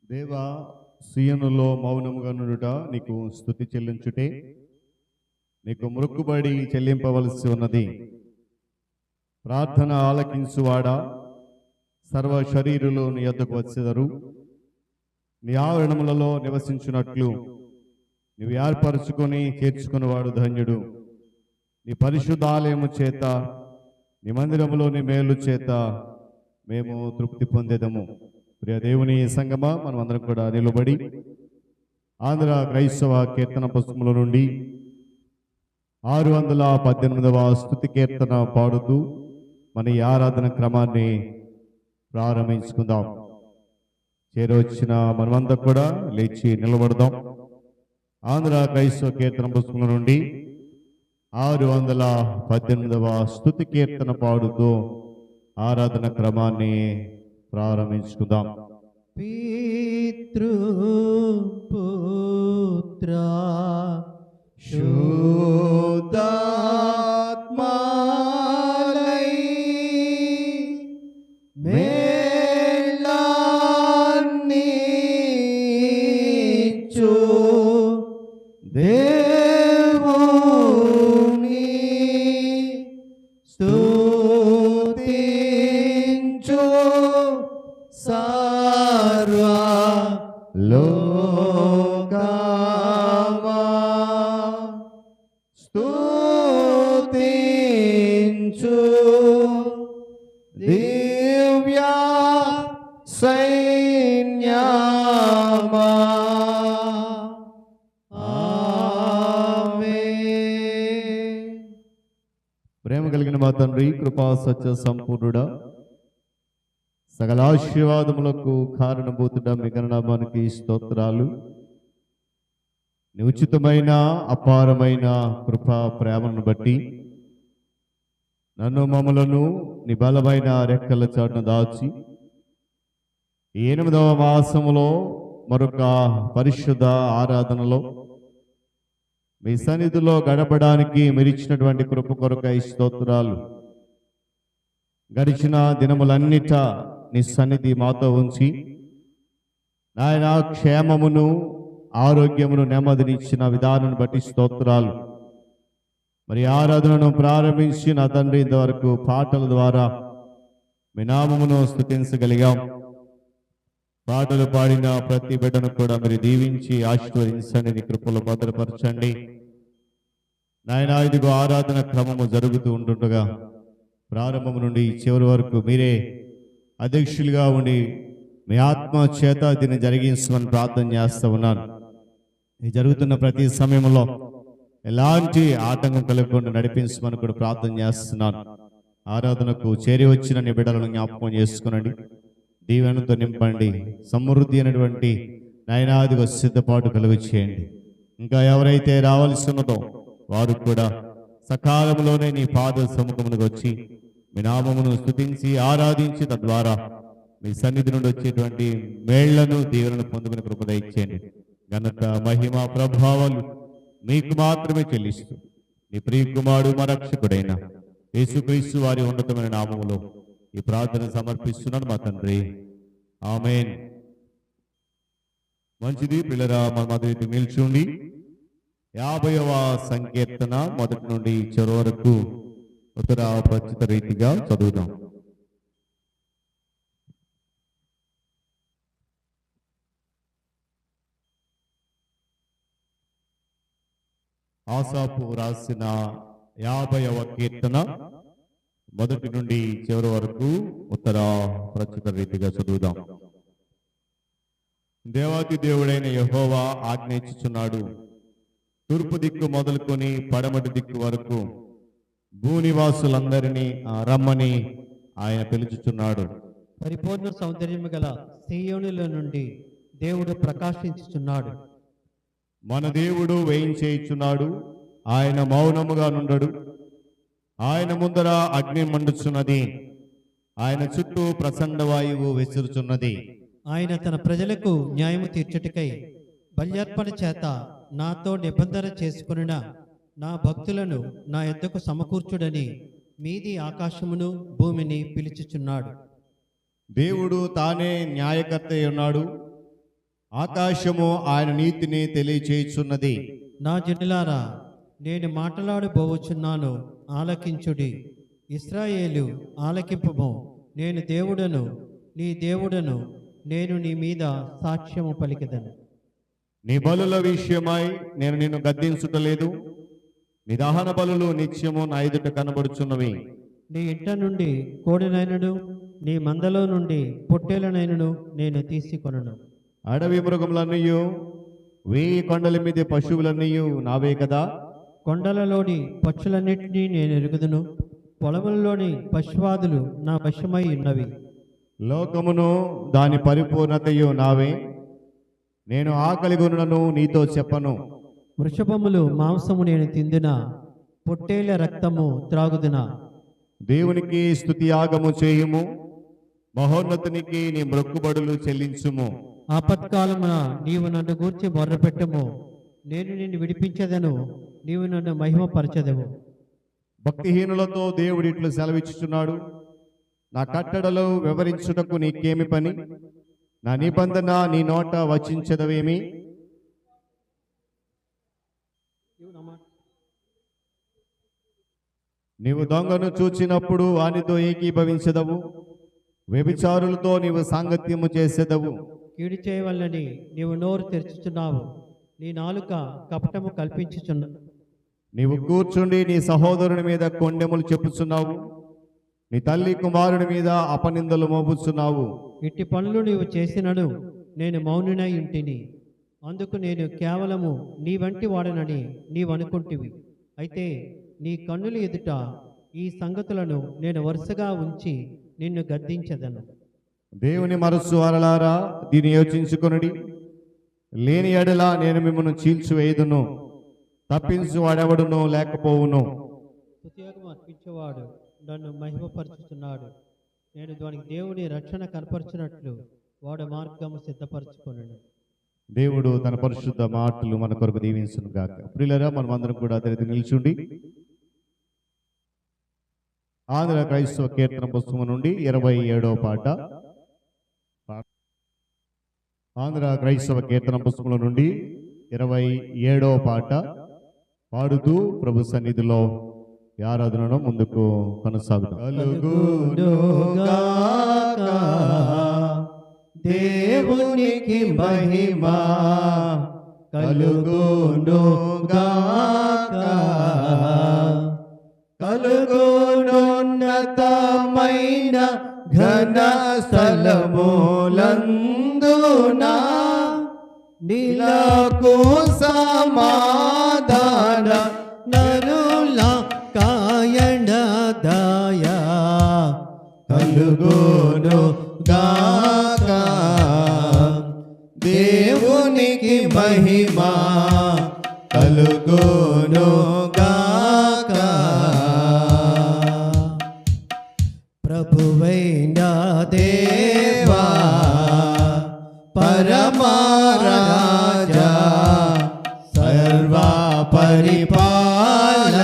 దేవా, సీయోనులో మౌనముగా నుండుట నీకు స్తుతి చెల్లించుటే నీకు మొక్కుబడి చెల్లింపవలసి ఉన్నది. ప్రార్థన ఆలకించువాడా, సర్వ శరీరులు నీ యొద్దకు వచ్చెదరు. నీ ఆవరణములలో నివసించున్నట్లు నీవు ఏర్పరచుకొని చేర్చుకున్నవాడు ధన్యుడు. నీ పరిశుద్ధాలయము చేత, నీ మందిరములోని మేలు చేత మేము తృప్తి పొందేదము. ప్రియ దేవుని సంగమా, మనం అందరం కూడా నిలబడి ఆంధ్ర క్రైస్తవ కీర్తన పుస్తకముల నుండి 618వ స్తుతి కీర్తన పాడుతూ మన ఈ ఆరాధన క్రమాన్ని ప్రారంభించుకుందాం. చేరొచ్చిన మనమంతా కూడా లేచి నిలబడదాం. ఆంధ్ర క్రైస్తవ కీర్తన పుస్తకముల నుండి 618వ స్తుతి కీర్తన పాడుతూ ఆరాధన క్రమాన్ని ప్రారంభించుకుందాం. పితృ పుత్ర శుద్ధాత్మాలై మేళాన్నిచ్చు దేవుని స్తుతించు సర్వ లోకమా స్తుతించు దివ్య సైన్యమా. ఆమేన్. ప్రేమ కలిగిన మా తండ్రి, కృపా సత్య సంపూర్ణుడా, సకల ఆశీర్వాదములకు కారణభూతుడా, మీ గణనామానికి స్తోత్రాలు. నీ ఉచితమైన అపారమైన కృపా ప్రేమను బట్టి నన్ను మమ్మలను నీ బలమైన రెక్కల చాటున దాచి 8వ మాసములో మరొక పరిశుద్ధ ఆరాధనలో మీ సన్నిధిలో గడపడానికి మీరిచ్చినటువంటి కృప కొరకై స్తోత్రాలు. గడిచిన దినములన్నిట నీ సన్నిధి మాతో ఉంచి నాయన క్షేమమును, ఆరోగ్యమును, నెమ్మదినిచ్చిన విధానం బట్టి స్తోత్రాలు. మరి ఆరాధనను ప్రారంభించి నా తండ్రి ఇంతవరకు పాటల ద్వారా మీ నామమును స్తుతించగలిగాం. పాటలు పాడిన ప్రతి బిడ్డను కూడా మీరు దీవించి ఆశీర్వదించండి, నీ కృపలో భద్రపరచండి. నాయన, ఇదిగో ఆరాధన క్రమము జరుగుతూ ఉంటుండగా ప్రారంభం నుండి చివరి వరకు మీరే అధ్యక్షులుగా ఉండి మీ ఆత్మ చేత దీన్ని జరిగించమని ప్రార్థన చేస్తూ ఉన్నాను. ఈ జరుగుతున్న ప్రతి సమయంలో ఎలాంటి ఆటంకం కలగకుండా నడిపించమని కూడా ప్రార్థన చేస్తున్నాను. ఆరాధనకు చేరి వచ్చిన నీ బిడ్డలను జ్ఞాపకం చేసుకునండి, దీవెనతో నింపండి, సమృద్ధి అయినటువంటి నయనాదిగా సిద్ధపాటు కలుగు చేయండి. ఇంకా ఎవరైతే రావాల్సి ఉన్నదో వారు కూడా సకాలంలోనే నీ పాద సముఖమునకు వచ్చి మీ నామమును స్తుతించి ఆరాధించి తద్వారా మీ సన్నిధి నుండి వచ్చేటువంటి మేళ్లను, దీవెనను పొందుకుని కృప దయచేయండి. ఘనత, మహిమ, ప్రభావాలు మీకు మాత్రమే చెల్లిస్తూ నీ ప్రియ కుమారుడు మా రక్షకుడైన యేసుక్రీస్తు వారి ఉన్నతమైన నామములో ఈ ప్రార్థన సమర్పిస్తున్నాను మా తండ్రి. ఆమేన్. మంచిది పిల్లరా, మన మొదటి నిల్చుండి 50వ సంకీర్తన మొదటి నుండి చివరి వరకు ఉత్తర ప్రచిత రీతిగా చదువుదాం. ఆసాపు రాసిన 50వ కీర్తన మొదటి నుండి చివరి వరకు ఉత్తర ప్రచిత రీతిగా చదువుదాం. దేవాతి దేవుడైన యెహోవా ఆజ్ఞయించుచున్నాడు, తూర్పు దిక్కు మొదలుకొని పడమటి దిక్కు వరకు భూనివాసులందరినీ రమ్మని ఆయన పిలుచుచున్నాడు. పరిపూర్ణ సౌందర్యము గల సీయోనులో నుండి దేవుడు ప్రకాశించుచున్నాడు. మన దేవుడు వేయించేయుచున్నాడు, ఆయన మౌనముగా నుండడు. ఆయన ముందర అగ్ని మండుచున్నది, ఆయన చుట్టూ ప్రచండ వాయువు విసురుచున్నది. ఆయన తన ప్రజలకు న్యాయము తీర్చుటకై బల్యార్పణ చేత నాతో నిబంధన చేసుకొనిన నా భక్తులను నా యొద్దకు సమకూర్చుడని మీది ఆకాశమును భూమిని పిలుచుచున్నాడు. దేవుడు తానే న్యాయకర్త ఉన్నాడు, ఆకాశము ఆయన నీతిని తెలియచేయుచున్నది. నా జనులారా, నేను మాట్లాడబోవచున్నాను, ఆలకించుడి. ఇశ్రాయేలు ఆలకింపుము. నేను దేవుడను, నీ దేవుడను. నేను నీ మీద సాక్ష్యము పలికెదను. నీ బలుల విషయమై నేను నిన్ను గద్దించుటలేదు. నీ దహన బలులు నిత్యము నా ఎదుట కనబడుచున్నవి. నీ ఇంట నుండి కోడినైనను, నీ మందలో నుండి పొట్టేలనైనను నేను తీసుకొనను. అడవి మృగములన్నయు 1000 కొండల మీద పశువులన్నయు నావే కదా. కొండలలోని పక్షులన్నిటినీ నేను ఎరుగుదును. పొలములలోని పశువాదులు నా వశమై ఉన్నవి. లోకమును దాని పరిపూర్ణతయు నావే. నేను ఆకలిగొనులను నీతో చెప్పను. వృషభములు మాంసము నేను తిందునా, పొట్టేళ్ల రక్తము త్రాగుదునా. దేవునికి స్తుతి యాగము చేయుము, మహోన్నతునికి నీ మ్రొక్కుబడులు చెల్లించుము. ఆపత్కాలమున నీవు నన్ను గూర్చి మొర్రపెట్టుము. నేను నిన్ను విడిపించదను, నీవు నన్ను మహిమపరచదవు. భక్తిహీనులతో దేవుడు ఇట్లు సెలవిచ్చుచున్నాడు. నా కట్టడలు వివరించుటకు నీకేమి పని? నా నిబంధన నీ నోట వచించదవేమి? నీవు దొంగను చూచినప్పుడు వానితో ఏకీభవించదవు. వ్యభిచారులతో నీవు సాంగత్యము చేసేదవు. కీడు చేయవల్లని నీవు నోరు తెరుచుచున్నావు. నీ నాలుక కపటము కల్పించుచున్న. నీవు కూర్చుండి నీ సహోదరుని మీద కొండెములు చెప్పుచున్నావు. నీ తల్లి కుమారుని మీద అపనిందలు మోపుచున్నావు. ఇట్టి పనులు నీవు చేసినను నేను మౌనునై ఉంటిని. అందుకు నేను కేవలము నీ వంటి వాడనని నీవనుకుంటివి. అయితే నీ కన్నుల ఎదుట ఈ సంగతులను నేను వరుసగా ఉంచి నిన్ను గద్దించదను. దేవుని మనస్సు అరలారా, దీన్ని యోచించుకొనుడి. లేని ఎడల నేను మిమ్మల్ని చీల్చివేయుదును. తప్పించు వాడెవడునో లేకపోవును. స్తుతియాగము అర్పించేవాడు నన్ను మహిమపరచుచున్నాడు. నేను దానికి దేవుని రక్షణ కనపరచినట్లు వాడు మార్గము సిద్ధపరచుకొనెను. దేవుడు తన పరిశుద్ధ మాటలు మన కొరకు దీవించును గాక. ప్రియులారా, మనం అందరం కూడా తెరిచి నిల్చుండి ఆంధ్ర క్రైస్తవ కీర్తన పుస్తకం నుండి 27వ పాట. ఆంధ్ర క్రైస్తవ కీర్తన పుస్తకంలో నుండి 27వ పాట పాడుతూ ప్రభు సన్నిధిలో ఈ ఆరాధనను ముందుకు కొనసాగుతాం. దేవునికి మహిమ కలుగునుగాక, కలుగునున్నతమైన ఘన స్థలములందునా నీలకు సమాధాన నరుల కాయణ దయా కలుగునుగాక. దేవునికి మహిమ కలుగునుగాక. ప్రభువైన దేవా పరమరాజా సర్వ పరిపాలన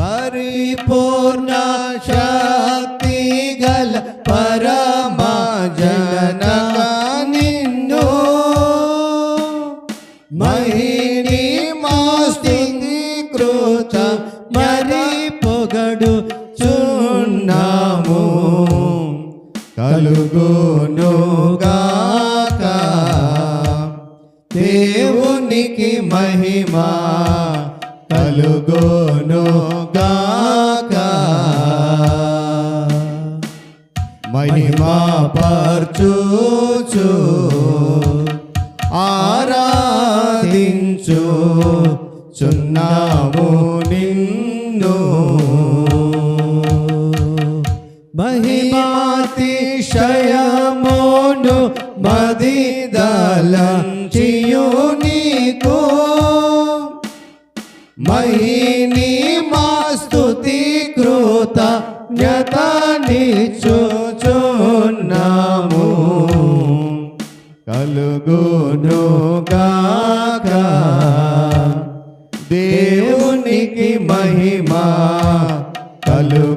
పరిపూర్ణ శక్తి గల పరమ జనక నిన్ను మహిని మాస్తుతి కృత మరి పొగడు చున్నాము. కలుగునుగాక దేవునికి మహిమ కలుగునుగాక. మహిమా పర్చుచు ఆరాధించు చున్నాము నిన్ను. మహిమాతిశయమును మదిదలంచియు నీకు మహిని మాస్తుతి కృత జ్ఞతనిచుచున్నాము. కలుగునుగాక దేవునికి మహిమ కలుగునుగాక.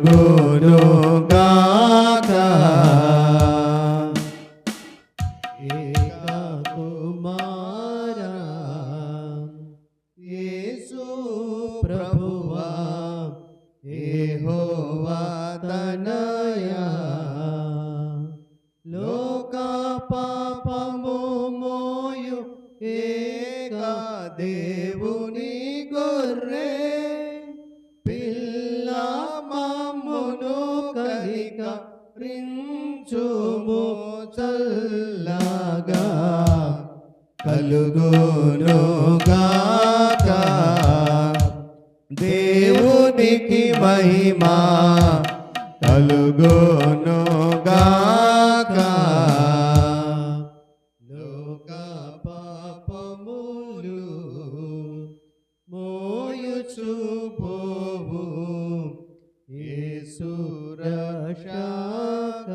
లోక పాపము మోయు ఏక దేవుని గొర్రె పిల్ల మమ్మును కనికరించుము చల్లగా కలుగునుగాక దేవునికి మహిమా కలుగునుగాక లోక పాపములు మోయుచు పోవు యేసు రక్షక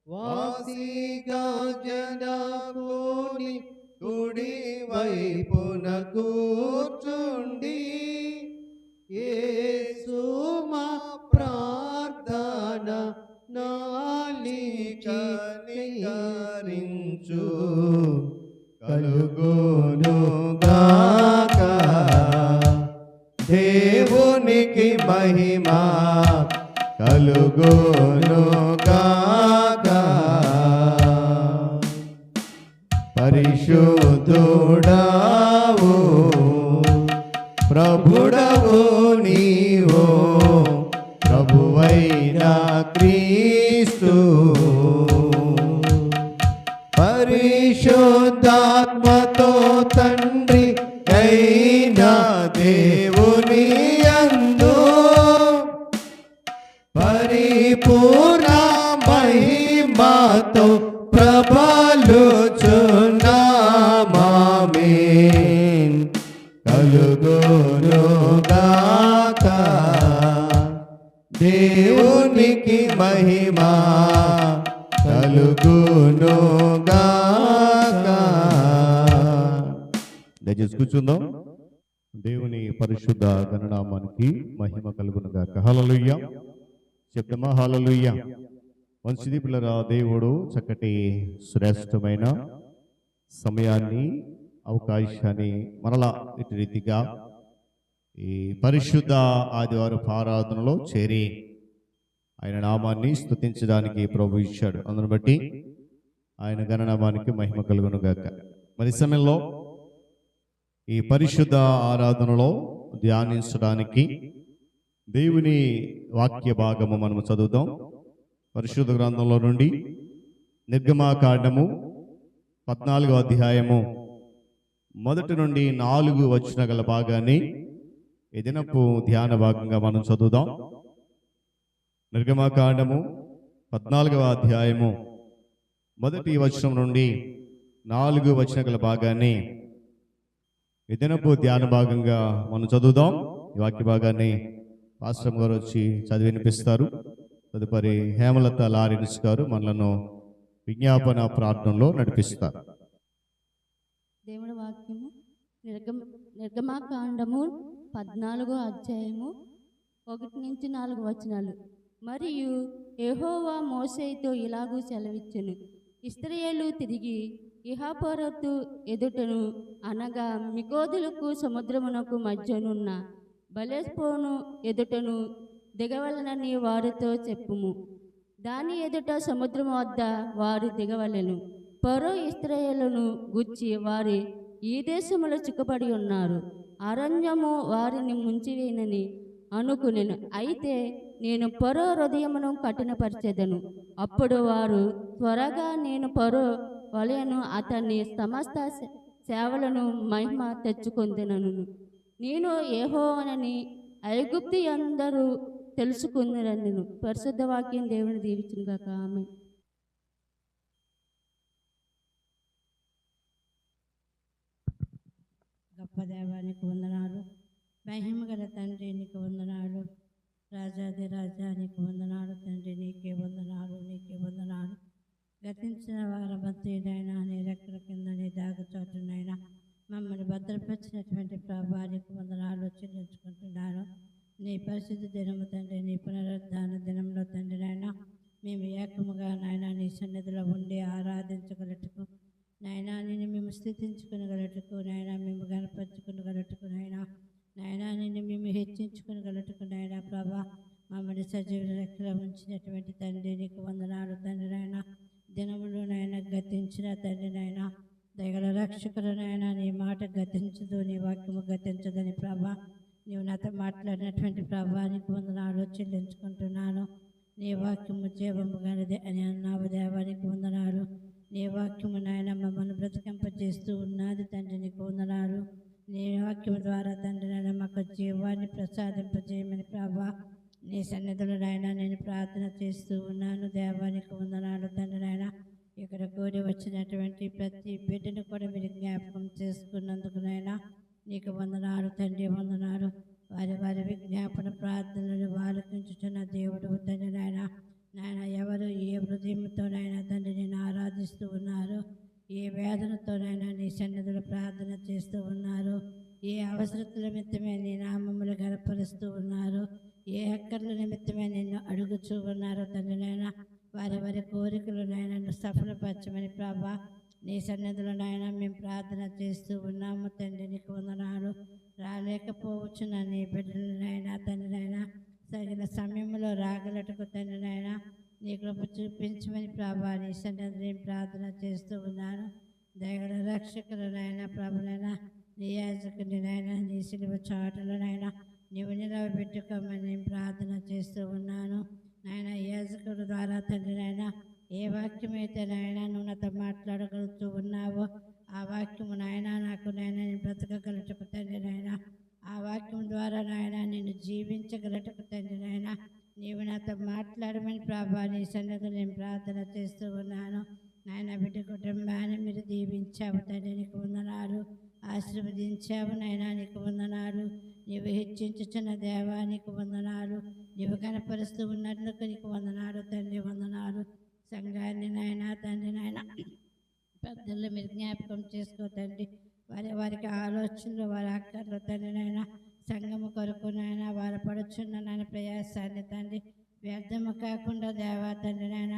వాసిగా జనకుని కుడి వైపున కూర్చుండి యేసు మా ప్రార్థన నాలికరించు కలుగునుగాక దేవునికి మహిమా కలుగునుగాక పరిశుద్ధుడావు ప్రభుడవు నీవో ప్రభువైన క్రీస్తు పరిశుద్ధాత్మతో తండ్రి అయిన దేవుని యందు పరిపూర్ణ మహిమతో ప్రబలుచున్నామామేన్ కలుగునుగాక దేవునికి మహిమా కలుగునుగాక. దయచేసి కూర్చుందాం. దేవుని పరిశుద్ధ గణనామానికి మహిమ కలుగునుగాక. హల్లెలూయా చెప్తామా? హల్లెలూయా. మంచిది పిల్లరా, దేవుడు చక్కటి శ్రేష్టమైన సమయాన్ని అవకాశాన్ని మనలా ఇటు రీతిగా ఈ పరిశుద్ధ ఆదివారం ఆరాధనలో చేరి ఆయన నామాన్ని స్తుతించడానికి ప్రభు ఇచ్చాడు. అందును బట్టి ఆయన గణనామానికి మహిమ కలుగునుగాక. మరి సమయంలో ఈ పరిశుద్ధ ఆరాధనలో ధ్యానించడానికి దేవుని వాక్య భాగము మనము చదువుదాం. పరిశుద్ధ గ్రంథంలో నుండి నిర్గమాకాండము 14వ అధ్యాయము 1 నుండి 4 వచన గల భాగాన్ని ఈ దినపు ధ్యాన భాగంగా మనం చదువుదాం. నిర్గమాకాండము 14వ అధ్యాయము 1 వచనం నుండి 4 వచన గల భాగాన్ని ఈ దినపు ధ్యాన భాగంగా మనం చదువుదాం. ఈ వాక్య భాగాన్ని పాస్టర్ గారు వచ్చి చదివి వినిపిస్తారు. తదుపరి హేమలత లారెన్స్ గారు మనలను విజ్ఞాపన ప్రార్థనలో నడిపిస్తారు. దేవుడి వాక్యము నిర్గమాకాండము 14వ అధ్యాయము 1 నుంచి 4 వచనాలు. మరియు యెహోవా మోషేతో ఇలాగూ సెలవిచ్చెను, ఇశ్రాయేలు తిరిగి ఇహపరతు ఎదుటను అనగా మికోదులకు సముద్రమునకు మధ్యనున్న బలేస్పోను ఎదుటను దిగవలనని వారితో చెప్పుము. దాని ఎదుట సముద్రము వద్ద వారు దిగవలెను. ఫరో ఇశ్రాయేలును గుచ్చి వారి ఈ దేశములో చిక్కుబడి ఉన్నారు, అరణ్యము వారిని ముంచివేనని అనుకునెను. అయితే నేను ఫరో హృదయమును కఠినపరిచెదను. అప్పుడు వారు త్వరగా నేను ఫరో వలెను అతన్ని సమస్త సేవలను మహిమ తెచ్చుకొందెనను. నేను యెహోవానని ఐగుప్తు అందరూ తెలుసుకుందనను. పరిశుద్ధ వాక్యం దేవుని దీవించును గాక. ఆమేన్. గొప్ప దేవానికి వందనాలు, మహిమ గల తండ్రి నీకు వందనాలు, రాజాది రాజా నీకు వందనాలు తండ్రి, నీకే వందనాలు, నీకే వందనాలు. గతించిన వారమంతా నైనా నీ రెక్కల కింద నీ దాగుచోటునైనా మమ్మల్ని భద్రపరిచినటువంటి ప్రభా నీకు వందనాలు చెల్లించుకుంటున్నాను. నీ పరిశుద్ధ దినము తండ్రి, నీ పునరుద్ధాన దినంలో తండ్రి నాయన మేము ఏకముగా నాయన నీ సన్నిధిలో ఉండి ఆరాధించగలటకు నాయనా, నిన్ను మేము స్థితించుకునగలటకు నాయన, మేము గణపరచుకునగలటకు నాయనా, నిన్ను మేము హెచ్చించుకునగలటకు నాయన ప్రభా మమ్మల్ని సజీవ రెక్కలో ఉంచినటువంటి తండ్రి నీకు వందనాలు తండ్రి నాయన. దినములు నాయన గతించిన తండ్రి నాయన, దయగల రక్షకుడు నాయన, నీ మాట గతించదు, నీ వాక్యము గతించదని ప్రభా, నీవు నాతో మాట్లాడినటువంటి ప్రభా నీకు వందనాలు చెల్లించుకుంటున్నాను. నీ వాక్యము జీవము గలది అని అన్నావు దేవా, నీకు వందనాలు. నీ వాక్యము నాయన మమ్మల్ని బ్రతికింపజేస్తూ ఉన్నది తండ్రి, నీకు వందనాలు. నీ వాక్యము ద్వారా తండ్రి నాయన మాకు జీవాన్ని ప్రసాదింపజేయమని ప్రభా నీ సన్నిధిలో నాయన నేను ప్రార్థన చేస్తూ ఉన్నాను దేవా, నీకు వందనాలు తండ్రి నాయన. ఇక్కడ కూడి వచ్చినటువంటి ప్రతి బిడ్డను కూడా మీరు జ్ఞాపకం చేసుకున్నందుకు నాయన నీకు వందనాలు తండ్రి, వందనాలు. వారి వారి విజ్ఞాపన ప్రార్థనలు ఆలకించుచున్న దేవుడు తండ్రి నాయన. నాయన ఎవరు ఏ హృదయంతోనైనా తండ్రి నేను ఆరాధిస్తూ ఉన్నారు, ఏ వేదనతోనైనా నీ సన్నిధిలో ప్రార్థన చేస్తూ ఉన్నారు, ఏ అవసరతల నిమిత్తమే నీ నామములు గనపరుస్తూ ఉన్నారు, ఏ అక్కర్ల నిమిత్తమే నిన్ను అడుగుచూ ఉన్నారు తండ్రి నాయన, వారి వారి కోరికలు నాయన సఫలపరచమని ప్రభా నీ సన్నిధిలో నాయన మేము ప్రార్థన చేస్తూ ఉన్నాము తండ్రి, నీకు వందనాలు. రాలేకపోవచ్చున్న నీ బిడ్డలు నాయన తండ్రి నాయన తగిన సమయంలో రాగలటకు తండ్రి నాయన నీ కృప చూపించమని ప్రభా నీ సన్నిధిని ప్రార్థన చేస్తూ ఉన్నాను. దయగల రక్షకులు నాయన ప్రభునైనా నీ యాజకుని నాయన నీ సిలువ చాటులో నాయన నీవు నిలవబెట్టుకోమని ప్రార్థన చేస్తూ ఉన్నాను. నాయన యాజకుడు ద్వారా తండ్రి నాయన ఏ వాక్యం అయితే నాయన నువ్వు నాతో మాట్లాడగలుగుతూ ఉన్నావో ఆ వాక్యము నాయన నాకు నాయన నేను బ్రతకగలటకు తండ్రి నాయన, ఆ వాక్యం ద్వారా నాయన నేను జీవించగలటకు తండ్రి నాయన నీవు నాతో మాట్లాడమని ప్రభా నీ సన్నిధిలో నేను ప్రార్థన చేస్తూ ఉన్నాను. నాయన బిడ్డ కుటుంబాన్ని మీరు దీవించావు తండ్రి, నీకు వందనాలు. ఆశీర్వదించావు నాయన, నీకు వందనాలు. నీవు హెచ్చించుచున్న దేవా నీకు వందనాలు. నీవు కనపరుస్తూ ఉన్నందుకు నీకు వందనాలు తండ్రి, వందనాలు. సంఘాన్ని నాయన తండ్రి నాయన పెద్దలు మీరు జ్ఞాపకం చేసుకో తండ్రి, వారికి ఆలోచనలు వారి అక్కర్లు తండ్రి నాయన సంఘము కొరకు నాయన వారు పడుచున్న నాయన ప్రయాసాన్ని తండ్రి వ్యర్థము కాకుండా దేవా తండ్రి నాయన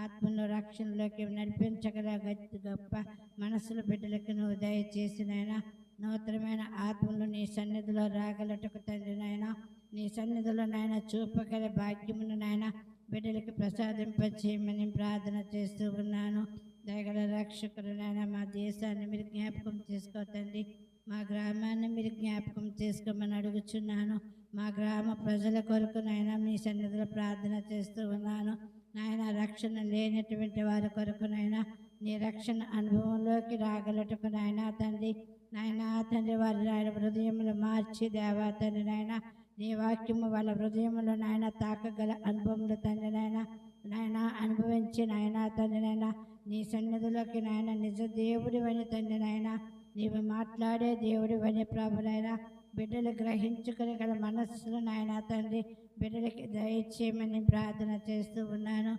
ఆత్మను రక్షణలోకి నడిపించగల గొప్ప మనసుల బిడ్డలకు నువ్వు దయచేసి నాయన నూతనమైన ఆత్మలు నీ సన్నిధిలో రాగలటకు తండ్రి నాయన నీ సన్నిధిలో నాయన చూపగల భాగ్యమును నాయన బిడ్డలకు ప్రసాదింపచేయమని ప్రార్థన చేస్తూ ఉన్నాను. దయగల రక్షకులు నాయన మా దేశాన్ని మీరు జ్ఞాపకం చేసుకోతండి, మా గ్రామాన్ని మీరు జ్ఞాపకం చేసుకోమని అడుగుచున్నాను. మా గ్రామ ప్రజల కొరకు నాయన మీ సన్నిధిలో ప్రార్థన చేస్తూ ఉన్నాను. నాయన రక్షణ లేనటువంటి వారి కొరకు నాయన నీ రక్షణ అనుభవంలోకి రాగలటకు నాయన తండ్రి, నాయన తండ్రి వారి నాయన హృదయములు మార్చి దేవా తండ్రి నాయన నీ వాక్యము వాళ్ళ హృదయంలో నాయన తాకగల అనుభవములు తండ్రి నాయన అనుభవించి నాయన తండ్రి నాయన నీ సన్నిధిలోకి నాయన నిజ దేవుడివని తండ్రి నాయన నీవు మాట్లాడే దేవుడివని ప్రభునైనా బిడ్డలు గ్రహించుకుని గల మనస్సులు నాయన తండ్రి బిడ్డలకి దయచేయమని ప్రార్థన చేస్తూ ఉన్నాను.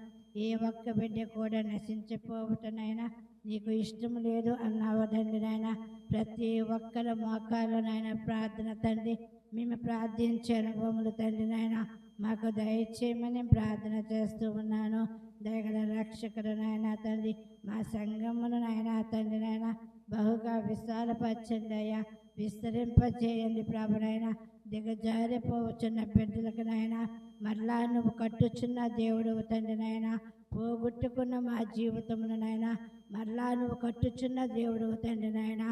ఏ ఒక్క బిడ్డ కూడా నశించిపోవటనైనా నీకు ఇష్టం లేదు అన్నావు తండ్రి నాయన. ప్రతి ఒక్కరు మోకాళ్ళనైనా ప్రార్థన తండ్రి మేము ప్రార్థించే అనుభవములు తండ్రి నాయన మాకు దయచేయమని ప్రార్థన చేస్తూ ఉన్నాను. దయగల రక్షకుడు నాయన తండ్రి మా సంఘమును నాయన తండ్రి నాయన బహుగా విశాలపరచండి అయ్యా, విస్తరింపజేయండి ప్రభునైనా. దిగజారిపోవచ్చున్న బిడ్డలకు నాయన మరలా నువ్వు కట్టుచున్న దేవుడు తండ్రి నాయన, పోగొట్టుకున్న మా జీవితమును నాయన మరలా నువ్వు కట్టుచున్న దేవుడు తండ్రి నాయన.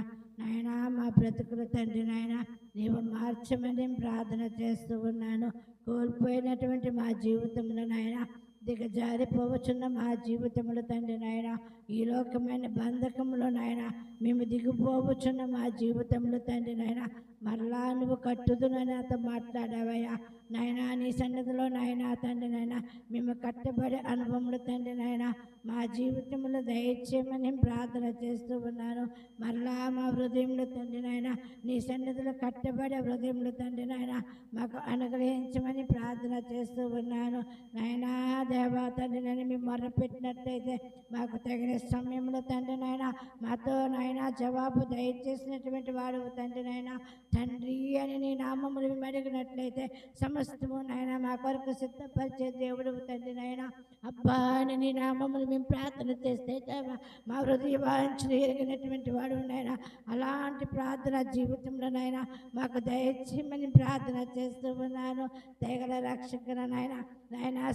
నాయన మా బ్రతుకులు తండ్రి నాయన నీవు మార్చమని ప్రార్థన చేస్తూ ఉన్నాను. కోల్పోయినటువంటి మా జీవితమును నాయన దిగజారిపోవచ్చున్న మా జీవితములు తండ్రి నాయన ఈ లోకమైన బంధకములో నాయన మేము దిగిపోవచ్చున్న మా జీవితంలో తండ్రి నాయన మరలా నువ్వు కట్టుదునని నాతో మాట్లాడావయ్యా నాయన. నీ సన్నిధిలో నాయన తండ్రి నాయన మేము కట్టబడే అనుభవములు తండ్రి నాయన మా జీవితంలో దయచేయమని ప్రార్థన చేస్తూ ఉన్నాను. మరలా మా హృదయంలో తండ్రి నాయన నీ సన్నిధిలో కట్టబడే హృదయంలో తండ్రి నాయన మాకు అనుగ్రహించమని ప్రార్థన చేస్తూ ఉన్నాను. నాయన దేవా తండ్రి నాయన మేము మొర్రపెట్టినట్లయితే మాకు తగిన సమయంలో తండ్రి నాయన మాతో నాయన జవాబు దయచేసినటువంటి వాడు తండ్రి నాయన. తండ్రి అని నీ నామములు మేము అడిగినట్లయితే సమస్తము నాయన మా కొరకు సిద్ధపరిచే దేవుడు తండ్రి నాయన. అబ్బా అని నీ నామములు మేము ప్రార్థన చేస్తే దేవా మా హృదయ వాంఛలు ఎరిగినటువంటి వాడు నాయన. అలాంటి ప్రార్థన జీవితంలోనైనా మాకు దయచేయమని ప్రార్థన చేస్తూ ఉన్నాను. తెగల రక్షకుల నాయన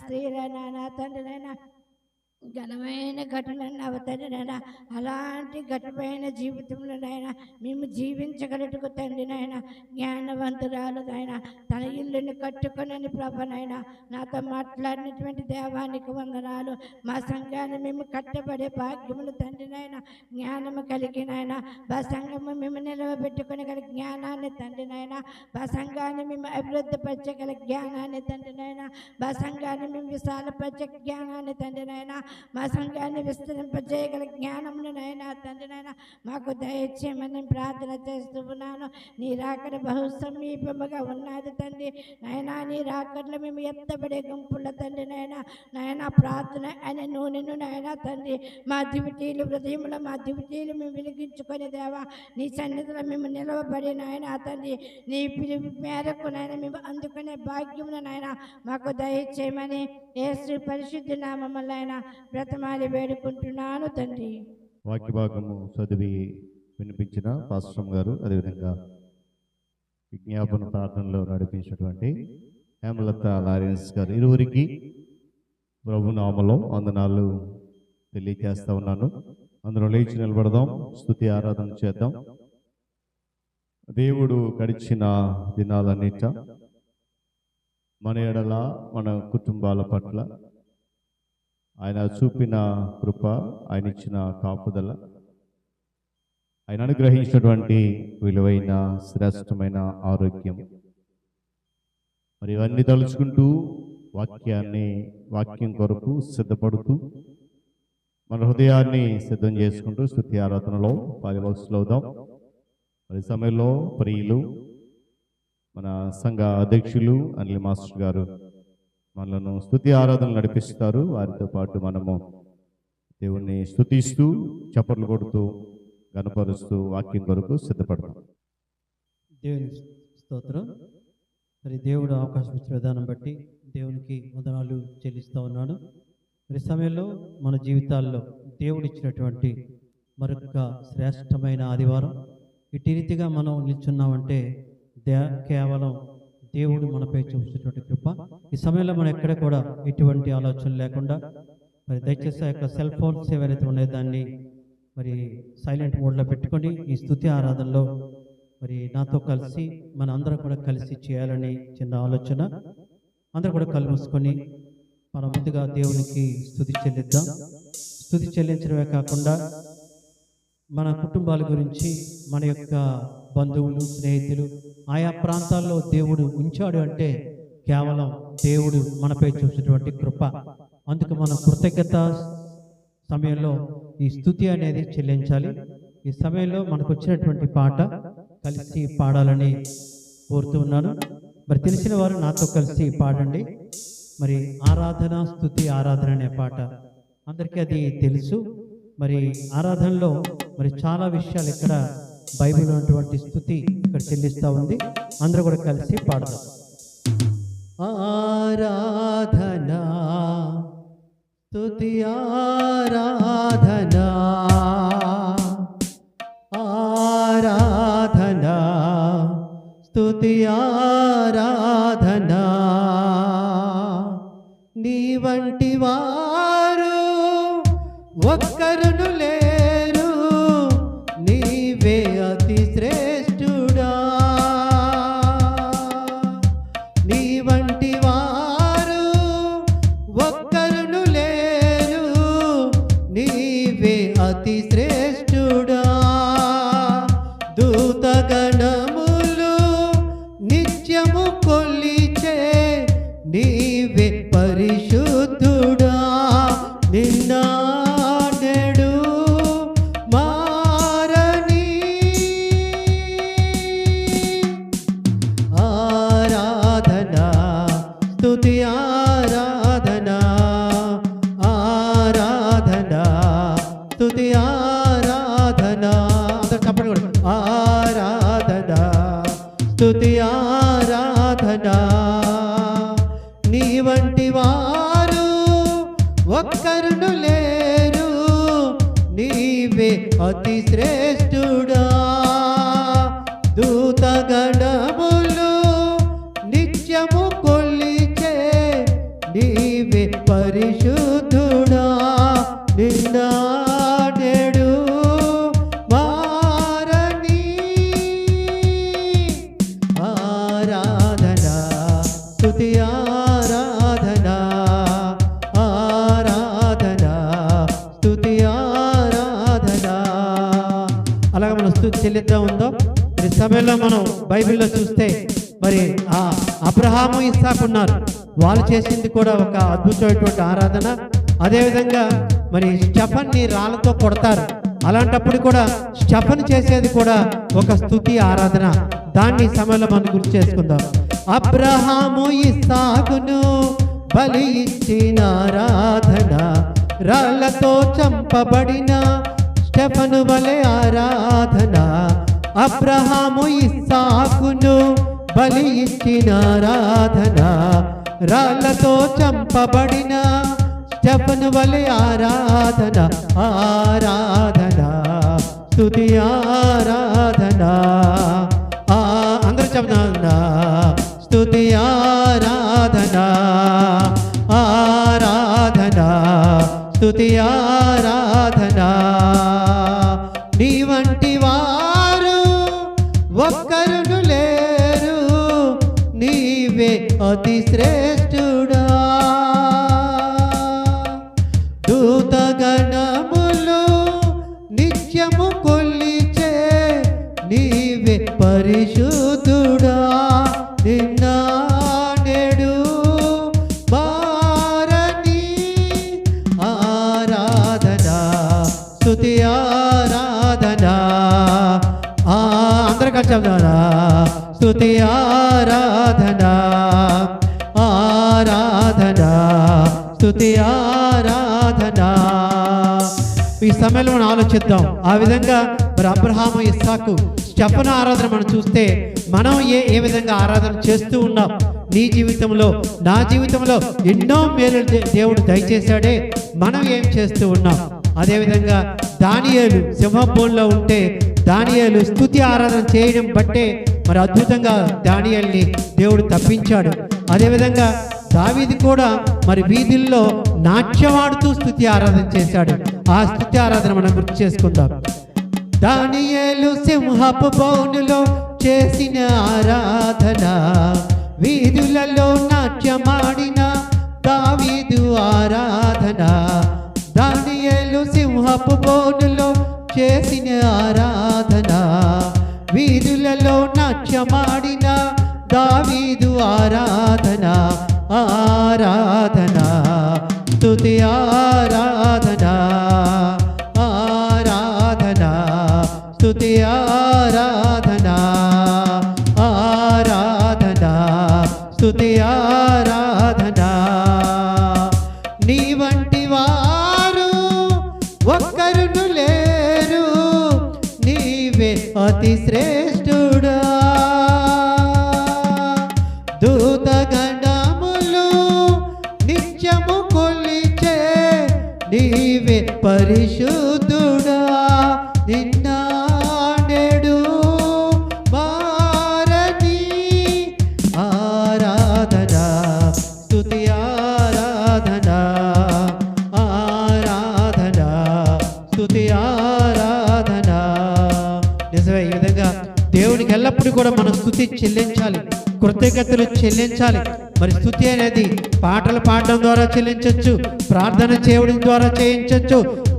స్త్రీలైనా తండ్రినైనా ఘనమైన ఘటనలు అవతరినైనా అలాంటి ఘటమైన జీవితంలోనైనా మేము జీవించగలటుకు తండ్రి నాయన. జ్ఞానవంతురాలు నాయన తన ఇల్లుని కట్టుకుని ప్రభనైనా నాతో మాట్లాడినటువంటి దేవానికి వందనాలు. మా సంఘాన్ని మేము కట్టబడే భాగ్యములు తండ్రి నాయన. జ్ఞానము కలిగినైనా మా సంఘము మేము నిలవబెట్టుకుని గల జ్ఞానాన్ని తండ్రి నాయన. మా సంఘాన్ని మేము అభివృద్ధి పరచగల జ్ఞానాన్ని తండ్రి నాయన. మా సంఘాన్ని మేము విశాలపరచే జ్ఞానాన్ని తండ్రి నాయన. మా సంఘాన్ని విస్తరింపజేయగల జ్ఞానమును నాయన తండ్రి నాయన మాకు దయచేయమని ప్రార్థన చేస్తూ ఉన్నాను. నీ రాకడ బహు సమీపముగా ఉన్నది తండ్రి నాయన. నీ రాకడలో మేము ఎత్తబడే గుంపుల తండ్రి నాయన ప్రార్థన అనే నూనెను నాయన తండ్రి మా దివిటీలు హృదయంలో మా దివిటీలు మేము వెలిగించుకొని దేవా నీ సన్నిధిలో మేము నిలవబడి నాయన తండ్రి నీ పిలుపు మేరకు నాయన మేము అందుకునే భాగ్యమును నాయన మాకు దయచేయమని యేసు పరిశుద్ధ నామములో ఆయన బ్రతమాలి వేడుకుంటున్నాను తండ్రి. వాక్య భాగము చదివి వినిపించిన పాస్టర్ గారు, అదేవిధంగా విజ్ఞాపన ప్రార్థనలో నడిపించినటువంటి హేమలత లారెన్స్ గారు, ఇరువురికి ప్రభు నామములో వందనాలు తెలియజేస్తా ఉన్నాను. అందులో లేచి నిలబడదాం, స్తుతి ఆరాధన చేద్దాం. దేవుడు గడిచిన దినాలన్నిట మన ఎడల మన కుటుంబాల పట్ల ఆయన చూపిన కృప, ఆయన ఇచ్చిన కాపుదల, ఆయన అనుగ్రహించినటువంటి విలువైన శ్రేష్టమైన ఆరోగ్యం, మరి ఇవన్నీ తలుచుకుంటూ వాక్యం కొరకు సిద్ధపడుతూ మన హృదయాన్ని సిద్ధం చేసుకుంటూ స్తుతి ఆరాధనలో పాలిభాగస్తులవుదాం. మరి సమయంలో ప్రియులు మన సంఘ అధ్యక్షులు అనిల్ మాస్టర్ గారు మనలను స్తుతి ఆరాధన నడిపిస్తారు. వారితో పాటు మనము దేవుణ్ణి స్తుతిస్తూ చప్పట్లు కొడుతూ గణపరుస్తూ వాక్యం కొరకు సిద్ధపడతాం. దేవుని స్తోత్రం. మరి దేవుడు అవకాశం ఇచ్చిన విధానం బట్టి దేవునికి వందనాలు చెల్లిస్తూ ఉన్నాను. మరి సమయంలో మన జీవితాల్లో దేవుడు ఇచ్చినటువంటి మరొక శ్రేష్టమైన ఆదివారం. ఇటు రీతిగా మనం నిల్చున్నామంటే కేవలం దేవుడు మనపై చూసినటువంటి కృప. ఈ సమయంలో మనం ఎక్కడ కూడా ఎటువంటి ఆలోచన లేకుండా మరి దయచేసి ఆ యొక్క సెల్ ఫోన్స్ ఏవైతే ఉన్నాయో దాన్ని మరి సైలెంట్ మోడ్లో పెట్టుకొని ఈ స్తుతి ఆరాధనలో మరి నాతో కలిసి మన అందరం కూడా కలిసి చేయాలని చిన్న ఆలోచన. అందరూ కూడా కళ్ళు మూసుకొని మన ముందుగా దేవునికి స్తుతి చెల్లిద్దాం. స్తుతి చెల్లించడమే కాకుండా మన కుటుంబాల గురించి, మన యొక్క బంధువులు, స్నేహితులు ఆయా ప్రాంతాల్లో దేవుడు ఉంచాడు అంటే కేవలం దేవుడు మనపై చూసినటువంటి కృప. అందుకు మనం కృతజ్ఞత సమయంలో ఈ స్తుతి అనేది చెల్లించాలి. ఈ సమయంలో మనకు వచ్చినటువంటి పాట కలిసి పాడాలని కోరుతూ ఉన్నాను. మరి తెలిసిన వారు నాతో కలిసి పాడండి. మరి ఆరాధన, స్తుతి ఆరాధన అనే పాట అందరికీ అది తెలుసు. మరి ఆరాధనలో మరి చాలా విషయాలు ఇక్కడ బైబిల్ ఉన్నటువంటి స్తుతి ఇక్కడ చెల్లిస్తూ ఉంది. అందరూ కూడా కలిసి పాడదాం. ఆరాధనా స్తుతి ఆరాధనా ఆరాధనా స్తుతి ఆరాధనా. నీ వంటి వారు ఒక్కరును లేరు, నీవే అతి శ్రేష్ఠుడా. నీ వంటి వారు ఒక్కరును లేరు, నీవే అతి శ్రేష్ఠుడా. దూతగణములు నిత్యము కొలిచే నీవే పరిశుద్ధుడా. నిన్న స్తుతి ఆరాధనా. నీ వంటి వారు అతి శ్రేష్ఠుడా దూతగణములు నిత్యము కొలిచే నీవే పరిశుద్ధుడా నిన్నా నేడు మారని ఆరాధన స్తుతి ఆరాధన ఆరాధన స్తుతి ఆరాధన. అలాగే మనం స్తుతి చెల్లిద్దాం ఉందో ఈ సమయంలో మనం బైబిల్లో చూస్తే మరి ఆ అబ్రహాము ఇస్సాకు ఉన్నారు. వాళ్ళు చేసింది కూడా ఒక అద్భుతమైనటువంటి ఆరాధన. అదేవిధంగా మరి స్టెఫన్ని రాళ్ళతో కొడతారు. అలాంటప్పుడు కూడా స్టెఫన్ చేసేది కూడా ఒక స్తుతి ఆరాధన. దాన్ని సమయంలో మనం గుర్తు చేసుకుందాం. అబ్రహాము ఇస్సాకును బలి ఇచ్చిన ఆరాధన రాళ్ళతో చంపబడిన స్టెఫను వలె ఆరాధన. అబ్రహాము ఇస్సాకును బలి ఇచ్చిన ఆరాధన రాళ్ళతో చంపబడిన స్టెఫను వలె ఆరాధన ఆరాధన స్తుతి ఆరాధన. అందరూ చెప్తున్నా స్తుతి ఆరాధన ఆరాధన స్తుతి ఆరాధన. నీ వంటి వారు ఒక్కరును లేరు నీవే అతి శ్రేష్ఠుడా దూతగణములు నిత్యము కొలిచే నీవే పరిశుద్ధుడా నిన్నా నేడు మారని ఆరాధన స్తుతి ఆరాధన. అందరికీ చెప్తారా స్తుతి ఆరాధన ఆరాధన స్తుతి ఆరాధన. ఈ సమయంలో మనం ఆలోచిద్దాం. ఆ విధంగా మరి అబ్రహాము ఇస్సాకు స్టెఫను ఆరాధన మనం చూస్తే మనం ఏ విధంగా ఆరాధన చేస్తూ ఉన్నాం. నీ జీవితంలో నా జీవితంలో ఎన్నో మేలు దేవుడు దయచేశాడే. మనం ఏం చేస్తూ ఉన్నాం? అదేవిధంగా దానియేలు సింహబోన్లో ఉంటే దానియేలు స్తుతి ఆరాధన చేయడం బట్టే మరి అద్భుతంగా దానియేలుని దేవుడు తప్పించాడు. అదేవిధంగా దావీదు కూడా మరి వీధుల్లో నాట్యమాడుతూ స్తుతి ఆరాధన చేశాడు. ఆ స్తుతి ఆరాధన మనం గుర్తు చేసుకుందాం. దానియేలు సింహపు బోనులో చేసిన ఆరాధన వీధులలో నాట్యమాడిన దావీదు ఆరాధన. దానియేలు సింహపు బోనులో చేసిన ఆరాధన వీధులలో నాట్యమాడిన దావీదు ఆరాధన ఆరాధన స్తుతి ఆరాధన ఆరాధన స్తుతి ఆరాధన ఆరాధన స్తుతి ఆరాధన. నీ వంటి వారు ఒక్కరును లేరు నీవే అతి శ్రేష్ఠుడా దూతగణములు నిత్యము కొలిచే నీవే పరిశుద్ధుడా నిన్నా నేడు మారని ఆరాధన స్తుతి ఆరాధన ఆరాధన స్తుతి ఆరాధన. నిజమే. ఈ విధంగా దేవునికి ఎల్లప్పుడూ కూడా మనం స్తుతి చెల్లించాలి, కృతజ్ఞతలు చెల్లించాలి. మరి స్తుతి అనేది పాటలు పాడడం ద్వారా చెల్లించవచ్చు, ప్రార్థన చేయడం ద్వారా చేయించవచ్చు,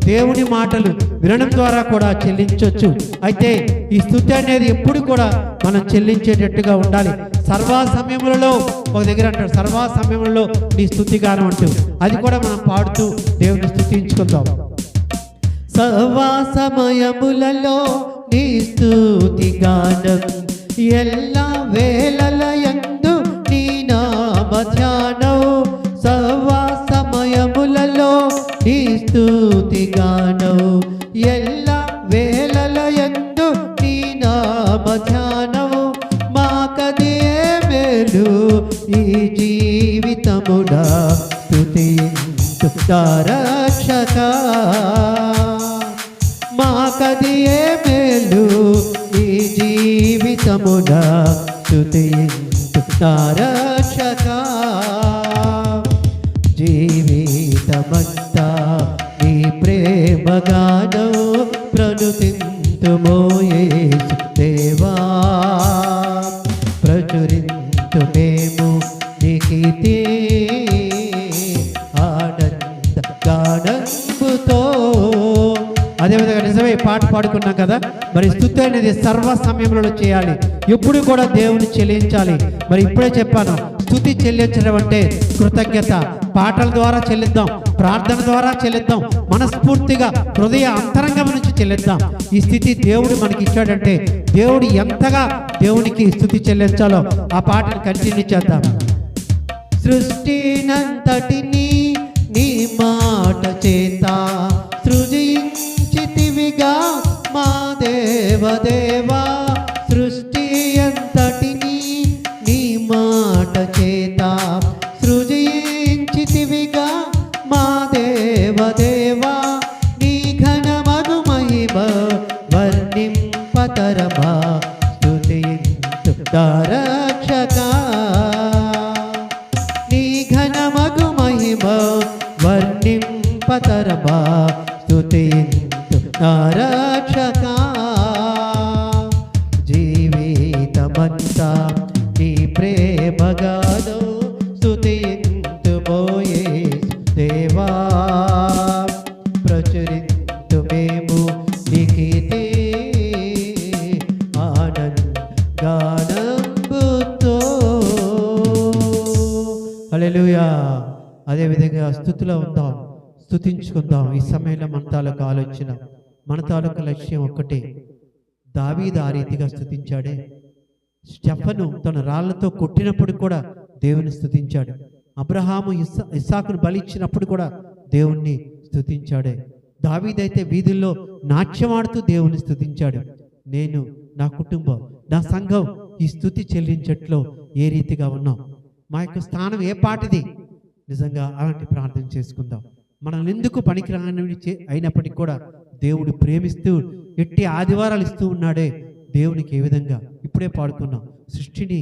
దేవుని మాటలు వినడం ద్వారా కూడా చెల్లించవచ్చు. అయితే ఈ స్తుతి అనేది ఎప్పుడు కూడా మనం చెల్లించేటట్టుగా ఉండాలి. సర్వా సమయములలో ఒక దగ్గర అంటాడు, సర్వా సమయములలో నీ స్తుతి గానం అంటూ అది కూడా మనం పాడుతూ దేవుని స్తుతించుకుందాం. సర్వా సమయములలో నీ స్తుతి గానం ఎల్ల వేళలయందు నీ నామ ధ్యానం. సర్వా సమయములలో నీ స్తుతి గానం ఎల్ల వేళలయందు నీ నామ ధ్యానం. మాకదే మేలు ఈ జీవితమున స్తుతించు రక్షక. మాకు నాకదియే మేలు ఈ జీవితమున స్తుతింతు నా రక్షకా. జీవితమంతా నీ ప్రేమగానో ప్రణుతింతుమో యేసు దేవా. ప్రచురింతు మేము నీ కీర్తి ఆనంద గానంబుతో. అదేవిధంగా నిజమే పాట పాడుకున్నాం కదా, మరి స్తుతి అనేది సర్వ సమయంలో చేయాలి, ఎప్పుడు కూడా దేవుని చెల్లించాలి. మరి ఇప్పుడే చెప్పాను, స్తుతి చెల్లించడం అంటే కృతజ్ఞత. పాటల ద్వారా చెల్లిద్దాం, ప్రార్థన ద్వారా చెల్లిద్దాం, మనస్ఫూర్తిగా హృదయ అంతరంగం నుంచి చెల్లిద్దాం. ఈ స్థితి దేవుడు మనకి ఇచ్చాడంటే దేవుడు ఎంతగా దేవునికి స్తుతి చెల్లించాలో ఆ పాటను కంటిన్యూ చేద్దాం. సృష్టినంతటిని నీ మాట చేత సృజించితివిగా మా దేవదేవా. సృష్టి అంతటిని నీ మాట చేత సృజించితివిగా మా దేవదేవా. నీ ఘనమగు మహిమ వర్ణింపతరమా స్తుతింతు నా రక్షకా. నీ ఘనమగు మహిమ వర్ణింపతరమా స్తుతింతు నా రక్షకా. జీవితమంతా నీ ప్రేమగానో స్తుతింతుమో యేసు దేవా. ప్రచురింతు మేము నీ కీర్తి ఆనంద గానంబుతో. హల్లెలూయా. అదేవిధంగా స్తుతిలో ఉందాం, స్తుతించుకుందాం. ఈ సమయంలో మన తాలూకు ఆలోచన, మన తాలూకు లక్ష్యం ఒక్కటే. దావీదు ఆ రీతిగా స్తుతించాడే. స్టెఫను తన రాళ్లతో కొట్టినప్పుడు కూడా దేవుని స్తుతించాడు. అబ్రహాము ఇస్సాకును బలిచ్చినప్పుడు కూడా దేవుణ్ణి స్తుతించాడే. దావీదైతే వీధుల్లో నాట్యమాడుతూ దేవుని స్తుతించాడు. నేను, నా కుటుంబం, నా సంఘం ఈ స్తుతి చెల్లించట్లో ఏ రీతిగా ఉన్నాం? మా యొక్క స్థానం ఏ పాటిది? నిజంగా అలాంటి ప్రార్థన చేసుకుందాం. మనల్ని ఎందుకు పనికిరాని అయినప్పటికీ కూడా దేవుడు ప్రేమిస్తూ ఎట్టి ఆదివారాలు ఇస్తూ ఉన్నాడే. దేవునికి ఏ విధంగా ఇప్పుడే పాడుకున్నాం, సృష్టిని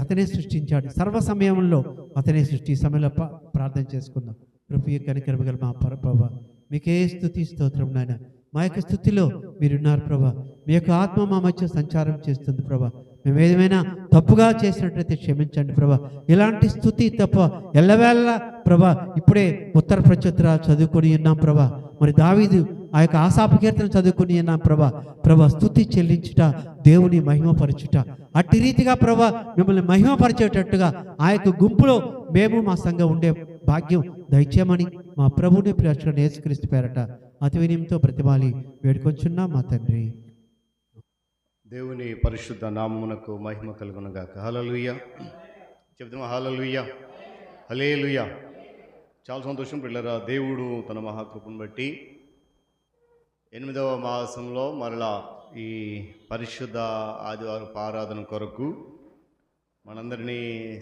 అతనే సృష్టించాడు, సర్వ సమయంలో అతనే సృష్టి. సమయంలో ప్రార్థన చేసుకుందాం. కృపయ కనికరమగల మా ప్రభా, మీకే స్తుతి స్తోత్రం నాయన. మా యొక్క స్థుతిలో మీరున్నారు ప్రభా. మీ యొక్క ఆత్మ మా మధ్య సంచారం చేస్తుంది ప్రభా. మేము ఏమైనా తప్పుగా చేసినట్లయితే క్షమించండి ప్రభా. ఇలాంటి స్థుతి తప్ప ఎల్లవేళ ప్రభా ఇప్పుడే ఉత్తర ప్రత్యుత్తరాలు చదువుకొని ఉన్నాం ప్రభా. మరి దావీదు ఆ యొక్క ఆశాపు కీర్తన చదువుకుని ఉన్నాం ప్రభా. ప్రభా స్తుతి చెల్లించుట, దేవుని మహిమపరచుట, అట్టి రీతిగా ప్రభా మిమ్మల్ని మహిమపరిచేటట్టుగా ఆ యొక్క గుంపులో మేము మా సంఘం ఉండే భాగ్యం దయచేయమని మా ప్రభుని ప్రియరక్షణ యేసుక్రీస్తు పేరట అతి వినయంతో ప్రతిమాలి వేడుకొంచున్నాం మా తండ్రి. దేవుని పరిశుద్ధ నామమునకు మహిమ కలుగునుగాక. హల్లెలూయా చెప్తామా? హల్లెలూయా, హల్లెలూయా. చాలా సంతోషం పిల్లరా. దేవుడు తన మహాకృపను బట్టి 8వ మాసంలో మరలా ఈ పరిశుద్ధ ఆదివారం ఆరాధన కొరకు మనందరినీ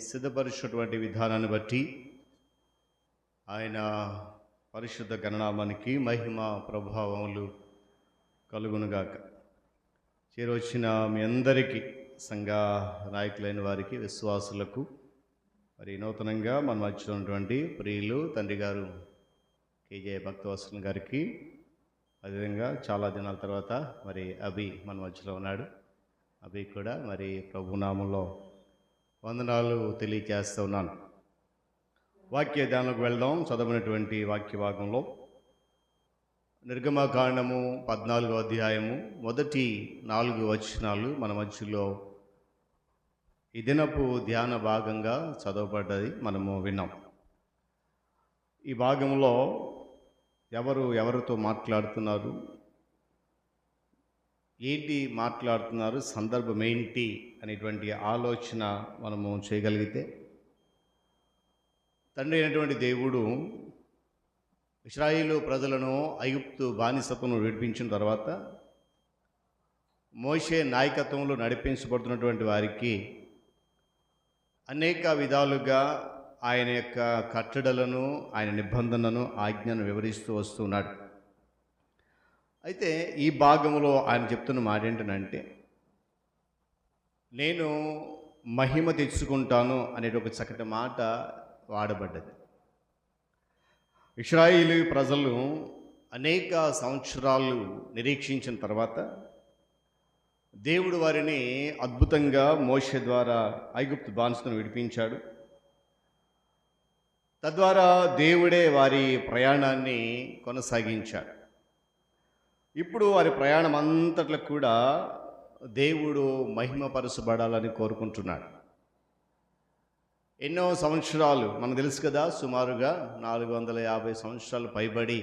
సిద్ధపరిచినటువంటి విధానాన్ని బట్టి ఆయన పరిశుద్ధ గణనామానికి మహిమ ప్రభావములు కలుగునుగాక. చేరొచ్చిన మీ అందరికీ, సంఘ నాయకులైన వారికి, విశ్వాసులకు, మరి నూతనంగా మన మధ్యలో ఉన్నటువంటి ప్రియులు తండ్రి గారు కేజే భక్తవత్సల గారికి, అదేవిధంగా చాలా దినాల తర్వాత మరి అభి మన మధ్యలో ఉన్నాడు. అభి కూడా మరి ప్రభునామంలో వందనాలు తెలియజేస్తూ ఉన్నాను. వాక్య ధ్యానంలోకి వెళ్దాం. చదవనటువంటి వాక్య భాగంలో నిర్గమకాండము 14వ అధ్యాయము మొదటి 4 వచనాలు మన మధ్యలో ఈ దినపు ధ్యాన భాగంగా చదవబడ్డది మనము విన్నాం. ఈ భాగంలో ఎవరితో మాట్లాడుతున్నారు, ఏంటి మాట్లాడుతున్నారు, సందర్భం ఏంటి అనేటువంటి ఆలోచన మనము చేయగలిగితే, తండ్రి అయినటువంటి దేవుడు ఇశ్రాయేలు ప్రజలను ఐగుప్తు బానిసత్వం విడిపించిన తర్వాత మోషే నాయకత్వంలో నడిపించబడుతున్నటువంటి వారికి అనేక విధాలుగా ఆయన యొక్క కట్టడలను, ఆయన నిబంధనను, ఆజ్ఞను వివరిస్తూ వస్తున్నాడు. అయితే ఈ భాగంలో ఆయన చెప్తున్న మాట ఏంటంటే, నేను మహిమ తెచ్చుకుంటాను అనే ఒక చక్కటి మాట వాడబడ్డది. ఇశ్రాయేలు ప్రజలు అనేక సంవత్సరాలు నిరీక్షించిన తర్వాత దేవుడు వారిని అద్భుతంగా మోషే ద్వారా ఐగుప్తు బానిసను విడిపించాడు. తద్వారా దేవుడే వారి ప్రయాణాన్ని కొనసాగించాడు. ఇప్పుడు వారి ప్రయాణం అంతట్లో కూడా దేవుడు మహిమపరచబడాలని కోరుకుంటున్నాడు. ఎన్నో సంవత్సరాలు మనకు తెలుసు కదా, సుమారుగా 450 సంవత్సరాలు పైబడి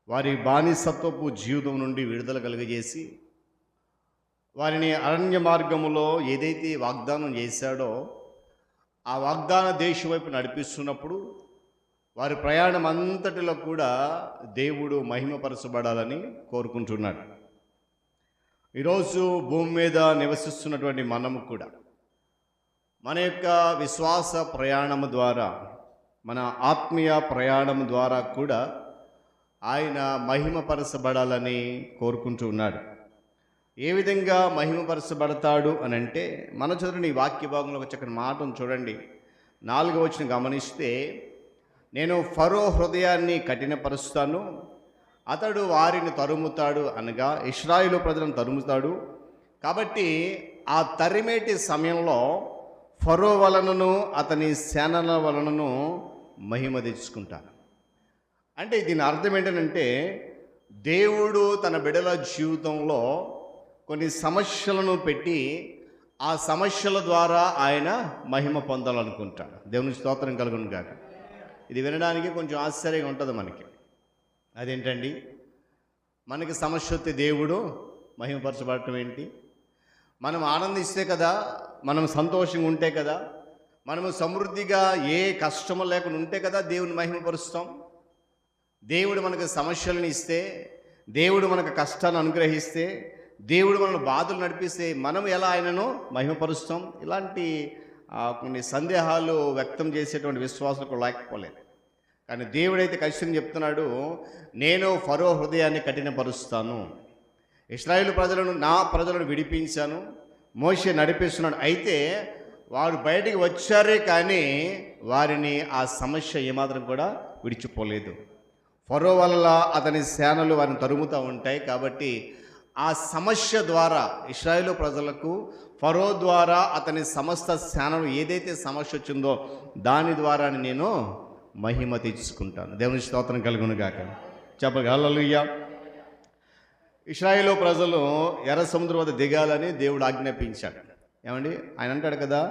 వారి బానిసత్వపు జీవితం నుండి విడుదల కలుగజేసి వారిని అరణ్య మార్గములో ఏదైతే వాగ్దానం చేశాడో ఆ వాగ్దాన దేశం వైపు నడిపిస్తున్నప్పుడు వారి ప్రయాణం అంతటిలో కూడా దేవుడు మహిమపరచబడాలని కోరుకుంటున్నాడు. ఈరోజు భూమి మీద నివసిస్తున్నటువంటి మనము కూడా మన యొక్క విశ్వాస ప్రయాణం ద్వారా, మన ఆత్మీయ ప్రయాణం ద్వారా కూడా ఆయన మహిమపరచబడాలని కోరుకుంటూ ఉన్నాడు. ఏ విధంగా మహిమపరచబడతాడు అని అంటే, మన చదువుని ఈ వాక్య భాగంలో ఒక చక్కని మాటను చూడండి. 4వ వచనం గమనిస్తే, నేను ఫరో హృదయాన్ని కఠినపరుస్తాను, అతడు వారిని తరుముతాడు, అనగా ఇశ్రాయేలు ప్రజలను తరుముతాడు. కాబట్టి ఆ తరిమేటి సమయంలో ఫరో వలనను అతని సేనల వలనను మహిమ తెచ్చుకుంటాను. అంటే దీని అర్థం ఏంటంటే, దేవుడు తన బిడ్డల జీవితంలో కొన్ని సమస్యలను పెట్టి ఆ సమస్యల ద్వారా ఆయన మహిమ పొందాలనుకుంటాడు. దేవుని స్తోత్రం కలుగును గాక. ఇది వినడానికి కొంచెం ఆశ్చర్యంగా ఉంటుంది మనకి. అదేంటండి, మనకి సమస్య వస్తే దేవుడు మహిమపరచబడటం ఏంటి? మనం ఆనందిస్తే కదా, మనం సంతోషంగా ఉంటే కదా, మనము సమృద్ధిగా ఏ కష్టము లేకుండా ఉంటే కదా దేవుని మహిమపరుస్తాం. దేవుడు మనకు సమస్యలను ఇస్తే, దేవుడు మనకు కష్టాన్ని అనుగ్రహిస్తే, దేవుడు మనల్ని బాధలు నడిపిస్తే మనం ఎలా ఆయనను మహిమపరుస్తాం? ఇలాంటి కొన్ని సందేహాలు వ్యక్తం చేసేటువంటి విశ్వాసాలకు లేకపోలేదు. కానీ దేవుడైతే ఖచ్చితంగా చెప్తున్నాడు, నేను ఫరో హృదయాన్ని కఠినపరుస్తాను, ఇశ్రాయేలు ప్రజలను, నా ప్రజలను విడిపించాను, మోషే నడిపిస్తున్నాడు. అయితే వారు బయటికి వచ్చారే కానీ వారిని ఆ సమస్య ఏమాత్రం కూడా విడిచిపోలేదు. ఫరో వల్ల అతని సేనలు వారిని తరుముతూ ఉంటాయి. కాబట్టి ఆ సమస్య ద్వారా ఇశ్రాయేలు ప్రజలకు ఫరో ద్వారా అతని సమస్త సేనలు ఏదైతే సమస్య వచ్చిందో దాని ద్వారా నేను మహిమ తెచ్చుకుంటాను. దేవుని స్తోత్రం కలుగును గాక. చెప్పగా హల్లెలూయా. ఇశ్రాయేలు ప్రజలు ఎర్ర సముద్రం వద్ద దిగాలని దేవుడు ఆజ్ఞాపించాడు. ఏమండి, ఆయన అంటాడు కదా,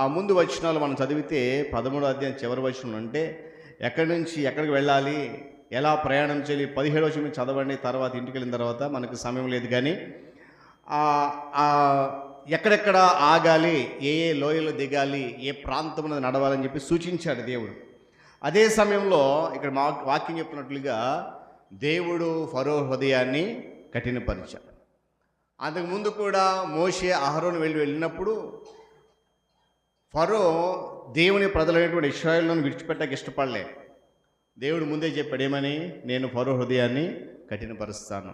ఆ ముందు వచనాలు మనం చదివితే 13వ అధ్యాయం చివరి వచనం అంటే ఎక్కడి నుంచి ఎక్కడికి వెళ్ళాలి, ఎలా ప్రయాణం చేయాలి, 17వ వచనం చదవండి. తర్వాత ఇంటికి వెళ్ళిన తర్వాత మనకు సమయం లేదు, కానీ ఎక్కడెక్కడ ఆగాలి, ఏ ఏ లోయలో దిగాలి, ఏ ప్రాంతంలో నడవాలని చెప్పి సూచించాడు దేవుడు. అదే సమయంలో ఇక్కడ వాక్యం చెప్తున్నట్లుగా దేవుడు ఫరో హృదయాన్ని కఠినపరిచాడు. అంతకుముందు కూడా మోషే అహరోను వెళ్ళినప్పుడు ఫరో దేవుని ప్రజలైనటువంటి ఇశ్రాయేలును విడిచిపెట్టక ఇష్టపడలే. దేవుడు ముందే చెప్పాడు ఏమని, నేను ఫరో హృదయాన్ని కఠినపరుస్తాను.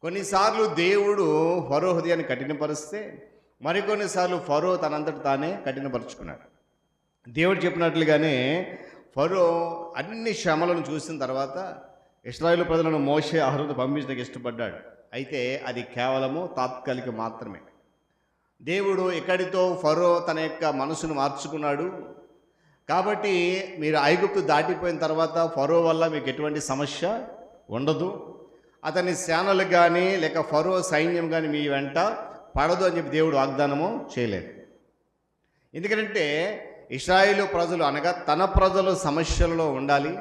కొన్నిసార్లు దేవుడు ఫరో హృదయాన్ని కఠినపరిస్తే, మరికొన్నిసార్లు ఫరో తనంతట తానే కఠినపరుచుకున్నాడు. దేవుడు చెప్పినట్లుగానే ఫరో అన్ని శ్రమలను చూసిన తర్వాత ఇశ్రాయేలు ప్రజలను మోషే అహరోను పంపించడానికి ఇష్టపడ్డాడు. అయితే అది కేవలము తాత్కాలిక మాత్రమే. దేవుడు ఎక్కడితో ఫరో తన యొక్క మనసును మార్చుకున్నాడు. కాబట్టి మీరు ఐగుప్తు దాటిపోయిన తర్వాత ఫరో వల్ల మీకు ఎటువంటి సమస్య ఉండదు, అతని సేనలు కానీ లేక ఫరో సైన్యం కానీ మీ వెంట పడదు అని చెప్పి దేవుడు వాగ్దానము చేయలేదు. ఎందుకంటే ఇశ్రాయేలు ప్రజలు అనగా తన ప్రజలు సమస్యలలో ఉండాలి,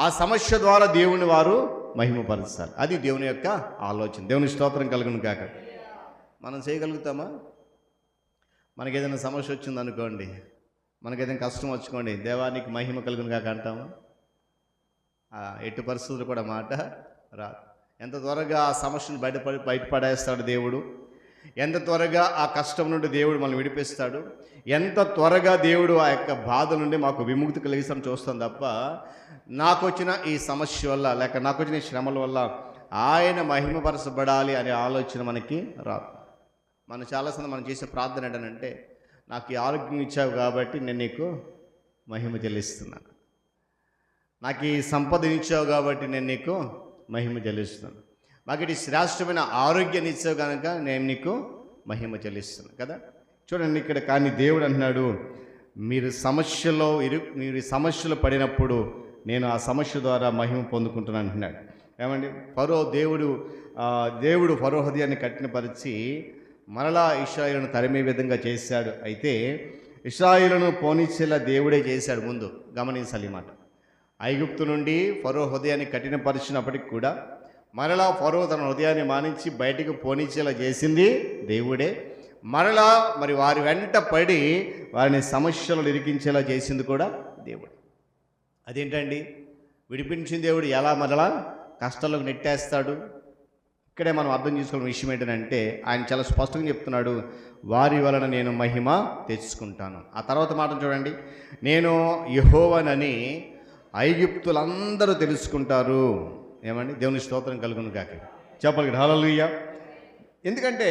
ఆ సమస్య ద్వారా దేవుని వారు మహిమపరచాలి. అది దేవుని యొక్క ఆలోచన. దేవుని స్తోత్రం కలుగును కాక. మనం చేయగలుగుతామా? మనకి ఏదైనా సమస్య వచ్చింది అనుకోండి, మనకి ఏదైనా కష్టం వచ్చుకోండి, దేవానికి మహిమ కలుగును కాక అంటామా? ఎట్టి పరిస్థితులు కూడా మాట రాదు. ఎంత త్వరగా ఆ సమస్యను బయటపడేస్తాడు దేవుడు. ఎంత త్వరగా ఆ కష్టం నుండి దేవుడు మనల్ని విడిపిస్తాడు, ఎంత త్వరగా దేవుడు ఆ యొక్క బాధ నుండి మాకు విముక్తి కలిగిస్తాం చూస్తాం తప్ప నాకు వచ్చిన ఈ సమస్య వల్ల లేక నాకు వచ్చిన ఈ శ్రమల వల్ల ఆయన మహిమపరచబడాలి అనే ఆలోచన మనకి రాదు. మనం చాలాసార్లు మనం చేసే ప్రార్థన ఏంటంటే, నాకు ఈ ఆరోగ్యం ఇచ్చావు కాబట్టి నేను నీకు మహిమ చెల్లిస్తున్నాను, నాకు ఈ సంపద ఇచ్చావు కాబట్టి నేను నీకు మహిమ చెల్లిస్తున్నాను, మాకు ఇటు శ్రేష్టమైన ఆరోగ్యాన్ని ఇచ్చావు కనుక నేను నీకు మహిమ చెల్లిస్తున్నాను కదా. చూడండి ఇక్కడ, కానీ దేవుడు అంటున్నాడు, మీరు సమస్యలో పడినప్పుడు నేను ఆ సమస్య ద్వారా మహిమ పొందుకుంటున్నాను అంటున్నాడు. ఏమండి, దేవుడు ఫరో హృదయాన్ని కఠినపరిచి మరలా ఇశ్రాయేలును తరిమే విధంగా చేశాడు. అయితే ఇశ్రాయేలును పోనిచ్చేలా దేవుడే చేశాడు. ముందు గమనించాలి ఈ మాట. ఐగుప్తు నుండి ఫరో హృదయాన్ని కఠినపరిచినప్పటికి కూడా మరలా ఫరో తన హృదయాన్ని మానించి బయటికి పోనిచ్చేలా చేసింది దేవుడే. మరలా మరి వారి వెంట పడి వారిని సమస్యలు ఇరికించేలా చేసింది కూడా దేవుడే. అదేంటండి, విడిపించిన దేవుడు ఎలా మరలా కష్టాలకు నెట్టేస్తాడు? ఇక్కడే మనం అర్థం చేసుకోవాల్సిన విషయం ఏంటంటే, ఆయన చాలా స్పష్టంగా చెప్తున్నాడు, వారి వలన నేను మహిమ తెచ్చుకుంటాను. ఆ తర్వాత మాట చూడండి, నేను యెహోవానని ఐగుప్తులందరూ తెలుసుకుంటారు. ఏమండి, దేవుని స్తోత్రం కలుగును గాక. చెప్పాలి హల్లెలూయా. ఎందుకంటే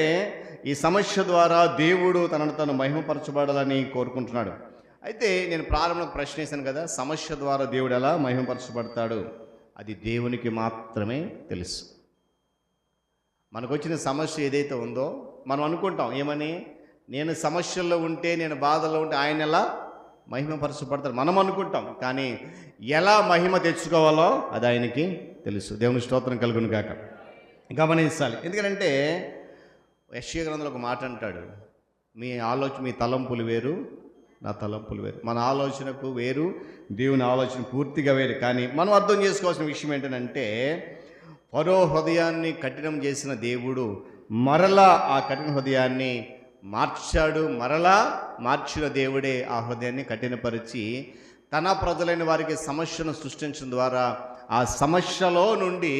ఈ సమస్య ద్వారా దేవుడు తనను తను మహిమపరచబడాలని కోరుకుంటున్నాడు. అయితే నేను ప్రారంభంలో ప్రశ్న వేశాను కదా, సమస్య ద్వారా దేవుడు ఎలా మహిమపరచబడతాడు? అది దేవునికి మాత్రమే తెలుసు. మనకు వచ్చిన సమస్య ఏదైతే ఉందో మనం అనుకుంటాం ఏమని, నేను సమస్యల్లో ఉంటే, నేను బాధలో ఉంటే ఆయన ఎలా మహిమపరచబడతాడు మనం అనుకుంటాం. కానీ ఎలా మహిమ తెచ్చుకోవాలో అది ఆయనకి తెలుసు. దేవుని స్తోత్రం కలుగును గాక. గమనించాలి. ఎందుకంటే యెషయా గ్రంథంలో ఒక మాట అంటాడు, మీ తలంపులు వేరు, నా తలంపులు వేరు. మన ఆలోచనకు వేరు, దేవుని ఆలోచన పూర్తిగా వేరు. కానీ మనం అర్థం చేసుకోవాల్సిన విషయం ఏంటంటే, ఫరో హృదయాన్ని కఠినం చేసిన దేవుడు మరలా ఆ కఠిన హృదయాన్ని మార్చాడు. మరలా మార్చిన దేవుడే ఆ హృదయాన్ని కఠినపరిచి తన ప్రజలైన వారికి సమస్యను సృష్టించడం ద్వారా ఆ సమస్యలో నుండి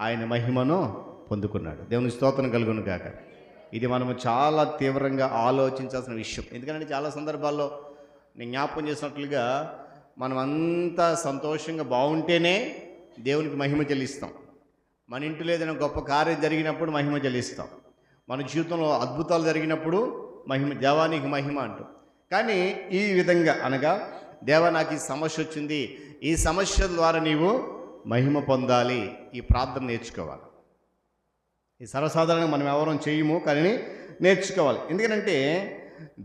ఆయన మహిమను పొందుకున్నాడు. దేవుని స్తోత్రం కలుగును గాక. ఇది మనము చాలా తీవ్రంగా ఆలోచించాల్సిన విషయం. ఎందుకంటే చాలా సందర్భాల్లో నేను జ్ఞాపకం చేసినట్లుగా మనం అంతా సంతోషంగా బాగుంటేనే దేవునికి మహిమ చెల్లిస్తాం. మన ఇంటిలో ఏదైనా గొప్ప కార్యం జరిగినప్పుడు మహిమ చెల్లిస్తాం. మన జీవితంలో అద్భుతాలు జరిగినప్పుడు దేవానికి మహిమ అంటాం. కానీ ఈ విధంగా అనగా, దేవా నాకు ఈ సమస్య వచ్చింది, ఈ సమస్య ద్వారా నీవు మహిమ పొందాలి, ఈ ప్రార్థన నేర్చుకోవాలి. ఈ సర్వసాధారణంగా మనం ఎవరం చేయము, కానీ నేర్చుకోవాలి. ఎందుకంటే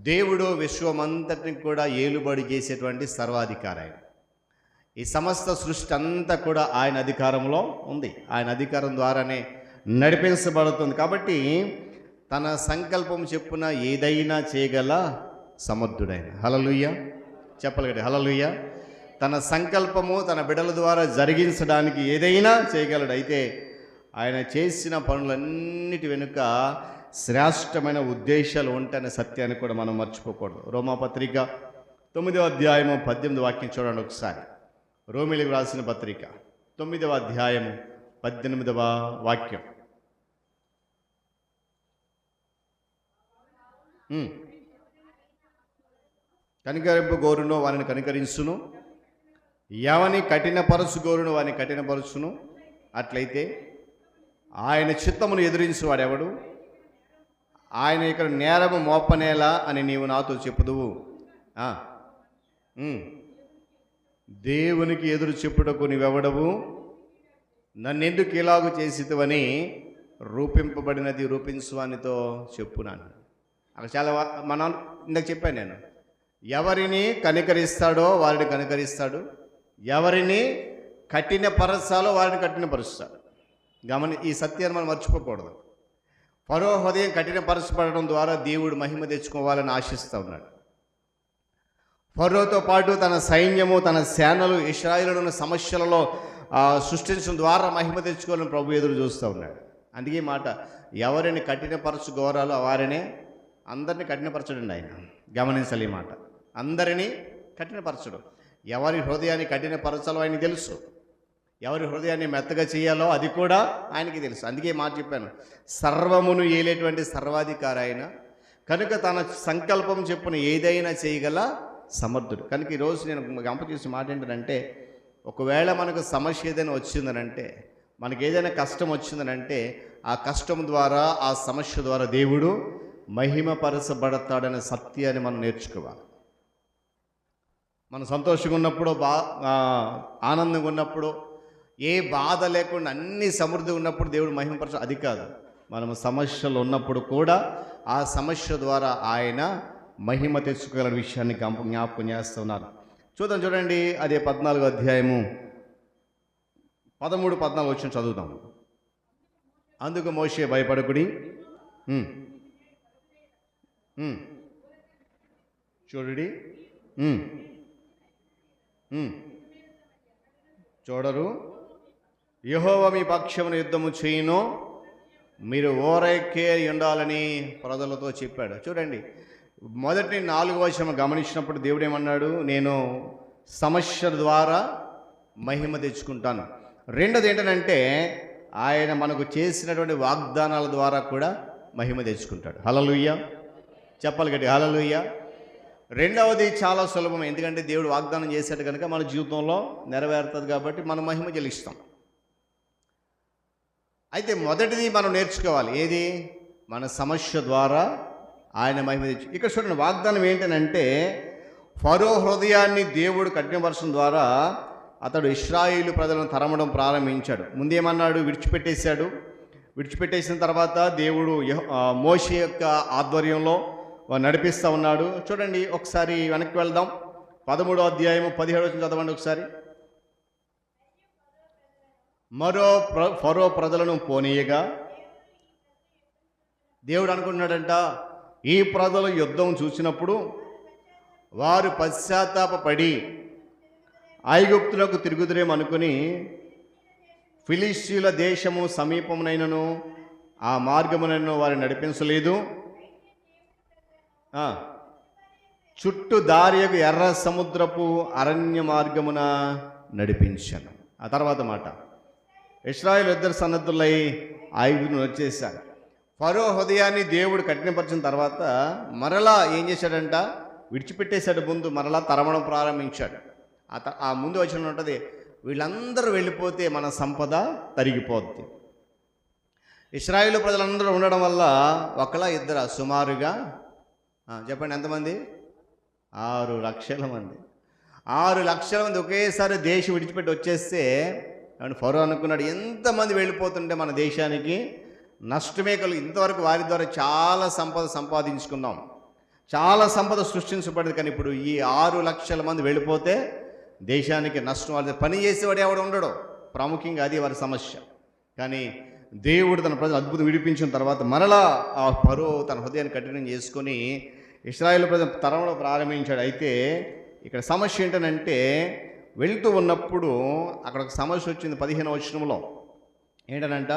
దేవుడు విశ్వమంతటిని కూడా ఏలుబడి చేసేటువంటి సర్వాధికారి ఆయన. ఈ సమస్త సృష్టి అంతా కూడా ఆయన అధికారంలో ఉంది. ఆయన అధికారం ద్వారానే నడిపించబడుతుంది. కాబట్టి తన సంకల్పం చెప్పున ఏదైనా చేయగల సమర్థుడైన. హల్లెలూయా. చెప్పాలి కదా, హల్లెలూయా. తన సంకల్పము తన బిడ్డల ద్వారా జరిగించడానికి ఏదైనా చేయగలడు. అయితే ఆయన చేసిన పనులన్నిటి వెనుక శ్రేష్టమైన ఉద్దేశాలు ఉంటాయనే సత్యాన్ని కూడా మనం మర్చిపోకూడదు. రోమాపత్రిక 9వ అధ్యాయము 18వ వాక్యం చూడండి ఒకసారి. రోమిలికి రాసిన పత్రిక 9వ అధ్యాయము 18వ వాక్యం. కనికరింపు గోరును వారిని కనికరించును, ఎవని కఠినపరచు గోరును వారిని కఠినపరచును. అట్లయితే ఆయన చిత్తమును ఎదిరించు వాడెవడు? ఆయన ఇక్కడ నేరము మోపనేలా అని నీవు నాతో చెప్పుదువు. దేవునికి ఎదురు చెప్పుటకు నీవెవడవు? నన్నెందుకు ఇలాగు చేసితువని రూపింపబడినది రూపించువానితో చెప్పునాను. అక్కడ చాలా మనం ఇందాక చెప్పాను నేను, ఎవరిని కనికరిస్తాడో వారిని కనికరిస్తాడు, ఎవరిని కఠినపరచాలో వారిని కఠినపరుస్తాడు. ఈ సత్యాన్ని మనం మర్చిపోకూడదు. ఫరో హృదయం కఠినపరచబడడం ద్వారా దేవుడు మహిమ తెచ్చుకోవాలని ఆశిస్తూ ఉన్నాడు. ఫరోతో పాటు తన సైన్యము, తన సేనలు ఇశ్రాయేలును సమస్యలలో సృష్టించడం ద్వారా మహిమ తెచ్చుకోవాలని ప్రభు ఎదురు చూస్తూ ఉన్నాడు. అందుకే మాట, ఎవరిని కఠినపరచుకోరాలో వారినే, అందరినీ కఠినపరచడండి ఆయన. గమనించాలి ఈ మాట, అందరినీ కఠినపరచడం. ఎవరి హృదయాన్ని కఠినపరచాలో ఆయన తెలుసు, ఎవరి హృదయాన్ని మెత్తగా చేయాలో అది కూడా ఆయనకి తెలుసు. అందుకే మాట చెప్పాను, సర్వమును ఏలేటువంటి సర్వాధికారి ఆయన కనుక తన సంకల్పం చెప్పున ఏదైనా చేయగల సమర్థుడు. కనుక ఈరోజు నేను గంప చేసే మాట ఏంటంటే, ఒకవేళ మనకు సమస్య ఏదైనా వచ్చిందనంటే, మనకి ఏదైనా కష్టం వచ్చిందనంటే, ఆ కష్టం ద్వారా ఆ సమస్య ద్వారా దేవుడు మహిమపరచబడతాడనే సత్యాన్ని మనం నేర్చుకోవాలి. మనం సంతోషంగా ఉన్నప్పుడు ఆనందంగా ఉన్నప్పుడు ఏ బాధ లేకుండా అన్ని సమృద్ధిగా ఉన్నప్పుడు దేవుడు మహిమపరచ అది కాదు. మనం సమస్యలు ఉన్నప్పుడు కూడా ఆ సమస్య ద్వారా ఆయన మహిమ తెచ్చుకోగల విషయాన్ని జ్ఞాపకం చేస్తున్నారు. చూడండి అదే 14వ అధ్యాయము 13-14 వచ్చిన చదువుతాం. అందుకు మోషే భయపడకుడి, చూడుడి చూడరు, యెహోవా మీ పక్షమున యుద్ధము చేయును, మీరు ఓరైకే ఉండాలని ప్రజలతో చెప్పాడు. చూడండి, మొదటి 4వ వచనం గమనించినప్పుడు దేవుడు ఏమన్నాడు? నేను సమస్యల ద్వారా మహిమ తెచ్చుకుంటాను. రెండోది ఏంటంటే, ఆయన మనకు చేసినటువంటి వాగ్దానాల ద్వారా కూడా మహిమ తెచ్చుకుంటాడు. హల్లెలూయా చెప్పాలి గట్టి, హల్లెలూయా. రెండవది చాలా సులభం, ఎందుకంటే దేవుడు వాగ్దానం చేశాడు కనుక మన జీవితంలో నెరవేరుతుంది కాబట్టి మనం మహిమ చెల్లిస్తాం. అయితే మొదటిది మనం నేర్చుకోవాలి, ఏది? మన సమస్య ద్వారా ఆయన మహిమ తెచ్చు. ఇక్కడ చూడండి, వాగ్దానం ఏంటనంటే, ఫరో హృదయాన్ని దేవుడు కఠినపరచడం ద్వారా అతడు ఇశ్రాయేలు ప్రజలను తరమడం ప్రారంభించాడు. ముందేమన్నాడు? విడిచిపెట్టేసిన తర్వాత దేవుడు మోషే యొక్క ఆధ్వర్యంలో నడిపిస్తూ ఉన్నాడు. చూడండి, ఒకసారి వెనక్కి వెళ్దాం. 13వ అధ్యాయము 17 వచనం చదవండి ఒకసారి. ఫరో ప్రజలను పోనీయగా దేవుడు అనుకున్నాడంట, ఈ ప్రజలు యుద్ధం చూసినప్పుడు వారు పశ్చాత్తాపపడి ఐగుప్తులకు తిరుగుదురేమనుకుని ఫిలిష్తీయుల దేశము సమీపమునైనను ఆ మార్గమునైనను వారిని నడిపించలేదు. చుట్టూ దారియకు ఎర్ర సముద్రపు అరణ్య మార్గమున నడిపించాను. ఆ తర్వాత మాట, ఇశ్రాయేలు ఇద్దరు సన్నద్ధులై ఐగుప్తును వచ్చేసారు. ఫరో హృదయాన్ని దేవుడు కఠినపరిచిన తర్వాత మరలా ఏం చేశాడంట? విడిచిపెట్టేశాడు. ముందు మరలా తరమడం ప్రారంభించాడు. ఆ ముందు వచ్చిన ఉంటుంది, వీళ్ళందరూ వెళ్ళిపోతే మన సంపద తరిగిపోద్ది. ఇశ్రాయేలు ప్రజలందరూ ఉండడం వల్ల ఒకలా ఇద్దరు సుమారుగా చెప్పండి ఎంతమంది? 6 లక్షల మంది. 6 లక్షల మంది ఒకేసారి దేశం విడిచిపెట్టి వచ్చేస్తే ఫరో అనుకున్నాడు, ఎంతమంది వెళ్ళిపోతుంటే మన దేశానికి నష్టమే కలుగు. ఇంతవరకు వారి ద్వారా చాలా సంపద సంపాదించుకున్నాం, చాలా సంపద సృష్టించబడింది. కానీ ఇప్పుడు ఈ 6 లక్షల మంది వెళ్ళిపోతే దేశానికి నష్టం. వాళ్ళ పని చేసేవాడు ఎవడు ఉండడు. ప్రాముఖ్యంగా అది వారి సమస్య. కానీ దేవుడు తన ప్రజలు అద్భుతం విడిపించిన తర్వాత మరలా ఆ ఫరో తన హృదయాన్ని కఠినం చేసుకొని ఇశ్రాయేలు ప్రజలు తరమడం ప్రారంభించాడు. అయితే ఇక్కడ సమస్య ఏంటనంటే, వెళ్తూ ఉన్నప్పుడు అక్కడ ఒక సమస్య వచ్చింది. 15వ వచనంలో ఏంటనంట,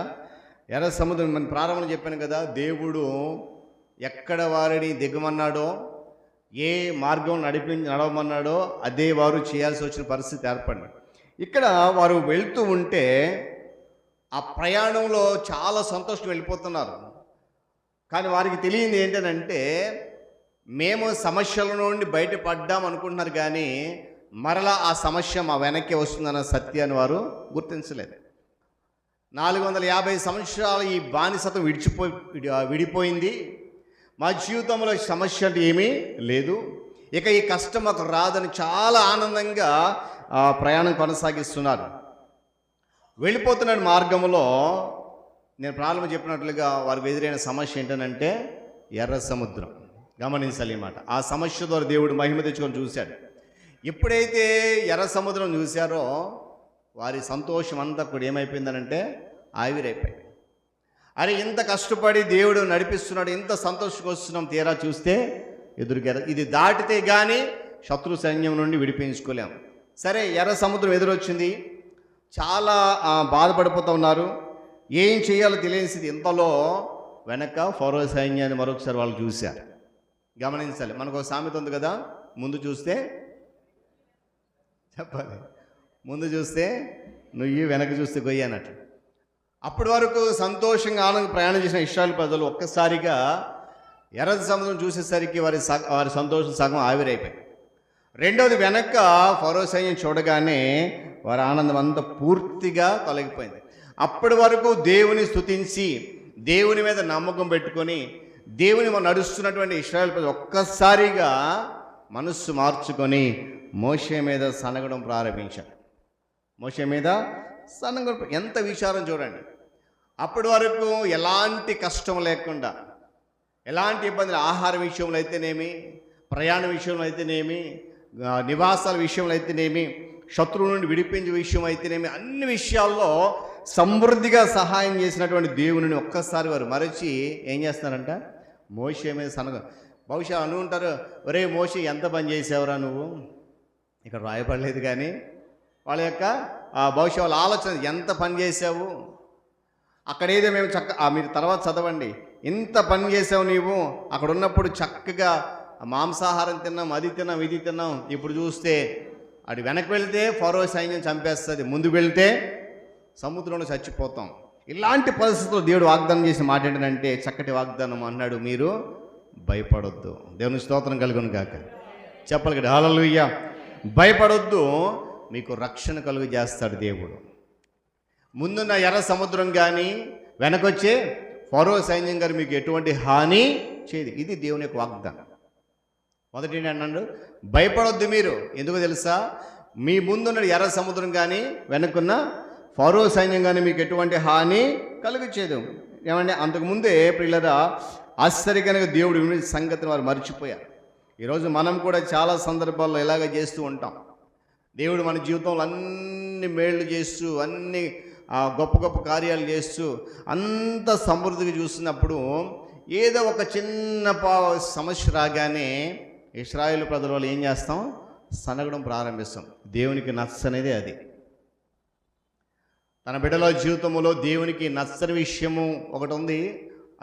ఎర్ర సముద్రం. మన ప్రారంభంలో చెప్పాను కదా, దేవుడు ఎక్కడ వారిని దిగమన్నాడో, ఏ మార్గం నడవమన్నాడో అదే వారు చేయాల్సి వచ్చిన పరిస్థితి ఏర్పడింది. ఇక్కడ వారు వెళ్తూ ఉంటే ఆ ప్రయాణంలో చాలా సంతోషం వెళ్ళిపోతున్నారు. కానీ వారికి తెలియంది ఏంటంటే, మేము సమస్యల నుండి బయటపడ్డాం అనుకుంటున్నారు, కానీ మరలా ఆ సమస్య మా వెనక్కి వస్తుందన్న సత్యాన్ని వారు గుర్తించలేదు. 450 సంవత్సరాలు ఈ బానిసత్వం విడిపోయింది. మా జీవితంలో సమస్య అంటే ఏమీ లేదు, ఇక ఈ కష్టం మాకు రాదని చాలా ఆనందంగా ప్రయాణం కొనసాగిస్తున్నారు. వెళ్ళిపోతున్న మార్గంలో నేను ప్రారంభం చెప్పినట్లుగా వారికి ఎదురైన సమస్య ఏంటంటే ఎర్ర సముద్రం. గమనించాలి ఈ మాట. ఆ సమస్య ద్వారా దేవుడు మహిమ తెచ్చుకొని చూశాడు. ఎప్పుడైతే ఎర్ర సముద్రం చూశారో వారి సంతోషం అంతా కూడా ఏమైపోయిందనంటే ఆవిరైపోయింది. అరే, ఇంత కష్టపడి దేవుడు నడిపిస్తున్నాడు, ఇంత సంతోషంగా వస్తున్నాం, తీరా చూస్తే ఎదురుకెర. ఇది దాటితే కానీ శత్రు సైన్యం నుండి విడిపించుకోలేము. సరే, ఎర్ర సముద్రం ఎదురొచ్చింది. చాలా బాధపడిపోతూ ఉన్నారు. ఏం చేయాలో తెలియని స్థితి. ఇంతలో వెనక ఫరో సైన్యాన్ని మరొకసారి వాళ్ళు చూశారు. గమనించాలి, మనకు ఒక సామెత ఉంది కదా, ముందు చూస్తే చెప్పాలి, ముందు చూస్తే నువ్వు వెనక్కి చూస్తే గొయ్యి అన్నట్టు. అప్పటి వరకు సంతోషంగా ఆనందంగా ప్రయాణం చేసిన ఇశ్రాయేలు ప్రజలు ఒక్కసారిగా ఎర్ర సముద్రం చూసేసరికి వారి సంతోషం సగం ఆవిరైపోయింది. రెండవది, వెనక ఫరో సైన్యం చూడగానే వారి ఆనందం అంతా పూర్తిగా తొలగిపోయింది. అప్పటి వరకు దేవుని స్తుతించి దేవుని మీద నమ్మకం పెట్టుకొని దేవుని నడుస్తున్నటువంటి ఇశ్రాయేలు ప్రజలు ఒక్కసారిగా మనస్సు మార్చుకొని మోషే మీద సనగడం ప్రారంభించారు. మోషే మీద సనగడం ఎంత విచారం చూడండి. అప్పటి వరకు ఎలాంటి కష్టం లేకుండా, ఎలాంటి ఇబ్బందులు, ఆహార విషయంలో అయితేనేమి, ప్రయాణ విషయంలో అయితేనేమి, నివాసాల విషయంలో అయితేనేమి, శత్రువు నుండి విడిపించే విషయం అయితేనేమి, అన్ని విషయాల్లో సమృద్ధిగా సహాయం చేసినటువంటి దేవుని ఒక్కసారి వారు మరచి ఏం చేస్తున్నారంట, మోషే మీద సనగ. బహుశా అనుకుంటారు, ఒరే మోషే ఎంత పని చేసావురా నువ్వు. ఇక్కడ రాయపడలేదు కానీ వాళ్ళ యొక్క బహుశా వాళ్ళ ఆలోచన, ఎంత పని చేసావు అక్కడేదో మేము మీరు తర్వాత చదవండి, ఇంత పని చేసావు నీవు, అక్కడ ఉన్నప్పుడు చక్కగా మాంసాహారం తిన్నాం, అది తిన్నాం, ఇది తిన్నాం, ఇప్పుడు చూస్తే అటు వెనక్కి వెళితే ఫరో సైన్యం చంపేస్తుంది, ముందుకు వెళితే సముద్రంలో చచ్చిపోతాం. ఇలాంటి పరిస్థితుల్లో దేవుడు వాగ్దానం చేసిన మాట ఏంటంటే, చక్కటి వాగ్దానం అన్నాడు, మీరు భయపడొద్దు. దేవుని స్తోత్రం కలుగును గాక. చెప్పగలడు హల్లెలూయా. భయపడొద్దు, మీకు రక్షణ కలుగు చేస్తాడు దేవుడు. ముందున్న ఎర్ర సముద్రం కానీ వెనకొచ్చే ఫరో సైన్యం గారు మీకు ఎటువంటి హాని చేయదు. ఇది దేవుని యొక్క వాగ్దానం. మొదటి అన్నాడు, భయపడొద్దు మీరు. ఎందుకో తెలుసా, మీ ముందున్న ఎర్ర సముద్రం కానీ వెనుకున్న ఫరో సైన్యం కానీ మీకు ఎటువంటి హాని కలుగు చేయదు. ఏమంటే అంతకుముందే పిల్లరా ఆశ్చర్యకరంగా దేవుడు విని సంగతిని వారు మర్చిపోయారు. ఈరోజు మనం కూడా చాలా సందర్భాల్లో ఇలాగ చేస్తూ ఉంటాం. దేవుడు మన జీవితంలో అన్ని మేళ్ళు చేస్తూ, అన్ని గొప్ప గొప్ప కార్యాలు చేస్తూ అంత సమృద్ధిగా చూస్తున్నప్పుడు ఏదో ఒక చిన్న సమస్య రాగానే ఇశ్రాయేలు ప్రజల వాళ్ళు ఏం చేస్తాం, సనగడం ప్రారంభిస్తాం. దేవునికి నచ్చనేదే అది. తన బిడ్డల జీవితంలో దేవునికి నచ్చని విషయము ఒకటి ఉంది,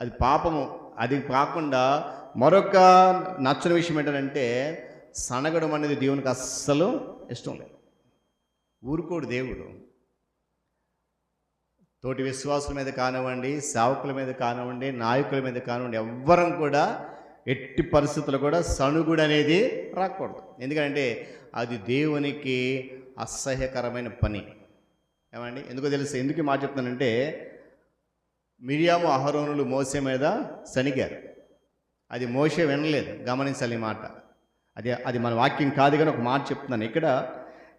అది పాపము. అది కాకుండా మరొక నచ్చని విషయం ఏంటంటే సనగడం అనేది దేవునికి అస్సలు ఇష్టం లేదు. ఊరుకోడు దేవుడు. తోటి విశ్వాసుల మీద కానివ్వండి, సేవకుల మీద కానివ్వండి, నాయకుల మీద కానివ్వండి, ఎవ్వరం కూడా ఎట్టి పరిస్థితుల్లో కూడా సణుగుడు అనేది రాకూడదు. ఎందుకంటే అది దేవునికి అసహ్యకరమైన పని. ఏమండి ఎందుకో తెలుసు, ఎందుకు మాట చెప్తానంటే, మిరియాము అహరోనులు మోసే మీద సనిగారు. అది మోసే వినలేదు. గమనించాలి ఈ మాట. అది మన వాక్యం కాదు కానీ ఒక మాట చెప్తున్నాను. ఇక్కడ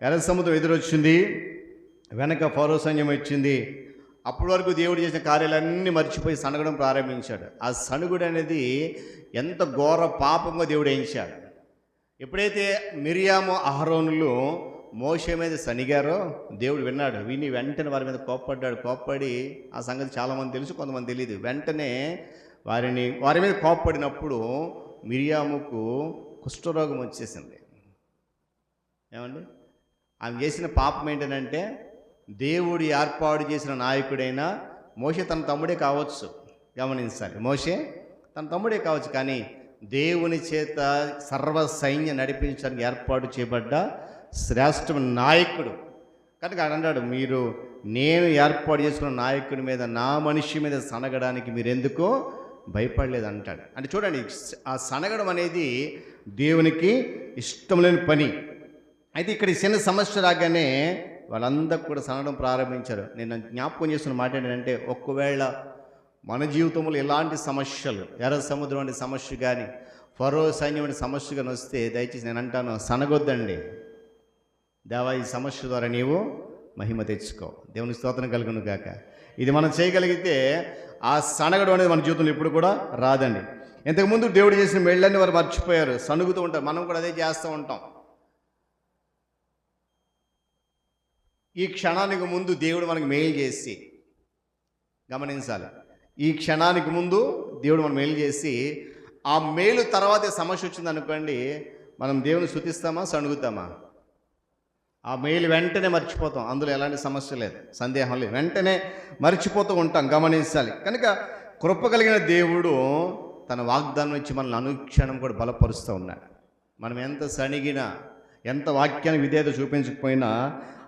ఎర్ర సముద్రం ఎదురొచ్చింది, వెనక ఫరో సైన్యం వచ్చింది. అప్పటి వరకు దేవుడు చేసిన కార్యాలన్నీ మర్చిపోయి సనగడం ప్రారంభించాడు. ఆ సణుగుడు అనేది ఎంత ఘోర పాపంగా దేవుడు వేయించాడు. ఎప్పుడైతే మిరియాము అహరోనులు మోషే మీద సనిగారో దేవుడు విన్నాడు. విని వెంటనే వారి మీద కోప్పడ్డాడు. కోప్పడి, ఆ సంగతి చాలామంది తెలుసు, కొంతమంది తెలియదు, వెంటనే వారి మీద కోప్పడినప్పుడు మిరియాముకు కుష్ఠరోగం వచ్చేసింది. ఏమండి ఆమె చేసిన పాపం ఏంటంటే, దేవుడు ఏర్పాటు చేసిన నాయకుడైన మోషే తన తమ్ముడే కావచ్చు. గమనించాలి, మోషే తన తమ్ముడే కావచ్చు, కానీ దేవుని చేత సర్వ సైన్యం నడిపించడానికి ఏర్పాటు చేయబడ్డ శ్రేష్టమైన నాయకుడు కనుక అన్నాడు, మీరు నేను ఏర్పాటు చేసుకున్న నాయకుడి మీద, నా మనిషి మీద సనగడానికి మీరెందుకో భయపడలేదు అంటాడు. అంటే చూడండి, ఆ సనగడం అనేది దేవునికి ఇష్టం లేని పని. అయితే ఇక్కడ చిన్న సమస్య రాగానే వాళ్ళందరూ కూడా సనగడం ప్రారంభించారు. నేను జ్ఞాపకం చేస్తున్న మాట ఏంటంటే, ఒకవేళ మన జీవితంలో ఎలాంటి సమస్యలు, ఎర్ర సముద్రం వంటి సమస్య కానీ, ఫరో సైన్యం వంటి సమస్య కానీ వస్తే దయచేసి నేను అంటాను, సనగొద్దండి. దేవా, ఈ సమస్య ద్వారా నీవు మహిమ తెచ్చుకో. దేవుని స్తోత్రం కలుగును గాక. ఇది మనం చేయగలిగితే ఆ సనగడం అనేది మన జీవితంలో ఇప్పుడు కూడా రాదండి. ఇంతకుముందు దేవుడు చేసిన మేళ్ళన్నీ వారు మర్చిపోయారు, సనుగుతూ ఉంటారు. మనం కూడా అదే చేస్తూ ఉంటాం. ఈ క్షణానికి ముందు దేవుడు మనకు మేలు చేసి, గమనించాలి, ఈ క్షణానికి ముందు దేవుడు మనం మేలు చేసి, ఆ మేలు తర్వాతే సమస్య వచ్చింది అనుకోండి, మనం దేవుని స్తుతిస్తామా, సణుగుతామా? ఆ మేలు వెంటనే మర్చిపోతాం. అందులో ఎలాంటి సమస్య లేదు, సందేహం లేదు, వెంటనే మర్చిపోతూ ఉంటాం. గమనించాలి. కనుక కృప కలిగిన దేవుడు తన వాగ్దానం ఇచ్చి మనల్ని అనుక్షణం కూడా బలపరుస్తూ ఉన్నాడు. మనం ఎంత సణిగినా, ఎంత వాక్యానికి విధేయత చూపించకపోయినా,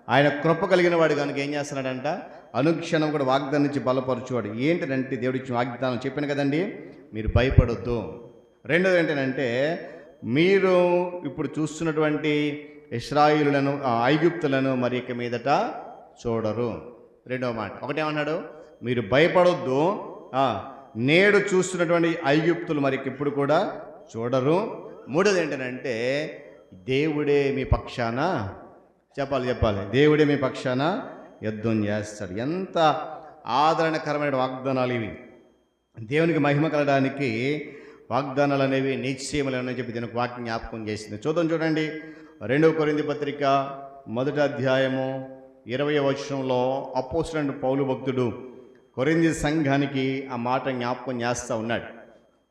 ఆయన కృప కలిగిన వాడు కనుక ఏం చేస్తున్నాడంట, అనుక్షణం కూడా వాగ్దానం నుంచి బలపరచువాడు. ఏంటంటే దేవుడు ఇచ్చిన వాగ్దానం చెప్పాను కదండి, మీరు భయపడొద్దు. రెండోది ఏంటంటే, మీరు ఇప్పుడు చూస్తున్నటువంటి ఇశ్రాయేలులను, ఐగుప్తులను మరి ఇక మీదట చూడరు. రెండవ మాట ఒకటేమన్నాడు, మీరు భయపడొద్దు, నేడు చూస్తున్నటువంటి ఐగుప్తులు మరి ఇప్పుడు కూడా చూడరు. మూడోది ఏంటంటే, దేవుడే మీ పక్షాన, చెప్పాలి దేవుడే మీ పక్షాన యుద్ధం చేస్తాడు. ఎంత ఆదరణకరమైన వాగ్దానాలు ఇవి. దేవునికి మహిమ కలగడానికి వాగ్దానాలు అనేవి నిశ్చయములు అని చెప్పి దీనికి వాక్యం జ్ఞాపకం చేసింది. చూడండి 2 కొరింథీ పత్రిక 1వ అధ్యాయము 20వ వచనంలో అపోస్తలుడైన పౌలు భక్తుడు కొరింథీ సంఘానికి ఆ మాట జ్ఞాపకం చేస్తూ ఉన్నాడు.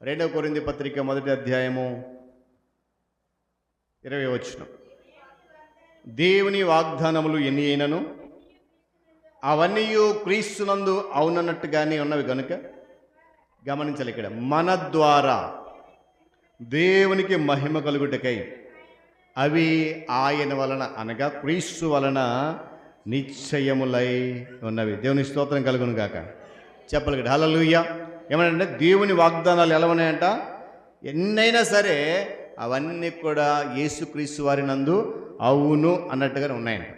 2 కొరింథీ పత్రిక 1వ అధ్యాయము 20వ వచనం, దేవుని వాగ్దానములు ఎన్ని అయినను అవన్నీ క్రీస్తునందు అవునన్నట్టుగానే ఉన్నవి కనుక గమనించాలి. ఇక్కడ మన ద్వారా దేవునికి మహిమ కలుగుటకై అవి ఆయన వలన అనగా క్రీస్తు వలన నిశ్చయములై ఉన్నవి. దేవుని స్తోత్రం కలుగును గాక. చెప్పాలి కదా హల్లెలూయా. ఏమంటే దేవుని వాగ్దానాలు ఎలా ఉన్నాయంట, ఎన్నైనా సరే అవన్నీ కూడా యేసుక్రీస్తు వారి నందు అవును అన్నట్టుగానే ఉన్నాయంట.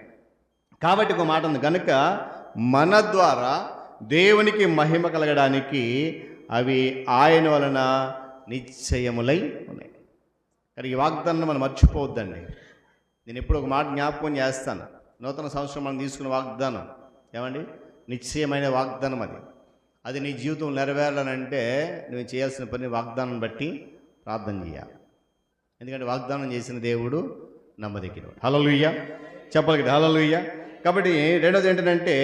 కాబట్టి ఒక మాట ఉంది కనుక మన ద్వారా దేవునికి మహిమ కలగడానికి అవి ఆయన వలన నిశ్చయములై ఉన్నాయి. కానీ ఈ వాగ్దానం మనం మర్చిపోవద్దండి. నేను ఎప్పుడు ఒక మాట జ్ఞాపకం చేస్తాను. నూతన సంవత్సరం మనం తీసుకున్న వాగ్దానం ఏమండి, నిశ్చయమైన వాగ్దానం. అది నీ జీవితం నెరవేరాలంటే నువ్వు చేయాల్సిన పని వాగ్దానం బట్టి ప్రార్థన చేయాలి. ఎందుకంటే వాగ్దానం చేసిన దేవుడు నమ్మదగినవాడు. హల్లెలూయా. చెప్పాలి కదా హల్లెలూయా. కాబట్టి రెండోది ఏంటంటే,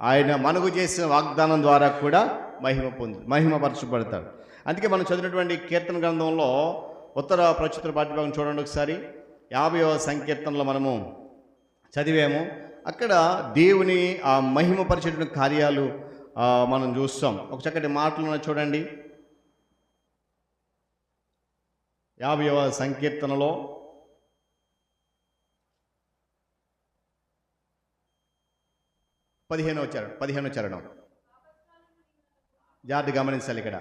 ఆయన మనకు చేసిన వాగ్దానం ద్వారా కూడా మహిమపరచబడతాడు. అందుకే మనం చదివినటువంటి కీర్తన గ్రంథంలో ఉత్తర ప్రచుత్ర పాఠ్యభాగం చూడండి ఒకసారి. 50వ సంకీర్తనలో మనము చదివాము. అక్కడ దేవుని ఆ మహిమపరిచేటువంటి కార్యాలు మనం చూస్తాం. ఒక చక్కటి మాటలు చూడండి. 50వ సంకీర్తనలో 15వ చరణం జాగ్రత్త గమనించాలి. ఇక్కడ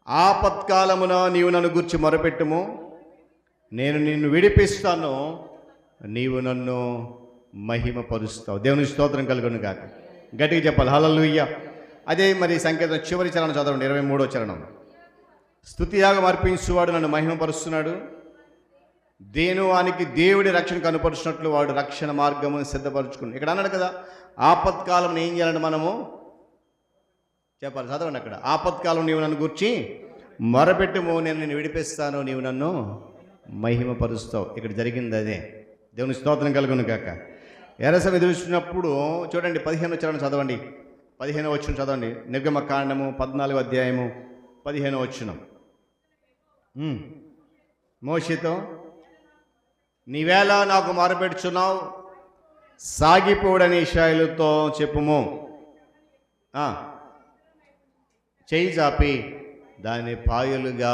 ఆపత్కాలమున నీవు నన్ను గూర్చి మొరపెట్టుము, నేను నిన్ను విడిపిస్తాను, నీవు నన్ను మహిమపరుస్తావు. దేవుని స్తోత్రం కలుగును గాక. గట్టిగా చెప్పాలి హల్లెలూయా. అదే మరి సంకీర్తన చివరి చరణం చదవండి, 23వ చరణం. స్తుతియాగం అర్పించువాడు నన్ను మహిమపరుస్తున్నాడు, దేనువానికి దేవుడి రక్షణ కనుపరుచినట్లు వాడు రక్షణ మార్గమును సిద్ధపరచుకుని. ఇక్కడ అన్నాడు కదా, ఆపత్కాలం ఏం చేయాలంటే మనము చెప్పాలి. చదవండి అక్కడ, ఆపత్కాలం నీవు నన్ను గూర్చి మొరపెట్టుము, నేను నిన్ను విడిపిస్తాను, నీవు నన్ను మహిమపరుస్తావు. ఇక్కడ జరిగింది అదే. దేవుని స్తోత్రం కలుగును గాక. ఎరసం ఎదురుస్తున్నప్పుడు చూడండి 15వ చరణం చదవండి, 15వ వచనం చదవండి. నిర్గమకాండము 14వ అధ్యాయము 15వ వచనం. మోషేతో నీవేళ నాకు మొరపెట్టుచున్నావు, సాగిపోడని ఇశ్రాయేలుతో చెప్పుము, చేయి చాపి దాన్ని పాయలుగా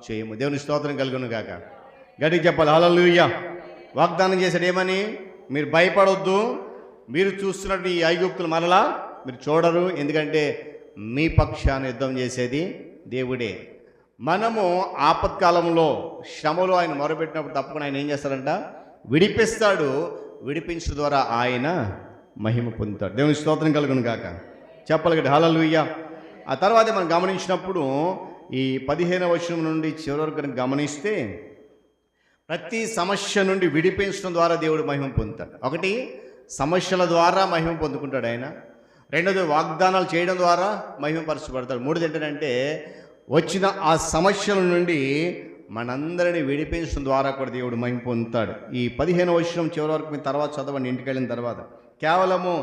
చేయము. దేవుని స్తోత్రం కలుగును గాక. గట్టిగా చెప్పాలి హల్లెలూయా. వాగ్దానం చేశాడు ఏమని, మీరు భయపడొద్దు, మీరు చూస్తున్నట్టు ఈ ఐగుప్తులు మరలా మీరు చూడరు, ఎందుకంటే మీ పక్షాన్ని యుద్ధం చేసేది దేవుడే. మనము ఆపత్కాలంలో శ్రమలో ఆయన మొరపెట్టినప్పుడు తప్పకుండా ఆయన ఏం చేస్తారంట, విడిపిస్తాడు. విడిపించడం ద్వారా ఆయన మహిమ పొందుతాడు. దేవుని స్తోత్రం కలుగును గాక. చెప్పాలి కదా హల్లెలూయా. ఆ తర్వాత మనం గమనించినప్పుడు ఈ 15వ వచనం నుండి చివరి వరకు గమనిస్తే ప్రతి సమస్య నుండి విడిపించడం ద్వారా దేవుడు మహిమ పొందుతాడు. ఒకటి, సమస్యల ద్వారా మహిమ పొందుకుంటాడు ఆయన. రెండోది, వాగ్దానాలు చేయడం ద్వారా మహిమపరచబడతాడు. మూడోది ఏంటంటే, వచ్చిన ఆ సమస్యల నుండి మనందరినీ విడిపించడం ద్వారా కూడా దేవుడు మహిమ పొందుతాడు. ఈ 15వ వచనం చివరి వరకు మీ తర్వాత చదవండి, ఇంటికి వెళ్ళిన తర్వాత. కేవలము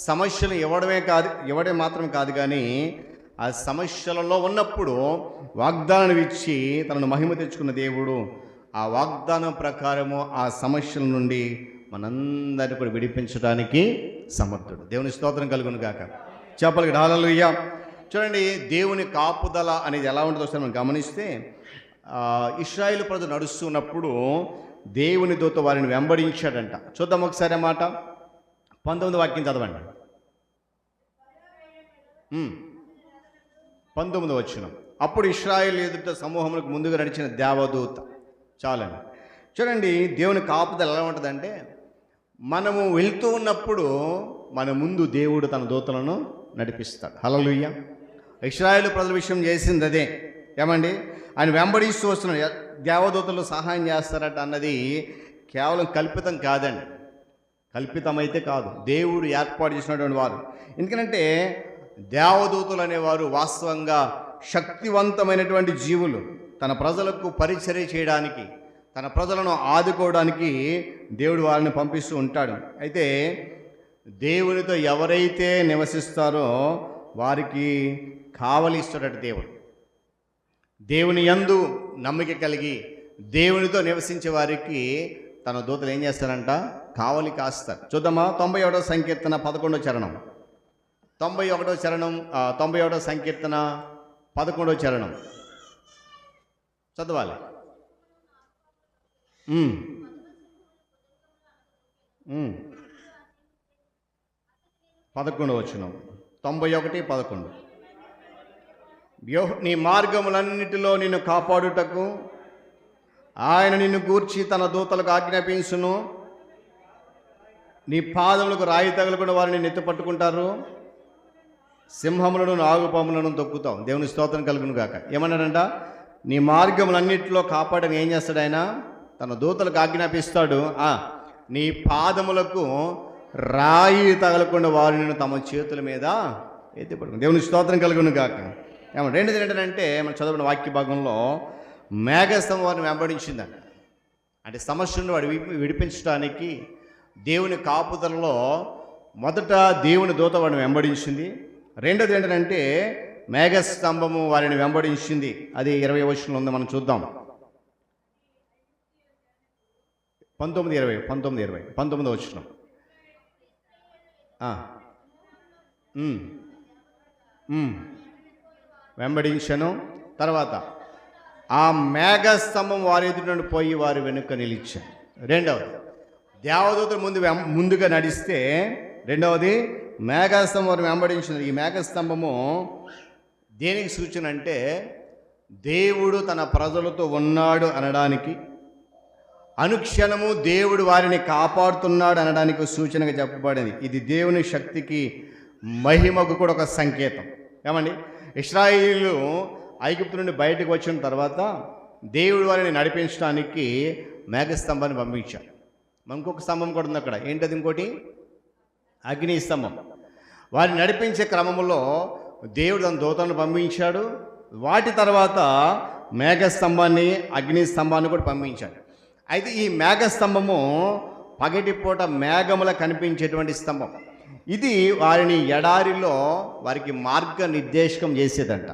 సమస్యలు ఇవ్వడం మాత్రం కాదు, కానీ ఆ సమస్యలలో ఉన్నప్పుడు వాగ్దానం ఇచ్చి తనను మహిమ తెచ్చుకున్న దేవుడు ఆ వాగ్దానం ప్రకారము ఆ సమస్యల నుండి మనందరినీ కూడా విడిపించడానికి సమర్థుడు. దేవుని స్తోత్రం కలుగును గాక. చెప్పాలి కదా హల్లెలూయా. చూడండి, దేవుని కాపుదల అనేది ఎలా ఉంటుందో ఒకసారి మనం గమనిస్తే, ఇశ్రాయేలు ప్రజలు నడుస్తున్నప్పుడు దేవుని దూత వారిని వెంబడించాడంట. చూద్దాం ఒకసారి మాట. 19 వాక్యం చదవండి. 19 వచనం. అప్పుడు ఇశ్రాయేలు ఎదుట సమూహములకు ముందుగా నడిచిన దేవదూత. చాలండి. చూడండి, దేవుని కాపుదల ఎలా ఉంటుందంటే, మనము వెళ్తూ ఉన్నప్పుడు మన ముందు దేవుడు తన దూతలను నడిపిస్తాడు. హల్లెలూయా. ఇశ్రాయేలు ప్రజల విషయం చేసింది అదే. ఏమండి, ఆయన వెంబడిస్తూ వస్తున్నాడు. దేవదూతలు సహాయం చేస్తారట అన్నది కేవలం కల్పితం కాదండి. కల్పితమైతే కాదు, దేవుడు ఏర్పాటు చేసినటువంటి వారు. ఎందుకంటే దేవదూతలు అనేవారు వాస్తవంగా శక్తివంతమైనటువంటి జీవులు. తన ప్రజలకు పరిచర్య చేయడానికి, తన ప్రజలను ఆదుకోవడానికి దేవుడు వారిని పంపిస్తూ ఉంటాడు. అయితే దేవునితో ఎవరైతే నివసిస్తారో వారికి కావలిస్తాడట దేవుడు. దేవుని యందు నమ్మిక కలిగి దేవునితో నివసించే వారికి తన దూతలు ఏం చేస్తారంట? కావలి కాస్తారు. చూద్దామా, 91వ సంకీర్తన 11వ చరణం. 91వ చరణం, 91వ సంకీర్తన 11వ చరణం చదవాలి. 11వ వచనం, 91:11. నీ మార్గములన్నిటిలో నిన్ను కాపాడుటకు ఆయన నిన్ను గూర్చి తన దూతలకు ఆజ్ఞాపించును. నీ పాదములకు రాయి తగలకుండా వారిని నెత్తి పట్టుకుంటారు. సింహములను నాగుపాములను తొక్కుతావు. దేవుని స్తోత్రం కలుగును గాక. ఏమన్నాడంట? నీ మార్గములన్నిటిలో కాపాడని ఏం చేస్తాడు ఆయన? తన దూతలకు ఆజ్ఞాపిస్తాడు. నీ పాదములకు రాయి తగలకుండా వారిని తమ చేతుల మీద ఎత్తి పట్టుకుని. దేవుని స్తోత్రం కలుగును గాక. రెండోది ఏంటంటే, మనం చదవబడిన వాక్య భాగంలో మేఘస్తంభం వారిని వెంబడించిందంట. అంటే సమస్యను వాడు విడిపించడానికి దేవుని కాపుదలలో మొదట దేవుని దూత వాడిని వెంబడించింది. రెండోది ఏంటంటే మేఘస్తంభము వారిని వెంబడించింది. అది 20వ వచనంలో ఉంది, మనం చూద్దాం. 19:20 వచనం. వెంబడించను. తర్వాత ఆ మేఘస్తంభం వారి ఎదుట నుండి పోయి వారి వెనుక నిలిచాను. రెండవది దేవదూతలు ముందుగా నడిస్తే, రెండవది మేఘస్తంభం వారు వెంబడించినది. ఈ మేఘస్తంభము దేనికి సూచన అంటే దేవుడు తన ప్రజలతో ఉన్నాడు అనడానికి, అనుక్షణము దేవుడు వారిని కాపాడుతున్నాడు అనడానికి సూచనగా చెప్పబడింది. ఇది దేవుని శక్తికి మహిమకు కూడా ఒక సంకేతం. ఏమండి, ఇశ్రాయేలీయులు ఐగుప్తు నుండి బయటకు వచ్చిన తర్వాత దేవుడు వారిని నడిపించడానికి మేఘస్తంభాన్ని పంపించాడు. ఇంకొక స్తంభం కూడా ఉంది అక్కడ. ఏంటది? ఇంకోటి అగ్ని స్తంభం. వారిని నడిపించే క్రమంలో దేవుడు తన దూతలను పంపించాడు. వాటి తర్వాత మేఘస్తంభాన్ని, అగ్ని స్తంభాన్ని కూడా పంపించాడు. అయితే ఈ మేఘస్తంభము పగటిపూట మేఘముల కనిపించేటువంటి స్తంభం. ఇది వారిని ఎడారిలో వారికి మార్గ నిర్దేశకం చేసేదంట.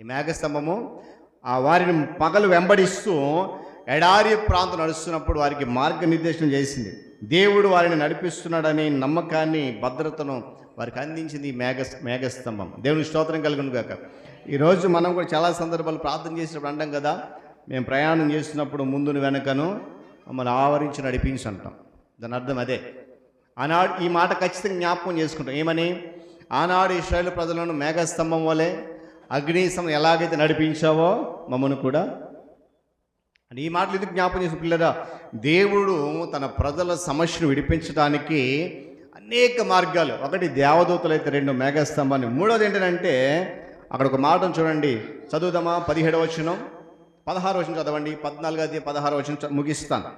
ఈ మేఘస్తంభము వారిని పగలు వెంబడిస్తూ ఎడారి ప్రాంతం నడుస్తున్నప్పుడు వారికి మార్గనిర్దేశం చేసింది. దేవుడు వారిని నడిపిస్తున్నాడని నమ్మకాన్ని, భద్రతను వారికి అందించింది ఈ మేఘస్తంభం. దేవుని స్తోత్రం కలుగును గాక. ఈరోజు మనం కూడా చాలా సందర్భాలు ప్రార్థన చేసినప్పుడు అంటాం కదా, మేము ప్రయాణం చేస్తున్నప్పుడు ముందును వెనకను మమ్మల్ని ఆవరించి నడిపించి అంటాం. దాని అర్థం అదే. ఆనాడు ఈ మాట ఖచ్చితంగా జ్ఞాపకం చేసుకుంటాం. ఏమని? ఆనాడు ఇశ్రాయేలు ప్రజలను మేఘస్తంభం వలె, అగ్నిస్తంభం ఎలాగైతే నడిపించావో మమ్మల్ని కూడా. అని ఈ మాటలు ఎందుకు జ్ఞాపకం చేసిన పిల్లరా? దేవుడు తన ప్రజల సమస్యను విడిపించడానికి అనేక మార్గాలు. ఒకటి దేవదూతలు అయితే, రెండు మేఘస్తంభాన్ని. మూడోది ఏంటంటే అక్కడ ఒక మాటను చూడండి, చదువుదామా? 17వ వచనం, 16వ వచనం చదవండి. 14 16వ వచనం ముగిస్తాను.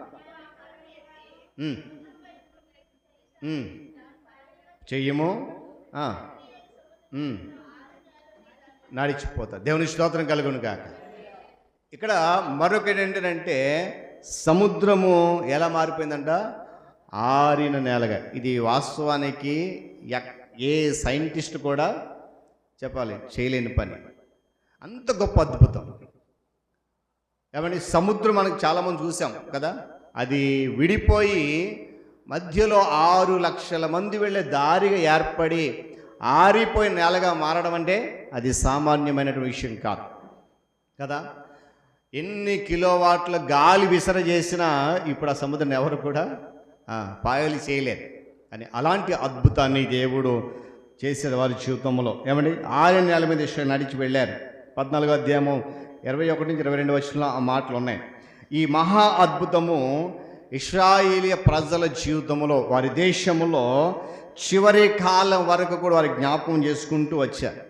చెయ్యము నడిచిపోతా. దేవుని స్తోత్రం కలుగును కాక. ఇక్కడ మరొకటి ఏంటంటే సముద్రము ఎలా మారిపోయిందంట? ఆరిన నేలగా. ఇది వాస్తవానికి ఏ సైంటిస్ట్ కూడా చెప్పాలి చేయలేని పని. అంత గొప్ప అద్భుతం. ఏమంటే సముద్రం మనకు చాలామంది చూసాం కదా, అది విడిపోయి మధ్యలో 6 లక్షల మంది వెళ్ళే దారిగా ఏర్పడి ఆరిపోయిన నేలగా మారడం అంటే అది సామాన్యమైనటువంటి విషయం కాదు కదా. ఎన్ని కిలోవాట్ల గాలి విసర చేసినా ఇప్పుడు ఆ సముద్రం ఎవరు కూడా పాయలు చేయలేరు. అని అలాంటి అద్భుతాన్ని దేవుడు చేసేది వారి జీవితంలో. ఏమండి 6 నెలల మీద ఇస్రాయేలు నడిచి వెళ్ళారు. 14వ అధ్యాయము 21 నుంచి 22 వచనంలో ఆ మాటలు ఉన్నాయి. ఈ మహా అద్భుతము ఇశ్రాయేలీయ ప్రజల జీవితంలో, వారి దేశంలో చివరి కాలం వరకు కూడా వారి జ్ఞాపకం చేసుకుంటూ వచ్చారు.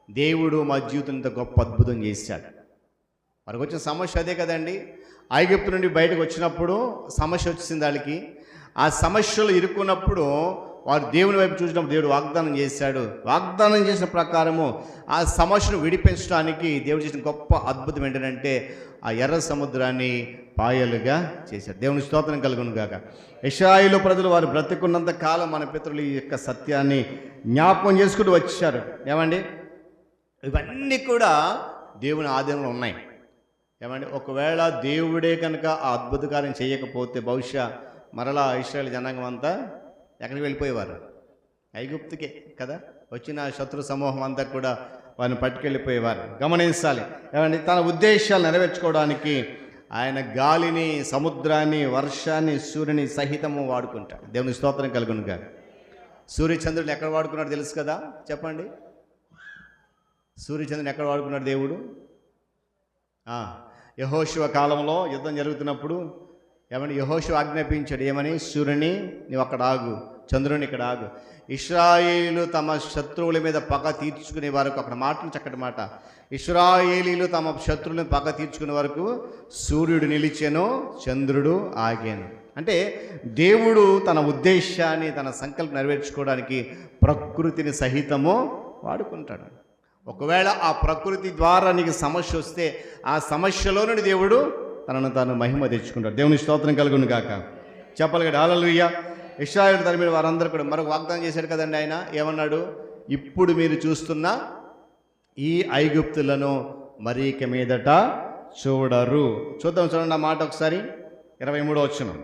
దేవుడు మా జీవితం ఇంత గొప్ప అద్భుతం చేశాడు. వారికి వచ్చిన సమస్య అదే కదండి. ఐగుప్తు నుండి బయటకు వచ్చినప్పుడు సమస్య వచ్చింది వాళ్ళకి. ఆ సమస్యలు ఇరుక్కున్నప్పుడు వారు దేవుని వైపు చూసినప్పుడు దేవుడు వాగ్దానం చేశాడు. వాగ్దానం చేసిన ప్రకారము ఆ సమస్యను విడిపించడానికి దేవుడు చేసిన గొప్ప అద్భుతం ఏంటంటే ఆ ఎర్ర సముద్రాన్ని పాయలుగా చేశాడు. దేవుని స్తోత్రం కలుగును గాక. ఇశ్రాయేలు ప్రజలు వారు బ్రతికున్నంత కాలం మన పితరులు ఈ యొక్క సత్యాన్ని జ్ఞాపకం చేసుకుంటూ వచ్చారు. ఏమండి, ఇవన్నీ కూడా దేవుని ఆధీనంలో ఉన్నాయి. ఏమండి, ఒకవేళ దేవుడే కనుక ఆ అద్భుత కార్యం చేయకపోతే బహుశా మరలా ఇశ్రాయేలు జనాంగం అంతా ఎక్కడికి వెళ్ళిపోయేవారు? ఐగుప్తుకే కదా. వచ్చిన శత్రు సమూహం అంతా కూడా వారిని పట్టుకెళ్ళిపోయేవారు. గమనించాలి. ఏమండి, తన ఉద్దేశాలు నెరవేర్చుకోవడానికి ఆయన గాలిని, సముద్రాన్ని, వర్షాన్ని, సూర్యుని సహితము వాడుకుంటాడు. దేవుని స్తోత్రం కలుగును గాక. సూర్యచంద్రుని ఎక్కడ వాడుకున్నాడు తెలుసు కదా, చెప్పండి. సూర్యచంద్రుని ఎక్కడ వాడుకున్నాడు దేవుడు? యెహోషువ కాలంలో యుద్ధం జరుగుతున్నప్పుడు ఏమని యెహోషువ ఆజ్ఞాపించాడు, ఏమని? సూర్యుని నీవు అక్కడ ఆగు, చంద్రుని ఇక్కడ ఆగు. ఇశ్రాయేలీలు తమ శత్రువుల మీద పగ తీర్చుకునే వరకు, అక్కడ మాటలు చక్కటి మాట, ఇశ్రాయేలీలు తమ శత్రువులను పగ తీర్చుకునే వరకు సూర్యుడు నిలిచెను, చంద్రుడు ఆగాను. అంటే దేవుడు తన ఉద్దేశాన్ని, తన సంకల్పం నెరవేర్చుకోవడానికి ప్రకృతిని సహితము వాడుకుంటాడు. ఒకవేళ ఆ ప్రకృతి ద్వారా నీకు సమస్య వస్తే ఆ సమస్యలో నుండి దేవుడు తనను తాను మహిమ తెచ్చుకుంటాడు. దేవుని స్తోత్రం కలుగును గాక. చెప్పాలి కదా, హల్లెలూయా. ఇశ్రాయేలు తరమిన వారందరూ కూడా మరొక వాగ్దానం చేశాడు కదండి. ఆయన ఏమన్నాడు? ఇప్పుడు మీరు చూస్తున్న ఈ ఐగుప్తులను మరి ఇక మీదట చూడరు. చూద్దాం, చూడండి ఆ మాట ఒకసారి. 23వ వచనం.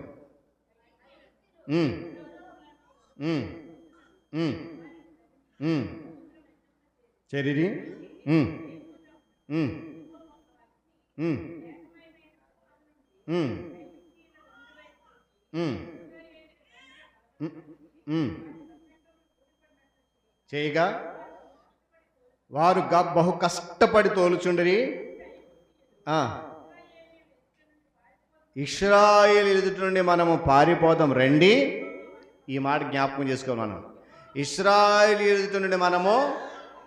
చెరిరి చేయగా వారు బహు కష్టపడి తోలుచుండరి. ఇశ్రాయేలు ఎదుట నుండి మనము పారిపోదాం రండి. ఈ మాట జ్ఞాపకం చేసుకోవాలి మనం. ఇశ్రాయేలు ఎదుట నుండి మనము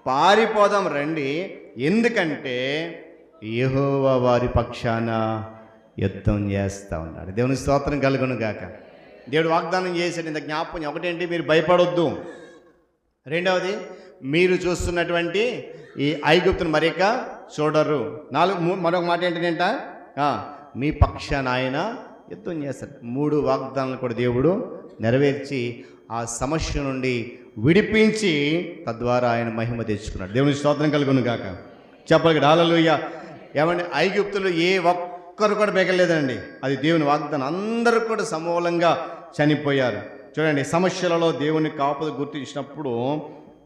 పారిపోదాం రండి, ఎందుకంటే యెహోవా వారి పక్షాన యుద్ధం చేస్తూ ఉన్నాడు. దేవుని స్తోత్రం కలుగును గాక. దేవుడు వాగ్దానం చేశాడు. ఇంత జ్ఞాపకం ఒకటేంటి? మీరు భయపడొద్దు. రెండవది, మీరు చూస్తున్నటువంటి ఈ ఐగుప్తును మరిక చూడరు. మరొక మాట ఏంటంట? మీ పక్షాన ఆయన యుద్ధం చేస్తాడు. 3 వాగ్దానాలు కూడా దేవుడు నెరవేర్చి ఆ సమస్య నుండి విడిపించి తద్వారా ఆయన మహిమ తెచ్చుకున్నాడు. దేవుని స్తోత్రం కలుగును గాక. చెప్పగలడు, హల్లెలూయా. ఏమండి, ఐగుప్తులు ఏ ఒక్కరు కూడా మిగలలేదండి. అది దేవుని వాగ్దానం. అందరూ కూడా సమూలంగా చనిపోయారు. చూడండి, సమస్యలలో దేవుని కాపుద గుర్తించినప్పుడు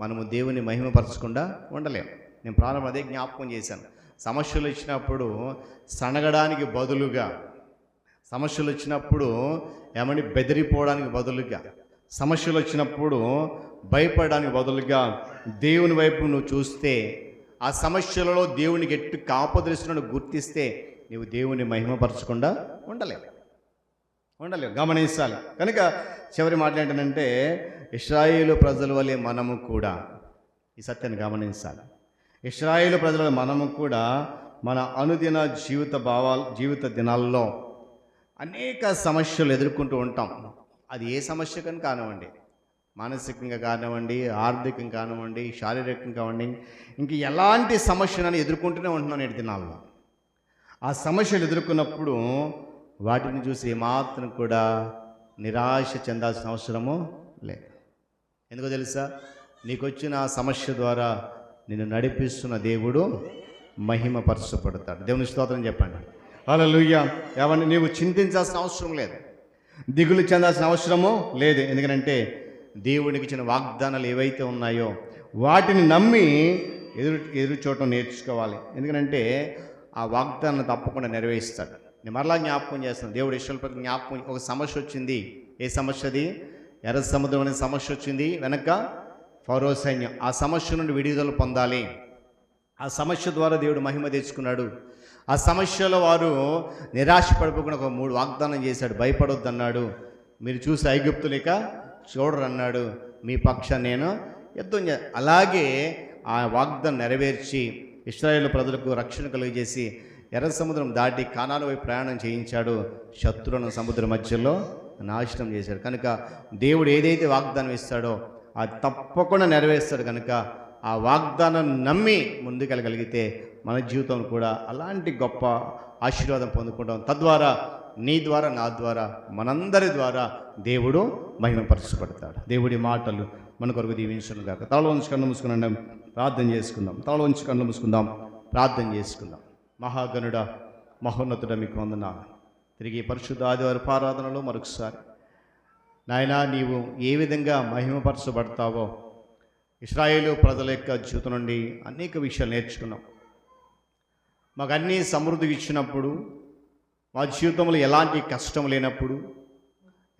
మనము దేవుని మహిమపరచకుండా ఉండలేము. నేను ప్రారంభం అదే జ్ఞాపకం చేశాను. సమస్యలు ఇచ్చినప్పుడు సనగడానికి బదులుగా, సమస్యలు వచ్చినప్పుడు ఏమని బెదిరిపోవడానికి బదులుగా, సమస్యలు వచ్చినప్పుడు భయపడడానికి బదులుగా దేవుని వైపు నువ్వు చూస్తే, ఆ సమస్యలలో దేవునికి ఎట్టు కాపుదరిస్తున్నాడు గుర్తిస్తే నీవు దేవుని మహిమపరచకుండా ఉండలేవు. గమనించాలి. కనుక చివరి మాట ఏంటంటే, ఇశ్రాయేలు ప్రజల వలె మనము కూడా ఈ సత్యాన్ని గమనించాలి. ఇశ్రాయేలు ప్రజల వలె మనము కూడా మన అనుదిన జీవిత దినాల్లో అనేక సమస్యలు ఎదుర్కొంటూ ఉంటాం. అది ఏ సమస్య కానీ కానివ్వండి, మానసికంగా కానివ్వండి, ఆర్థికంగా కానివ్వండి, శారీరకంగా కానివ్వండి, ఇంక ఎలాంటి సమస్యలను ఎదుర్కొంటూనే ఉంటున్నాం నేటి దినాల్లో. ఆ సమస్యలు ఎదుర్కొన్నప్పుడు వాటిని చూసి ఏమాత్రం కూడా నిరాశ చెందాల్సిన అవసరము లేదు. ఎందుకో తెలుసా? నీకు వచ్చిన ఆ సమస్య ద్వారా నిన్ను నడిపిస్తున్న దేవుడు మహిమపరచబడతాడు. దేవుని స్తోత్రం చెప్పండి. హల్లెలూయా. ఏమన్నా నీవు చింతించాల్సిన అవసరం లేదు, దిగులు చెందాల్సిన అవసరము లేదు. ఎందుకంటే దేవునికి ఇచ్చిన వాగ్దానాలు ఏవైతే ఉన్నాయో వాటిని నమ్మి ఎదురు చూడటం నేర్చుకోవాలి. ఎందుకంటే ఆ వాగ్దానం తప్పకుండా నెరవేరుస్తాడు. నేను మరలా జ్ఞాపకం చేస్తాను. దేవుడు ఇశ్రాయేలు ప్రజలకు జ్ఞాపకం, ఒక సమస్య వచ్చింది. ఏ సమస్య అది? ఎర్ర సముద్రం అనే సమస్య వచ్చింది, వెనక ఫరో సైన్యం. ఆ సమస్య నుండి విడుదల పొందాలి. ఆ సమస్య ద్వారా దేవుడు మహిమ తెచ్చుకున్నాడు. ఆ సమస్యలో వారు నిరాశ పడిపోకుండా ఒక 3 వాగ్దానం చేశాడు. భయపడొద్దు అన్నాడు, మీరు చూసి ఐగుప్తులు ఇక చూడరు అన్నాడు, మీ పక్షాన్ని నేను యుద్ధం అలాగే ఆ వాగ్దానం నెరవేర్చి ఇశ్రాయేలు ప్రజలకు రక్షణ కలుగజేసి ఎర్ర సముద్రం దాటి కానాను వైపు ప్రయాణం చేయించాడు. శత్రువులను సముద్రం మధ్యలో నాశనం చేశాడు. కనుక దేవుడు ఏదైతే వాగ్దానం ఇస్తాడో అది తప్పకుండా నెరవేరుస్తాడు. కనుక ఆ వాగ్దానం నమ్మి ముందుకెళ్ళగలిగితే మన జీవితం కూడా అలాంటి గొప్ప ఆశీర్వాదం పొందుకుంటాం. తద్వారా నీ ద్వారా, నా ద్వారా, మనందరి ద్వారా దేవుడు మహిమపరచబడతాడు. దేవుడి మాటలు మన కొరకు దీవించను గాక. తల ఉంచి కళ్ళు మూసుకున్నాం, ప్రార్థన చేసుకుందాం. తల ఉంచి కళ్ళు మూసుకుందాం, ప్రార్థన చేసుకుందాం. మహాగణుడ, మహోన్నతుడ, మీకు వందనాలు. తిరిగి పరిశుద్ధ ఆదివారం ఆరాధనలో మరొకసారి నాయనా, నీవు ఏ విధంగా మహిమపరచబడతావో ఇశ్రాయేలు ప్రజల యొక్క జీవితం నుండి అనేక విషయాలు నేర్చుకున్నాం. మాకు అన్నీ సమృద్ధి ఇచ్చినప్పుడు, మా జీవితంలో ఎలాంటి కష్టం లేనప్పుడు,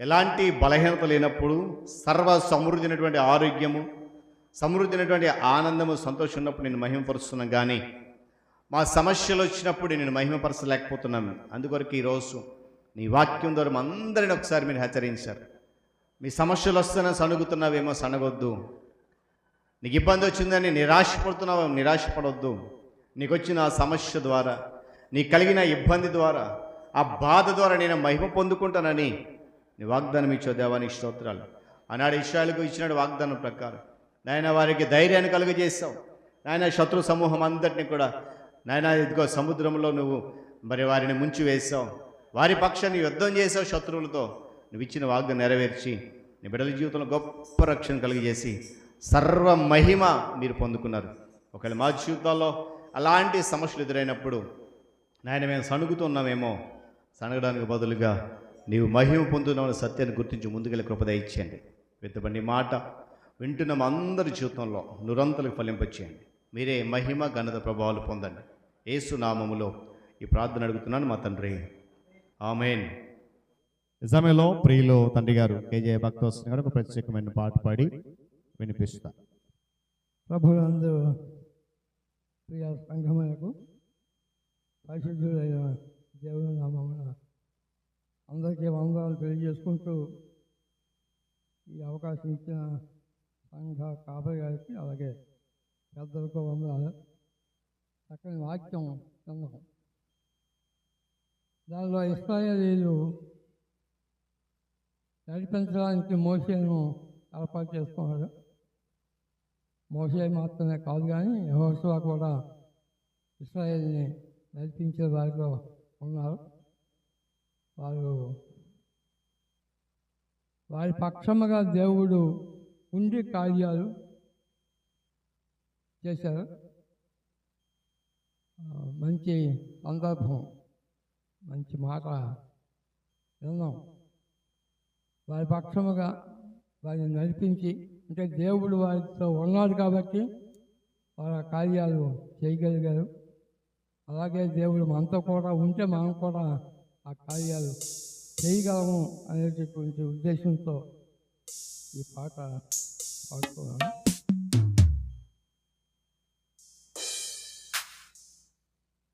ఎలాంటి బలహీనత లేనప్పుడు, సర్వ సమృద్ధి అయినటువంటి ఆరోగ్యము, సమృద్ధి అయినటువంటి ఆనందము, సంతోషం ఉన్నప్పుడు నేను మహిమపరుస్తున్నాను. కానీ మా సమస్యలు వచ్చినప్పుడు నేను మహిమపరచలేకపోతున్నాను. అందుకొరకు ఈరోజు నీ వాక్యం ద్వారా అందరిని ఒకసారి మీరు హెచ్చరించారు. మీ సమస్యలు వస్తేనే సణుగుతున్నావేమో, సనగొద్దు. నీకు ఇబ్బంది వచ్చిందని నిరాశపడుతున్నావేమో, నిరాశపడొద్దు. నీకు వచ్చిన ఆ సమస్య ద్వారా, నీకు కలిగిన ఇబ్బంది ద్వారా, ఆ బాధ ద్వారా నేను మహిమ పొందుకుంటానని నీ వాగ్దానం ఇచ్చావు. దేవానికి స్తోత్రాలు. ఆనాడు ఇశ్రాయేలుకు ఇచ్చిన వాగ్దానం ప్రకారం నాయన వారికి ధైర్యాన్ని కలుగజేస్తావు. నాయన శత్రు సమూహం అంతటిని కూడా నాయన ఇదిగో సముద్రంలో నువ్వు మరి వారిని ముంచి వేసావు. వారి పక్షాన్ని యుద్ధం చేసావు శత్రువులతో. నువ్వు ఇచ్చిన వాగ్దానం నెరవేర్చి నీ బిడ్డల జీవితంలో గొప్ప రక్షణ కలిగజేసి సర్వ మహిమ మీరు పొందుకున్నారు. ఒకవేళ మా జీవితాల్లో అలాంటి సమస్యలు ఎదురైనప్పుడు నాయన మేము సణుగుతున్నామేమో, సనగడానికి బదులుగా నీవు మహిమ పొందుతున్నావు సత్యాన్ని గుర్తించి ముందుకెళ్ళి కృప దయచేయండి. వెతుబండి మాట వింటున్న మా అందరి జీవితంలో నిరంతరం ఫలింపచేయండి. మీరే మహిమ ఘనత ప్రభావాలు పొందండి. యేసు నామములో ఈ ప్రార్థన అడుగుతున్నాను మా తండ్రి, ఆమేన్. ఈ సమయంలో ప్రియులు తండ్రి గారు కేజే భక్తవత్సల గారు ఒక ప్రత్యేకమైన పాట పాడి వినిపిస్తారు. ప్రభులందరూ ప్రియ సంఘములకు పరిశుద్ధుడైన దేవుని నామమున అందరికీ వందనాలు తెలియజేసుకుంటూ ఈ అవకాశం ఇచ్చిన సంఘ కాపరి గారికి అలాగే పెద్దలకు వందనాలు. చక్కని వాక్యం విన్నాం. దానిలో ఇశ్రాయేలీయులు నడిపించడానికి మోషేను ఏర్పాటు చేసుకున్నాడు. మోషే మాత్రమే కాదు కానీ యెహోషువ కూడా ఇశ్రాయేల్ని నడిపించే వారిలో ఉన్నారు. వారి పక్షముగా దేవుడు ఉండి కార్యాలు చేశారు. మంచి సందర్భం, మంచి మాట విన్నాం. వారి పక్షముగా వారిని నడిపించి, అంటే దేవుడు వారితో ఉన్నాడు కాబట్టి వారి కార్యాలు చేయగలిగారు. అలాగే దేవుడు మనతో కూడా ఉంటే మనం కూడా ఆ కార్యాలు చేయగలము అనేటటువంటి ఉద్దేశంతో ఈ పాట పాడుతున్నాను.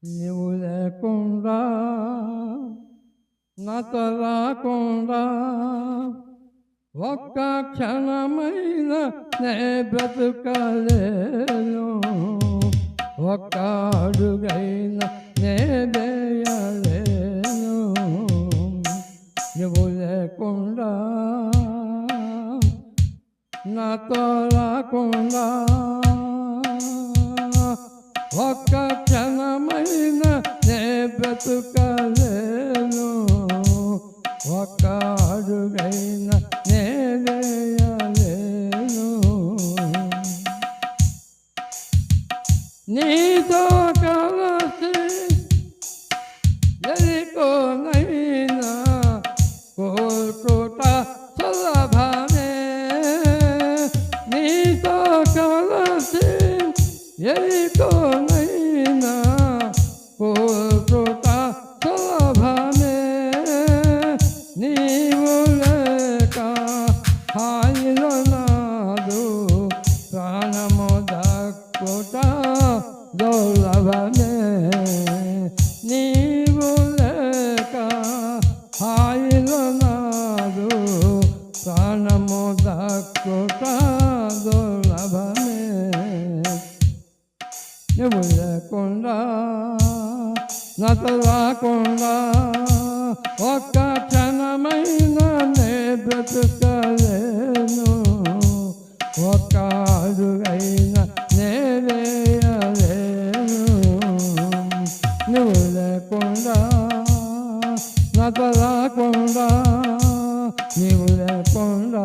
నీవు లేకుండా నాతో రాకుండా ఒక్క క్షణమైన నే బ్రతుకలేను, ఒక్క అడుగైనా నే వేయలేను. నువ్వు లేకుండా నాతో రాకుండా ఒక్క క్షణమైన నే బ్రతుకలేను, ఒక్క అడుగైనా నే వేయలేను. నీతో కలిసి ఎరికోనైనా కోరుకోట సులభమే, నీతో కలిసి ఎరికోనైనా కోరుకోట సులభమే. నీవు లేక దుర్లభమే నీవు లేక హాయిలో నాదు ప్రాణము దక్కుట దుర్లభమే నువ్వు లేకుండా నాతో రాకుండా ఒక్క క్షణమైన నే బ్రతుకలేను ఒక్క అడుగైనా నే వేయలేను నువ్వు లేకుండా నాతో రాకుండా నీవు లేకుండా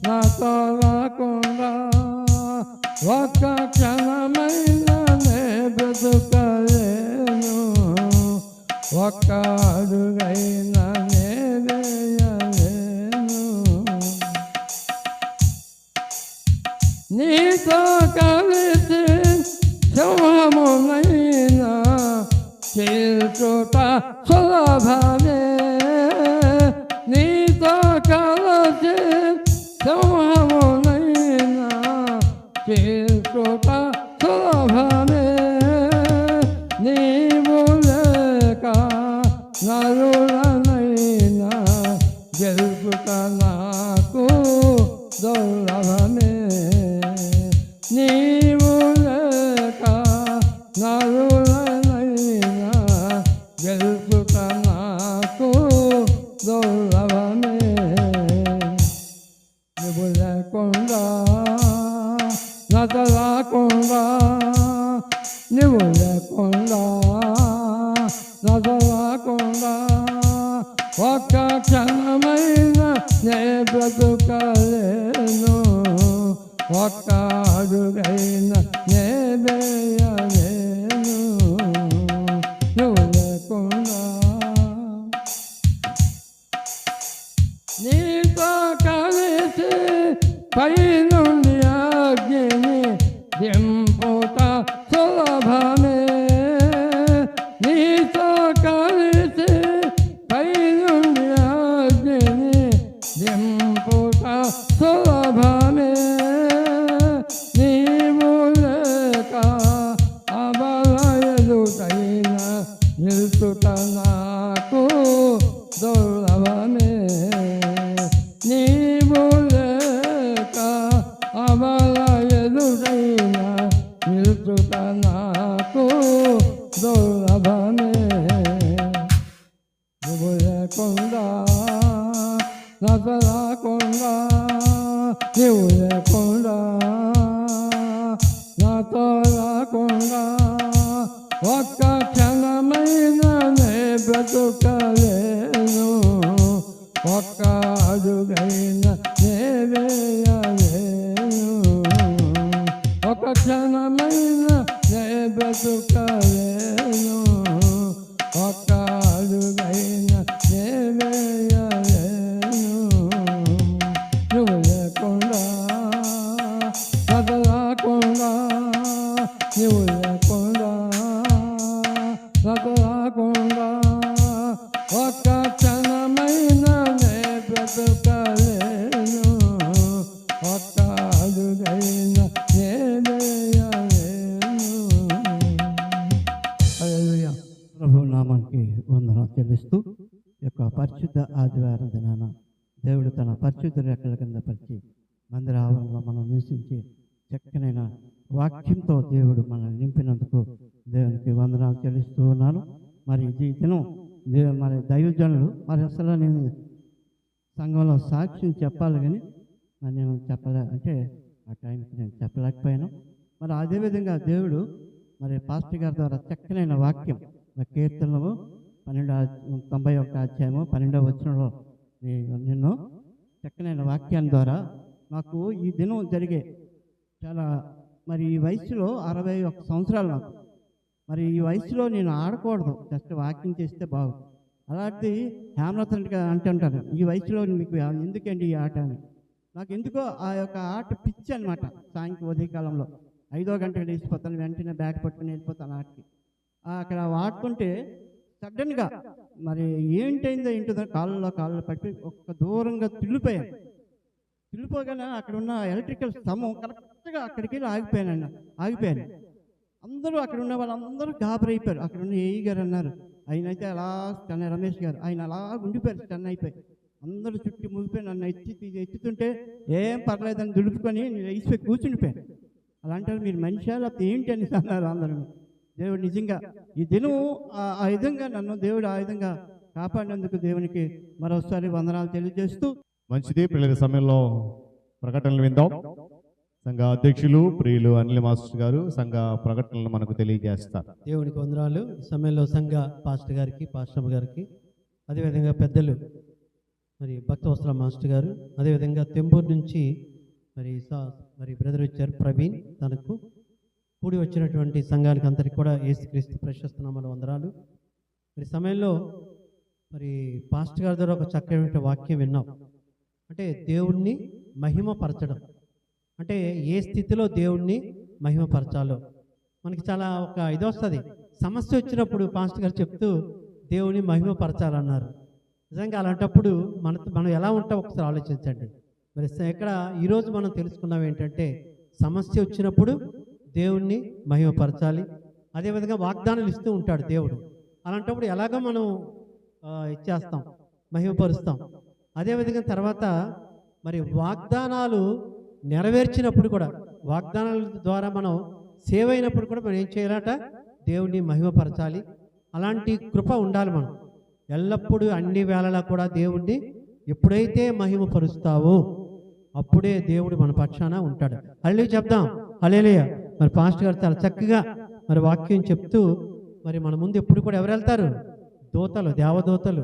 నాతో రాకుండా ఒక్క క్షణమైన నే బ్రతుకలేను ఒక్క అడుగైనా నే వేయలేను నీతో కలిసి సింహమునైనా చీల్చుట సులభమే నీతో కలిసి సింహమునైనా చీల్చుట సులభమే నీవు లేక నరులనైనా గెలుపుట నాకు దుర్లభమే నీవు లేక నరులనైనా గెలుపుట నాకు దుర్లభమే నువ్వు లేకుండా నాతో రాకుండా నువ్వు లేకుండా నాతో రాకుండా ఒక్క క్షణమైన నే బ్రతుకలేను ఒక్క అడుగైనా నే వేయలేను నువ్వు లేకుండా నీతో కలిసి పై నుండి అగ్ని దింపుట సులభమే నీతో కలిసి పై నుండి అగ్ని దింపుట సులభమే నీవు లేక అబల ఎదుటైన నిల్చుట నాకు దుర్లభమే నీవు లేక అబల ఎదుటైన నిల్చుట నాకు దుర్లభమే నువ్వు లేకుండా నాతో రాకుండా నీవు లేకుండా నాతో రాకుండా ఒక్క క్షణమైన నే బ్రతుకలేను ఒక్క అడుగైనా నే వేయలేను ఒక క్షణమైన నే బ్రతుకలేను ఒక్క అడుగైనా నే వేయలేను నువ్వు లేకుండా నాతో రాకుండా నువ్వు లేకుండా నాతో రాకుండా ఒక్క క్షణమైన నే బ్రతుకలేను ఒక్క అడుగైనా నే వేయలేను హల్లెలూయా ప్రభు నామానికి వందనాలు చెల్లిస్తూ ఈ యొక్క పరిశుద్ధ ఆదివారం దినాన దేవుడు తన పరిశుద్ధ రెక్కల కింద పరిచి మందిర ఆవరణలో మనం నివసించి చక్కనైన వాక్యంతో దేవుడు మనల్ని నింపినందుకు దేవునికి వందనాలు చెల్లిస్తూ ఉన్నాను. మరి ఈ దినం మరి దైవజనులు మరి అసలు నేను సంఘంలో సాక్ష్యం చెప్పాలి కానీ మరి నేను అంటే ఆ టైంకి నేను చెప్పలేకపోయాను. మరి అదేవిధంగా దేవుడు మరి పాస్టర్ గారి ద్వారా చక్కనైన వాక్యం కీర్తనలు 91 అధ్యాయము 12వ వచనంలో నిన్ను చక్కనైన వాక్యాన్ని ద్వారా నాకు ఈ దినం జరిగే చాలా మరి ఈ వయసులో 61 సంవత్సరాలు నాకు. మరి ఈ వయసులో నేను ఆడకూడదు, జస్ట్ వాకింగ్ చేస్తే బాగుంది. అలాంటి హేమలత అంటుంటారు, ఈ వయసులో మీకు ఎందుకండి ఈ ఆట అని. నాకు ఎందుకో ఆ యొక్క ఆట పిచ్చి అనమాట. సాయంత్రం ఉదయకాలంలో 5వ గంటకు లేచిపోతాను, వెంటనే బ్యాట్ పట్టుకుని వెళ్ళిపోతాను ఆటకి. అక్కడ ఆడుతుంటే సడన్గా మరి ఏంటైందో ఏంటో కాళ్ళు పట్టి ఒక్క దూరంగా తిల్లిపోయాను. తిల్లిపోగానే అక్కడ ఉన్న ఎలక్ట్రికల్ స్తంభం కరెక్ట్ కరెక్ట్గా అక్కడికి వెళ్ళి ఆగిపోయాను. అందరూ అక్కడ ఉన్న వాళ్ళందరూ గాబరైపోయారు. అక్కడ ఉన్న ఏఈ గారు అన్నారు, ఆయన అయితే అలా స్టన్, రమేష్ గారు ఆయన అలా ఉండిపోయారు, స్టన్ అయిపోయి. అందరూ చుట్టూ ముగిపోయి నన్ను ఎత్తుతుంటే ఏం పర్లేదని దుడుపుకొని నేను వేసిపోయి కూర్చుండిపోయాను. అలాంటి మీరు మనిషా లేకపోతే ఏంటి అని అన్నారు అందరూ. దేవుడు నిజంగా ఈ దినం ఆ విధంగా నన్ను దేవుడు ఆ విధంగా కాపాడినందుకు దేవునికి మరోసారి వందనాలు తెలియజేస్తూ, మంచిది. పిల్లల సమయంలో ప్రకటనలు విందాం. సంఘ అధ్యక్షులు ప్రియులు అనిల్ మాస్టర్ గారు సంఘ ప్రకటనలు మనకు తెలియజేస్తారు. దేవునికి వందనాలు. ఈ సమయంలో సంఘ పాస్టర్ గారికి, పాస్టమ్ గారికి, అదేవిధంగా పెద్దలు మరి భక్తవత్సల మాస్టర్ గారు, అదేవిధంగా తెంబూరు నుంచి మరి బ్రదర్ వచ్చారు ప్రవీణ్, తనకు కూడి వచ్చినటువంటి సంఘానికి అందరికీ కూడా యేసుక్రీస్తు ప్రశస్త నామములో వందనాలు. మరి సమయంలో మరి పాస్టర్ గారి ద్వారా ఒక చక్కటి వాక్యం విన్నాం. అంటే దేవుణ్ణి మహిమపరచడం, అంటే ఏ స్థితిలో దేవుణ్ణి మహిమపరచాలో మనకి చాలా ఒక ఇది వస్తుంది. సమస్య వచ్చినప్పుడు పాస్టర్ గారు చెప్తూ దేవుని మహిమపరచాలన్నారు. నిజంగా అలాంటప్పుడు మనం ఎలా ఉంటాం ఒకసారి ఆలోచించండి. మరి ఇక్కడ ఈరోజు మనం తెలుసుకున్నాం ఏంటంటే, సమస్య వచ్చినప్పుడు దేవుణ్ణి మహిమపరచాలి. అదేవిధంగా వాగ్దానాలు ఇస్తూ ఉంటాడు దేవుడు. అలాంటప్పుడు ఎలాగో మనం ఇచ్చేస్తాం, మహిమపరుస్తాం. అదేవిధంగా తర్వాత మరి వాగ్దానాలు నెరవేర్చినప్పుడు కూడా, వాగ్దానాల ద్వారా మనం సేవ్ అయినప్పుడు కూడా మనం ఏం చేయాలట, దేవుణ్ణి మహిమపరచాలి. అలాంటి కృప ఉండాలి. మనం ఎల్లప్పుడూ అన్ని వేళలా కూడా దేవుణ్ణి ఎప్పుడైతే మహిమపరుస్తావో అప్పుడే దేవుడు మన పక్షాన ఉంటాడు. హల్లెలూయా చెప్దాం, హల్లెలూయా. మరి పాస్టర్ గారు చాలా చక్కగా మరి వాక్యం చెప్తూ, మరి మన ముందు ఎప్పుడు కూడా ఎవరు వెళ్తారు, దూతలు, దేవదూతలు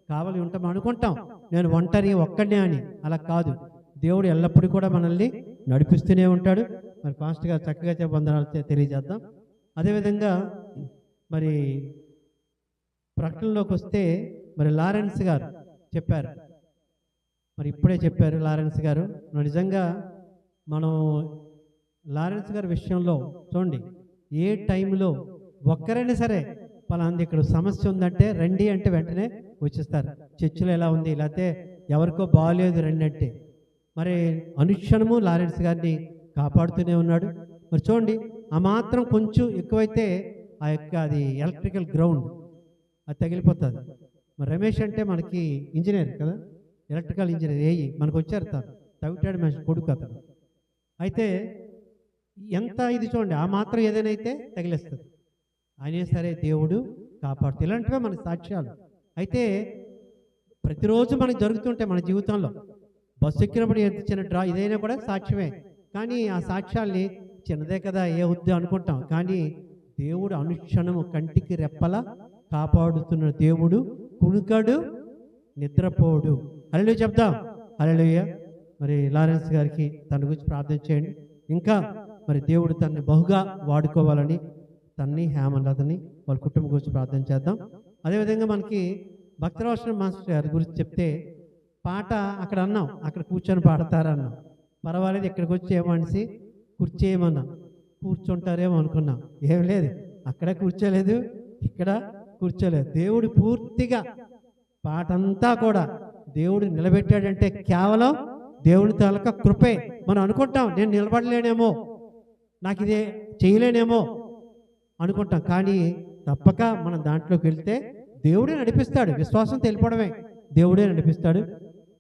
కావాలి ఉంటాం అనుకుంటాం, నేను ఒంటరి ఒక్కడే అని. అలా కాదు, దేవుడు ఎల్లప్పుడూ కూడా మనల్ని నడిపిస్తూనే ఉంటాడు. మరి పాస్టర్ గారు చక్కగా వందనాలు తెలియజేద్దాం. అదేవిధంగా మరి ప్రకటనలోకి వస్తే మరి లారెన్స్ గారు చెప్పారు, మరి ఇప్పుడే చెప్పారు లారెన్స్ గారు. నిజంగా మనం లారెన్స్ గారి విషయంలో చూడండి, ఏ టైంలో ఒక్కరైనా సరే పలాంది ఇక్కడ సమస్య ఉందంటే రండి అంటే వెంటనే వచ్చేస్తారు. చర్చిలో ఎలా ఉంది, లేకపోతే ఎవరికో బాగాలేదు రండి అంటే, మరి అనుక్షణము లారెన్స్ గారిని కాపాడుతూనే ఉన్నాడు. మరి చూడండి, ఆ మాత్రం కొంచెం ఎక్కువైతే ఆ యొక్క అది ఎలక్ట్రికల్ గ్రౌండ్ అది తగిలిపోతుంది. మరి రమేష్ అంటే మనకి ఇంజనీర్ కదా, ఎలక్ట్రికల్ ఇంజనీర్ ఏఈ, మనకు వచ్చారు తవిటాడు మనిషి కొడుకు అతను. అయితే ఎంత ఇది చూడండి, ఆ మాత్రం ఏదైనా అయితే తగిలేస్తుంది. అయినా సరే దేవుడు కాపాడుతూ, ఇలాంటివే మనకి సాక్ష్యాలు. అయితే ప్రతిరోజు మనకు జరుగుతుంటాయి మన జీవితంలో. బస్సు ఎక్కినప్పుడు చిన్న ఇదైనా కూడా సాక్ష్యమే. కానీ ఆ సాక్ష్యాల్ని చిన్నదే కదా, ఏ వద్దు అనుకుంటాం. కానీ దేవుడు అనుక్షణము కంటికి రెప్పలా కాపాడుతున్న దేవుడు, కునుకడు నిద్రపోడు. హల్లెలూయా చెప్దాం, హల్లెలూయా. మరి లారెన్స్ గారికి తన గురించి ప్రార్థన చేయండి. ఇంకా మరి దేవుడు తనని బహుగా వాడుకోవాలని తన్ని, హేమలతని, వాళ్ళ కుటుంబం గురించి ప్రార్థన చేద్దాం. అదేవిధంగా మనకి భక్తరాష్ట్ర మాస్టర్ గారి గురించి చెప్తే, పాట అక్కడ అన్నాం, అక్కడ కూర్చొని పాడతారన్నాం. పర్వాలేదు, ఇక్కడికి వచ్చి ఏమనిసి కూర్చేయమన్నాం, కూర్చుంటారేమో అనుకున్నాం. ఏం లేదు, అక్కడ కూర్చోలేదు, ఇక్కడ కూర్చోలేదు. దేవుడు పూర్తిగా పాట అంతా కూడా దేవుడు నిలబెట్టాడంటే కేవలం దేవుడి తాలూకా కృపే. మనం అనుకుంటాం, నేను నిలబడలేనేమో, నాకు ఇదే చేయలేనేమో అనుకుంటాం. కానీ తప్పక మనం దాంట్లోకి వెళ్తే దేవుడే నడిపిస్తాడు. విశ్వాసం తెలిపడమే, దేవుడే నడిపిస్తాడు.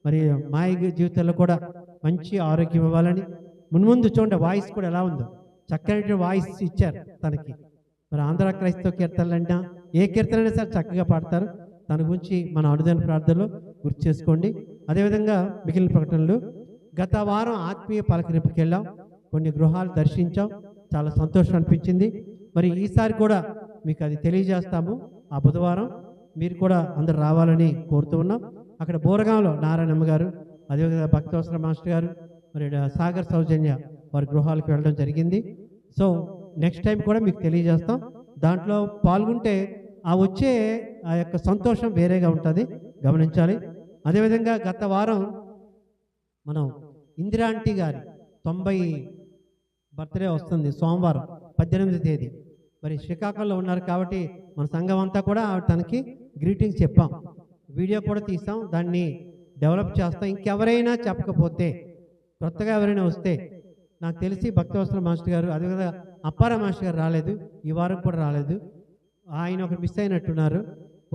మరి మా జీవితంలో కూడా మంచి ఆరోగ్యం ఇవ్వాలని మున్ముందు చూడండి, వాయిస్ కూడా ఎలా ఉందో, చక్కటి వాయిస్ ఇచ్చారు తనకి. మరి ఆంధ్ర క్రైస్తవ కీర్తనలైనా ఏ కీర్తనైనా సరే చక్కగా పాడతారు. తన గురించి మన అనుదిన ప్రార్థనలో గుర్తు చేసుకోండి. అదేవిధంగా మిగిలిన ప్రకటనలు, గత వారం ఆత్మీయ పలకరింపుకి వెళ్ళాం, కొన్ని గృహాలు దర్శించాం, చాలా సంతోషం అనిపించింది. మరి ఈసారి కూడా మీకు అది తెలియజేస్తాము. ఆ బుధవారం మీరు కూడా అందరు రావాలని కోరుతూ ఉన్నాం. అక్కడ బోరగాంలో నారాయణమ్మ గారు, అదేవిధంగా భక్తవత్సల మాస్టర్ గారు, మరి సాగర్ సౌజన్య వారి గృహాలకు వెళ్ళడం జరిగింది. సో నెక్స్ట్ టైం కూడా మీకు తెలియజేస్తాం. దాంట్లో పాల్గొంటే ఆ వచ్చే ఆ యొక్క సంతోషం వేరేగా ఉంటుంది, గమనించాలి. అదేవిధంగా గత వారం మనం ఇందిరా ఆంటీ గారి 90 బర్త్డే వస్తుంది, సోమవారం 18వ తేదీ. మరి శ్రీకాకుళంలో ఉన్నారు కాబట్టి మన సంఘం అంతా కూడా తనకి గ్రీటింగ్స్ చెప్పాం, వీడియో కూడా తీసాం, దాన్ని డెవలప్ చేస్తాం. ఇంకెవరైనా చెప్పకపోతే, కొత్తగా ఎవరైనా వస్తే నాకు తెలిసి భక్తవత్సల మాస్టర్ గారు, అదేవిధంగా అప్పారా మాస్టర్ గారు రాలేదు, ఈ వారం కూడా రాలేదు. ఆయన ఒకరు మిస్ అయినట్టున్నారు.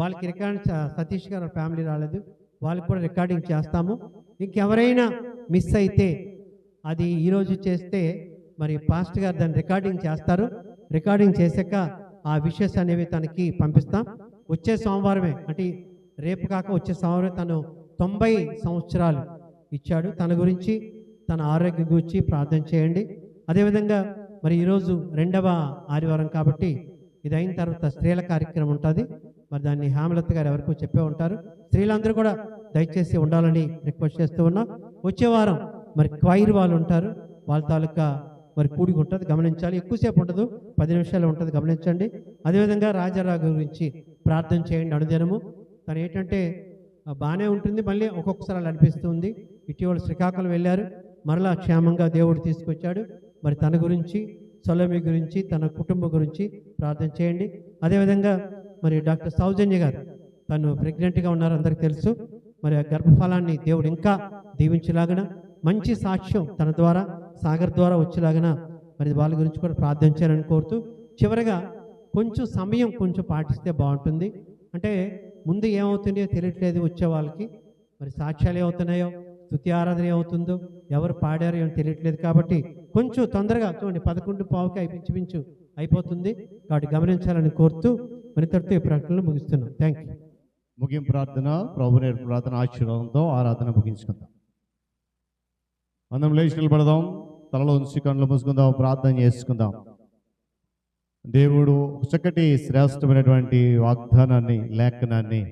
వాళ్ళకి రికార్డింగ్ సతీష్ గారు ఫ్యామిలీ రాలేదు, వాళ్ళకి కూడా రికార్డింగ్ చేస్తాము. ఇంకెవరైనా మిస్ అయితే అది ఈరోజు చేస్తే మరి పాస్టర్ గారు దాన్ని రికార్డింగ్ చేస్తారు. రికార్డింగ్ చేశాక ఆ విషెస్ అనేవి తనకి పంపిస్తాం. వచ్చే సోమవారమే, అంటే రేపు కాక వచ్చే సోమవారం తను 90 సంవత్సరాలు ఇచ్చాడు. తన గురించి, తన ఆరోగ్యం గురించి ప్రార్థన చేయండి. అదేవిధంగా మరి ఈరోజు 2వ ఆదివారం కాబట్టి ఇది అయిన తర్వాత స్త్రీల కార్యక్రమం ఉంటుంది. మరి దాన్ని హేమలత గారు ఎవరికో చెప్పే ఉంటారు. స్త్రీలందరూ కూడా దయచేసి ఉండాలని రిక్వెస్ట్ చేస్తూ ఉన్నాం. వచ్చే వారం మరి క్వైర్ వాళ్ళు ఉంటారు, వాళ్ళ తాలూకా మరి కూడికి ఉంటుంది, గమనించాలి. ఎక్కువసేపు ఉండదు, 10 నిమిషాలు ఉంటుంది, గమనించండి. అదేవిధంగా రాజారావు గురించి ప్రార్థన చేయండి అనుదినము. తను ఏంటంటే బాగానే ఉంటుంది, మళ్ళీ ఒక్కొక్కసారి అలా అనిపిస్తుంది. ఇటీవల శ్రీకాకుళం వెళ్ళారు, మరలా క్షేమంగా దేవుడు తీసుకొచ్చాడు. మరి తన గురించి, సొలమి గురించి, తన కుటుంబం గురించి ప్రార్థన చేయండి. అదేవిధంగా మరి డాక్టర్ సౌజన్య గారు, తను ప్రెగ్నెంట్గా ఉన్నారు, అందరికీ తెలుసు. మరి ఆ గర్భఫలాన్ని దేవుడు ఇంకా దీవించలాగన, మంచి సాక్ష్యం తన ద్వారా, సాగర్ ద్వారా వచ్చేలాగన మరి వాళ్ళ గురించి కూడా ప్రార్థన చేయాలని కోరుతూ, చివరగా కొంచెం సమయం పాటిస్తే బాగుంటుంది. అంటే ముందు ఏమవుతుందో తెలియట్లేదు వచ్చే వాళ్ళకి, మరి సాక్ష్యాలు ఏమవుతున్నాయో, స్తుతి ఆరాధన ఏమవుతుందో, ఎవరు పాడారో ఏమో తెలియట్లేదు. కాబట్టి కొంచెం తొందరగా చూడండి, 11:15కి ఇంచుమించు అయిపోతుంది. కాబట్టి గమనించాలని కోరుతూ మరింతటితో ఈ ప్రకటనలు ముగిస్తున్నాం. Thank you. ముగింపు ప్రార్థన, ప్రభు నేర్పు ప్రార్థన ఆశీర్వాదంతో ఆరాధన ముగించుకుందాం. మనం లేచి నిలబడదాం, తలలో ఉంచి కళ్ళు మూసుకుందాం, ప్రార్థన చేసుకుందాం. దేవుడు చక్కటి శ్రేష్టమైనటువంటి వాగ్దానాన్ని, లేఖనాన్ని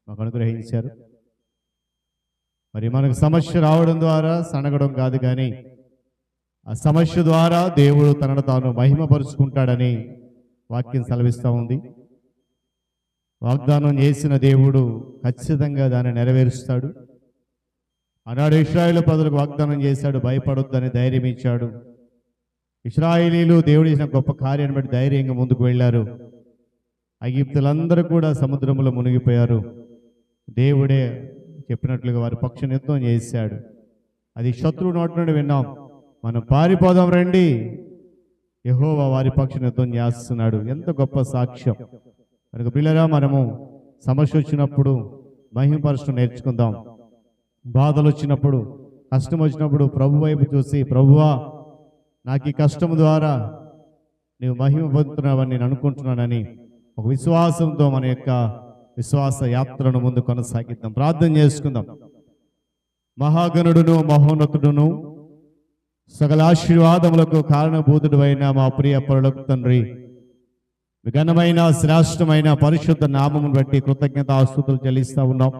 మాకు అనుగ్రహించారు. మరి మనకు సమస్య రావడం ద్వారా సనగడం కాదు, కానీ ఆ సమస్య ద్వారా దేవుడు తనను తాను మహిమపరుచుకుంటాడని వాక్యం సెలవిస్తూ ఉంది. వాగ్దానం చేసిన దేవుడు ఖచ్చితంగా దాన్ని నెరవేరుస్తాడు. ఆనాడు ఇశ్రాయేలు ప్రజలకు వాగ్దానం చేశాడు, భయపడొద్దని ధైర్యం ఇచ్చాడు. ఇశ్రాయేలీలు దేవుడు చేసిన గొప్ప కార్యాన్ని బట్టి ధైర్యంగా ముందుకు వెళ్ళారు. ఐగుప్తులందరూ కూడా సముద్రంలో మునిగిపోయారు. దేవుడే చెప్పినట్లుగా వారి పక్షం యుద్ధం చేశాడు. అది శత్రువు నోటి నుండి విన్నాం. మనం పారిపోదాం రండి, యెహోవా వారి పక్షం యుద్ధం చేస్తున్నాడు. ఎంత గొప్ప సాక్ష్యం. కనుక పిల్లరా, మనము సమస్య వచ్చినప్పుడు మహిమపరచడం నేర్చుకుందాం. బాధలు వచ్చినప్పుడు, కష్టం వచ్చినప్పుడు ప్రభు వైపు చూసి, ప్రభువా నాకు ఈ కష్టం ద్వారా నీవు మహిమ పొందుతున్నావని నేను అనుకుంటున్నానని ఒక విశ్వాసంతో మన యొక్క విశ్వాస యాత్రను ముందు కొనసాగిద్దాం. ప్రార్థన చేసుకుందాం. మహాగణుడును మహోన్నతుడును సకల ఆశీర్వాదములకు కారణభూతుడు అయిన మా ప్రియ పరలోక తండ్రి, ఘనమైన శ్రేష్టమైన పరిశుద్ధ నామమును బట్టి కృతజ్ఞతాస్తుతులు చెల్లిస్తా ఉన్నాం.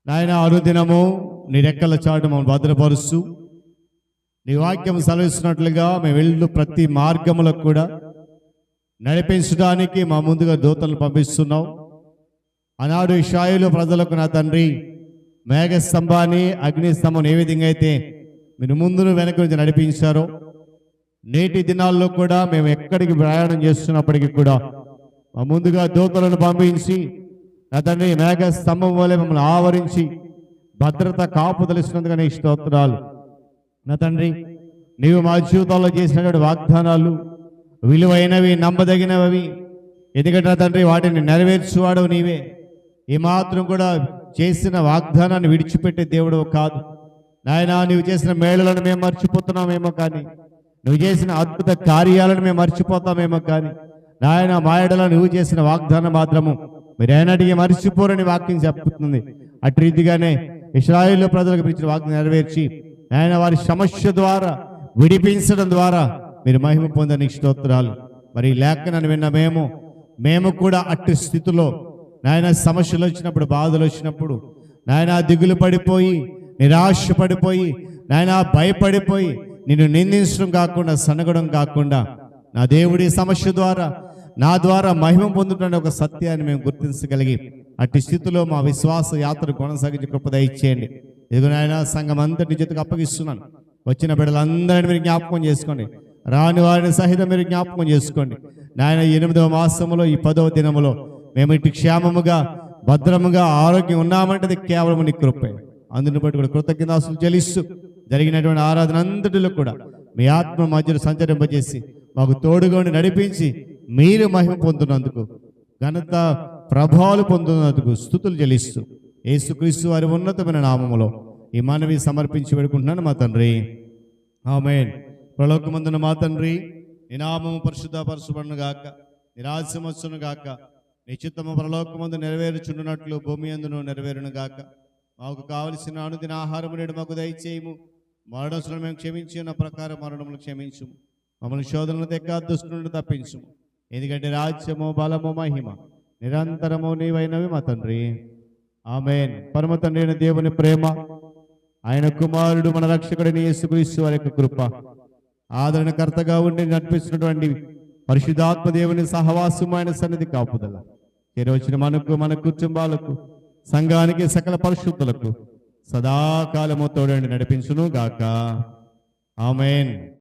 నాయన, అనుదినము నీ రెక్కల చాటు మమ్మల్ని భద్రపరుస్తూ, నీ వాక్యం సెలవిస్తున్నట్లుగా మేము వెళ్ళు ప్రతి మార్గములకు కూడా నడిపించడానికి మా ముందుగా దూతలను పంపిస్తున్నావు. ఆనాడు ఇశ్రాయేలు ప్రజలకు నా తండ్రి మేఘస్తంభాన్ని, అగ్నిస్తంభం ఏ విధంగా అయితే మీరు ముందును వెనక నుంచి నడిపించారో, నేటి దినాల్లో కూడా మేము ఎక్కడికి ప్రయాణం చేస్తున్నప్పటికీ కూడా మా ముందుగా దూతలను పంపించి నా తండ్రి మేఘస్తంభం వలె మమ్మల్ని ఆవరించి భద్రత కాపుదలిస్తున్నందుకు నీకు స్తోత్రాలు. నా తండ్రి, నీవు మా జీవితాల్లో చేసినటువంటి వాగ్దానాలు విలువైనవి, నమ్మదగినవి. ఎందుకంటే నా తండ్రి, వాటిని నెరవేర్చువాడు నీవే. ఏమాత్రం కూడా చేసిన వాగ్దానాన్ని విడిచిపెట్టే దేవుడు కాదు నాయన. నువ్వు చేసిన మేళలను మేము మర్చిపోతున్నామేమో కానీ, నువ్వు చేసిన అద్భుత కార్యాలను మేము మర్చిపోతామేమో కానీ, నాయన మా ఎడల నువ్వు చేసిన వాగ్దానం మాత్రము మీరు ఏనాటికి మర్చిపోరని వాక్యం చెప్తుంది. అటు రీతిగానే ఇశ్రాయేలు ప్రజలకు ఇచ్చిన వాగ్దానం నెరవేర్చి ఆయన వారి సమస్య ద్వారా విడిపించడం ద్వారా మీరు మహిమ పొందని స్తోత్రాలు. మరి లేఖనాన్ని విన్న మేము కూడా అట్టి స్థితిలో నాయన సమస్యలు వచ్చినప్పుడు, బాధలు వచ్చినప్పుడు నాయన దిగులు పడిపోయి, నిరాశ పడిపోయి, నాయన భయపడిపోయి నిన్ను నిందించడం కాకుండా, సనగడం కాకుండా, నా దేవుడి సమస్య ద్వారా నా ద్వారా మహిమ పొందుతున్న ఒక సత్యాన్ని మేము గుర్తించగలిగి అట్టి స్థితిలో మా విశ్వాస యాత్ర కొనసాగించి కృప దయచేయండి. ఇదిగో నాయన, సంఘం అంతటి చేతికి అప్పగిస్తున్నాను. వచ్చిన బిడ్డలందరినీ మీరు జ్ఞాపకం చేసుకోండి, రాని వారిని సహితం మీరు జ్ఞాపకం చేసుకోండి నాయన. 8వ మాసములో ఈ 10వ దినములో మేము ఇటు క్షేమముగా, భద్రముగా, ఆరోగ్యం ఉన్నామంటే కేవలం నీ కృపే. అందుని బట్టి కూడా కృతజ్ఞతాస్తులు చెల్లిస్తూ జరిగినటువంటి ఆరాధన అంతటిలో కూడా మీ ఆత్మ మధ్యలో సంచరింపజేసి మాకు తోడుగా ఉండి నడిపించి మీరు మహిమ పొందుతున్నందుకు, ఘనత ప్రభావాలు పొందుతున్నందుకు స్తుతులు చెల్లిస్తూ యేసుక్రీస్తు వారి ఉన్నతమైన నామములో ఈ మనవి సమర్పించి వేడుకుంటున్నాను మా తండ్రి, ఆమేన్. పరలోకమందున మా తండ్రి, నీ నామము పరిశుద్ధపరచబడును గాక, నీ రాజ్యం వచ్చును గాక, నీ చిత్తము పరలోకమందు నెరవేరుచున్నట్లు భూమి యందును నెరవేరును గాక. మాకు కావలసిన అనుదిన ఆహారము నేడు మాకు దయచేయము. మరణసులను మేము క్షమించి ఉన్న ప్రకారం మరణములు క్షమించుము. మమ్మల్ని శోధనలు తెక్క దుష్టు నుండి తప్పించుము. ఎందుకంటే రాజ్యము, బలము, మహిమ నిరంతరము నీవైనవి మా తండ్రి, ఆమేన్. పరమ తండ్రి అయిన దేవుని ప్రేమ, ఆయన కుమారుడు మన రక్షకుడిని యేసుక్రీస్తు వారి యొక్క కృప, ఆదరణకర్తగా ఉండి నడిపిస్తున్నటువంటి పరిశుద్ధాత్మ దేవుని సహవాసము, ఆయన సన్నిధి కాపుదల చేరవచ్చిన మనకు, మన కుటుంబాలకు, సంఘానికి, సకల పరిశుద్ధులకు సదాకాలము తోడండి నడిపించును గాక. ఆమేన్.